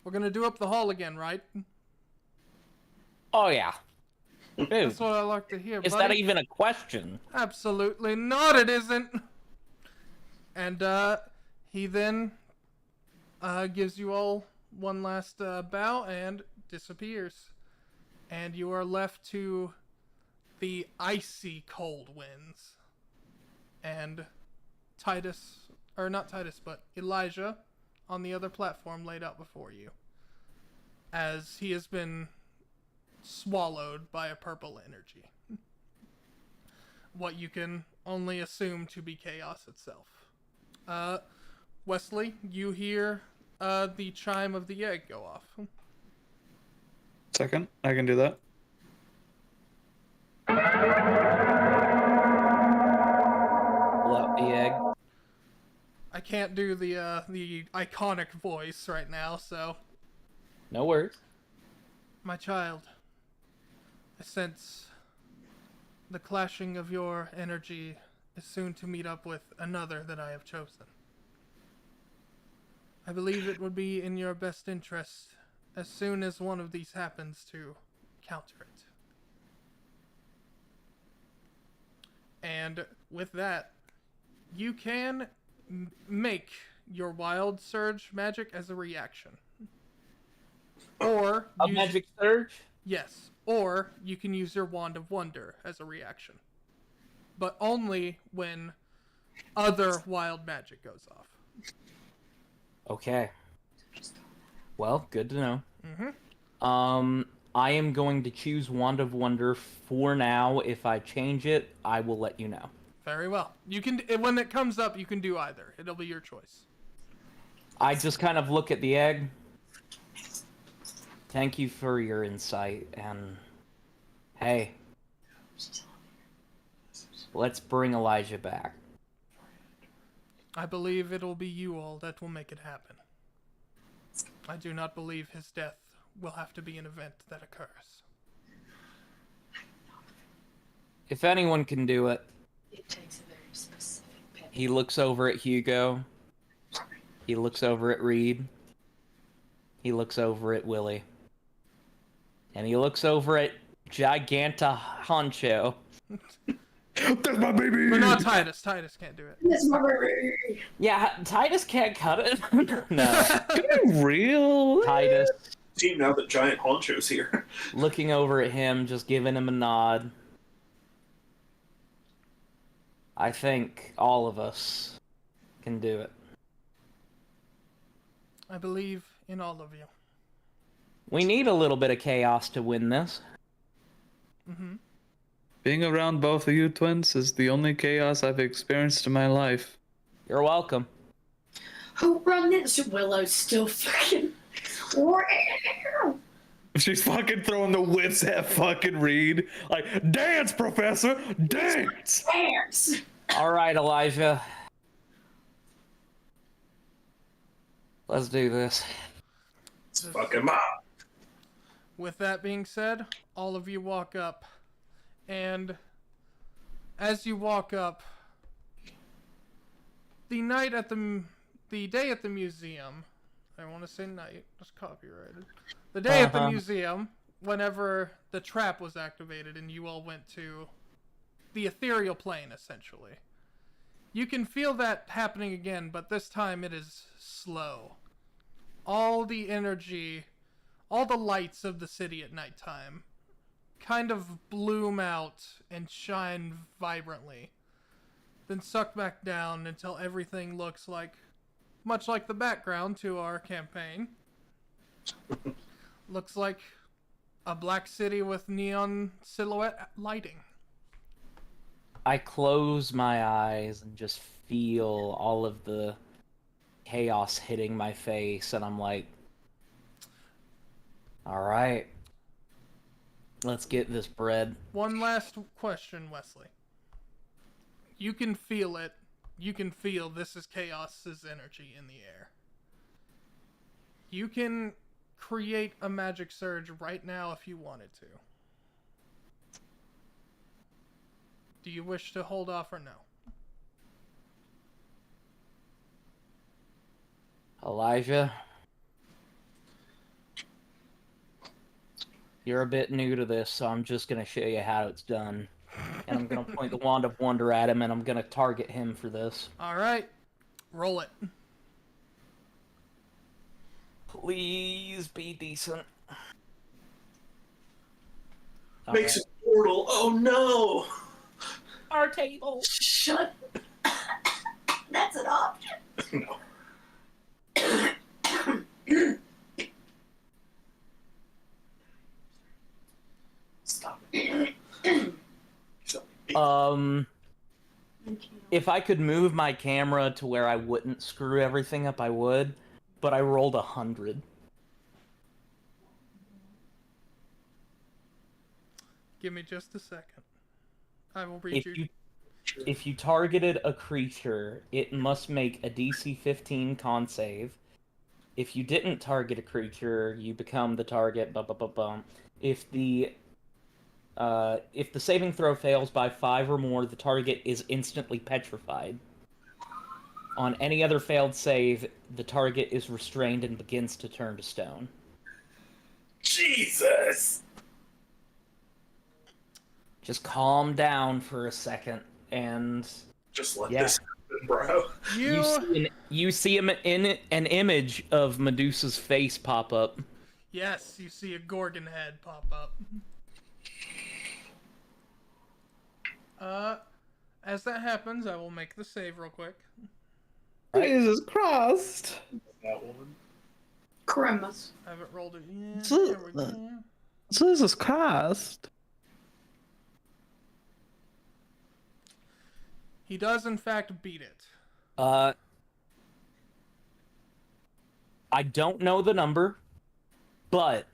we're gonna do up the hall again, right? Oh yeah. Dude, that's what I like to hear. Is buddy. that even a question? Absolutely not. It isn't. And he then gives you all one last bow and disappears. And you are left to the icy cold winds. And Elijah on the other platform laid out before you. As he has been swallowed by a purple energy. What you can only assume to be chaos itself. Wesley, you hear the chime of the egg go off. Second, I can do that. Pull out the egg. I can't do the iconic voice right now, so. No worries. My child, I sense the clashing of your energy is soon to meet up with another that I have chosen. I believe it would be in your best interest, as soon as one of these happens, to counter it. And with that, you can make your Wild Surge magic as a reaction. Or a magic surge? Yes. Or you can use your Wand of Wonder as a reaction. But only when other wild magic goes off. Okay. Well, good to know. Mm-hmm. I am going to choose Wand of Wonder for now. If I change it, I will let you know. Very well. You can, when it comes up, you can do either. It'll be your choice. I just kind of look at the egg. Thank you for your insight, and hey, let's bring Elijah back. I believe it'll be you all that will make it happen. I do not believe his death will have to be an event that occurs. If anyone can do it. It takes a very specific pet. He looks over at Hugo. He looks over at Reed. He looks over at Willie. And he looks over at Giganta Honcho. That's my baby! But not Titus. Titus can't do it. That's my baby. Yeah, Titus can't cut it. No. Are you real? Titus Team now that Giant Honcho's here. looking over at him, just giving him a nod. I think all of us can do it. I believe in all of you. We need a little bit of chaos to win this. Mm-hmm. Being around both of you twins is the only chaos I've experienced in my life. You're welcome. Who run this? Willow's still fucking. She's fucking throwing the whips at fucking Reed. Like, dance, Professor! Dance! Dance! Alright, Elijah. Let's do this. Let's fuck him up. With that being said, all of you walk up, and as you walk up, the day at the museum, I want to say night, it's copyrighted. The day at the museum, whenever the trap was activated and you all went to the ethereal plane, essentially. You can feel that happening again, but this time it is slow. All the energy, all the lights of the city at nighttime kind of bloom out and shine vibrantly, then suck back down until everything looks like, much like the background to our campaign, looks like a black city with neon silhouette lighting. I close my eyes and just feel all of the chaos hitting my face, and I'm like, alright, let's get this bread. One last question, Wesley. You can feel it. You can feel this is Chaos's energy in the air. You can create a magic surge right now if you wanted to. Do you wish to hold off or no? Elijah, you're a bit new to this, so I'm just going to show you how it's done. And I'm going to point the Wand of Wonder at him, and I'm going to target him for this. Alright. Roll it. Please be decent. Makes a portal. Oh no! Our table. Shut. That's an option. No. Stop it. If I could move my camera to where I wouldn't screw everything up, I would. But I rolled 100. Give me just a second. I will read you. If you targeted a creature, it must make a DC 15 con save. If you didn't target a creature, you become the target. If the If the saving throw fails by 5 or more, the target is instantly petrified. On any other failed save, the target is restrained and begins to turn to stone. Jesus! Just calm down for a second, and Just let this happen, bro. you see him in an image of Medusa's face pop up. Yes, you see a Gorgon head pop up. As that happens, I will make the save real quick. Jesus Christ. That one. Christmas. I haven't rolled it yet. So- Here we go. Jesus Christ. He does, in fact, beat it. I don't know the number, but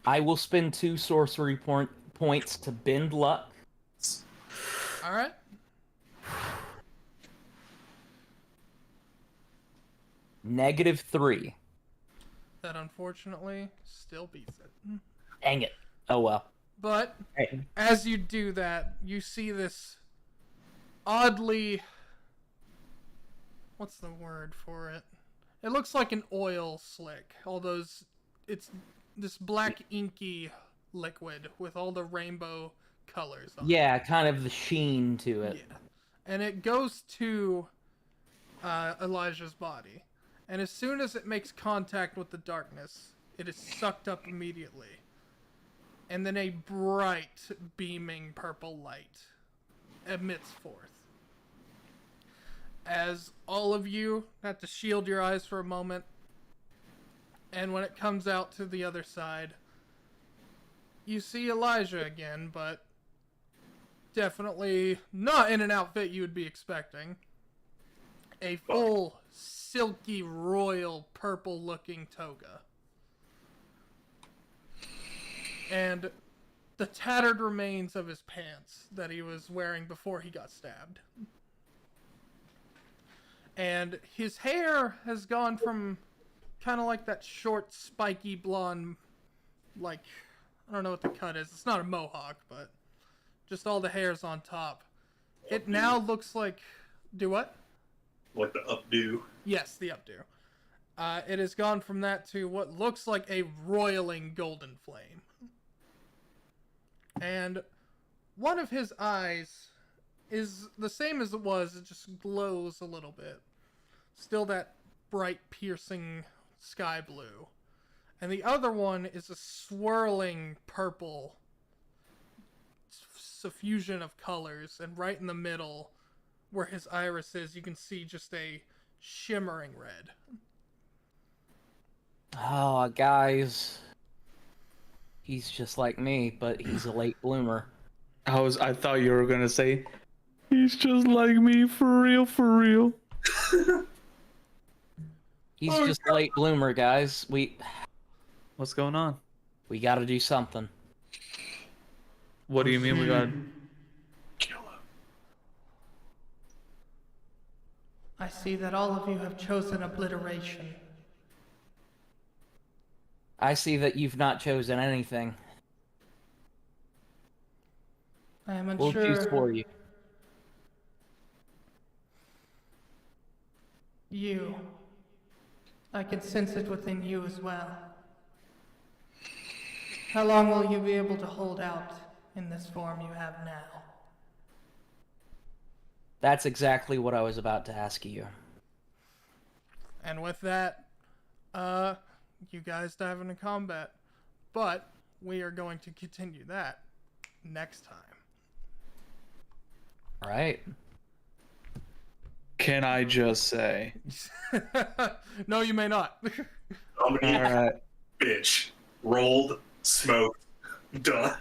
I will spend 2 sorcery points to bend luck. Alright. -3. That unfortunately still beats it. Dang it. Oh well. But Hey. as you do that, you see this oddly... What's the word for it? It looks like an oil slick. It's this black inky liquid with all the rainbow colors on Yeah, kind of the sheen to it. it. Yeah. And it goes to Elijah's body. And as soon as it makes contact with the darkness, it is sucked up immediately. And then a bright, beaming purple light emits forth. As all of you have to shield your eyes for a moment, and when it comes out to the other side, you see Elijah again, but definitely not in an outfit you would be expecting. A full, silky, royal, purple-looking toga. And the tattered remains of his pants that he was wearing before he got stabbed. And his hair has gone from kind of like that short, spiky blonde, like, I don't know what the cut is. It's not a mohawk, but just all the hairs on top. It now looks like... Do what? Like the updo. Yes, the updo. It has gone from that to what looks like a roiling golden flame. And one of his eyes is the same as it was, it just glows a little bit. Still that bright, piercing sky blue. And the other one is a swirling purple suffusion of colors, and right in the middle, where his iris is, you can see just a shimmering red. Oh, guys. He's just like me, but he's a late bloomer. I thought you were gonna say, he's just like me, for real, for real. He's just a late bloomer, guys. What's going on? We gotta do something. What do you mean we got? Kill him. I see that all of you have chosen obliteration. I see that you've not chosen anything. I am We'll choose unsure. for you. You. I can sense it within you as well. How long will you be able to hold out in this form you have now? That's exactly what I was about to ask you. And with that, you guys dive into combat. But we are going to continue that next time. All right. Can I just say? No, you may not. Dominique, All right. bitch. Rolled, smoked, done.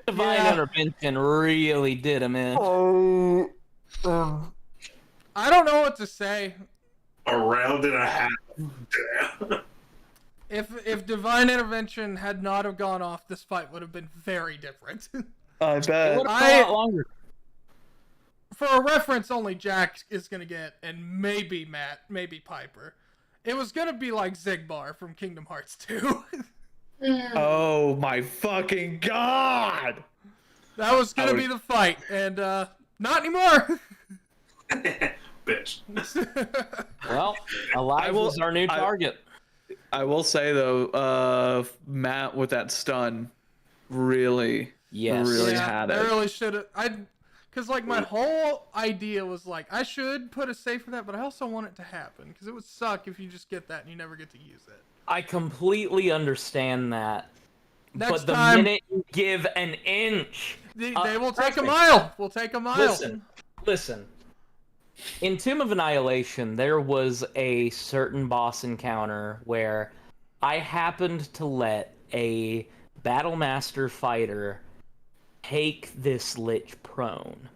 Divine intervention really did him in. I don't know what to say. A round and a half. Damn. If divine intervention had not have gone off, this fight would have been very different. I It bet. would have been a lot longer. For a reference, only Jack is gonna get, and maybe Matt, maybe Piper. It was gonna be like Zigbar from Kingdom Hearts 2. Oh my fucking god! That was gonna be the fight, and not anymore. Bitch. Well, Alive is our new target. I will say though, Matt with that stun really had it. I really should have. Because like my whole idea was like I should put a save for that, but I also want it to happen because it would suck if you just get that and you never get to use it. I completely understand that. Next but the minute you give an inch, they will take a mile. We'll take a mile. Listen. In Tomb of Annihilation, there was a certain boss encounter where I happened to let a Battlemaster fighter take this Lich prone.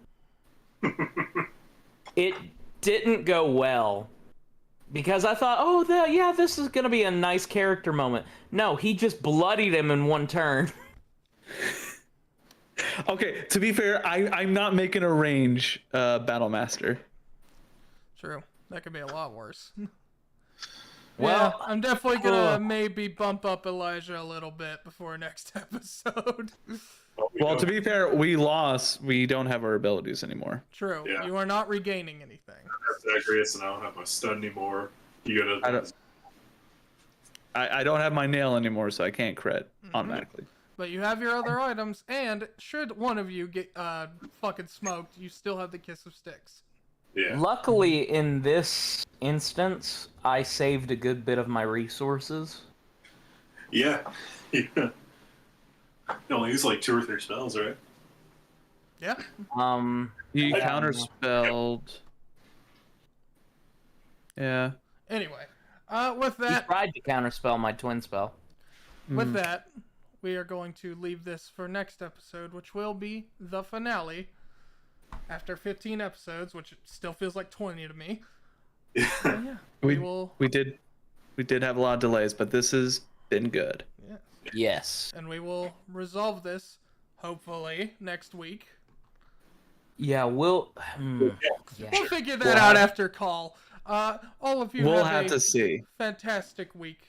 It didn't go well. Because I thought, yeah, this is going to be a nice character moment. No, he just bloodied him in one turn. Okay, to be fair, I'm not making a range Battlemaster. True. That could be a lot worse. Well, yeah, I'm definitely gonna maybe bump up Elijah a little bit before next episode. Well, to be fair, we lost. We don't have our abilities anymore. True. Yeah. You are not regaining anything. Zagreus, and I don't have my stun anymore. You gotta. I don't have my nail anymore, so I can't crit automatically. But you have your other items, and should one of you get fucking smoked, you still have the Kiss of Sticks. Yeah. Luckily, in this instance, I saved a good bit of my resources. Yeah. You only use like 2 or 3 spells, right? Yeah. You counterspelled. Yeah. Anyway, with that, you tried to counterspell my twin spell. With that, we are going to leave this for next episode, which will be the finale. After 15 episodes, which still feels like 20 to me. Yeah, we did have a lot of delays, but this has been good. Yes. And we will resolve this hopefully next week. Yeah, we'll figure that out after call. All of you we'll have to see. Fantastic week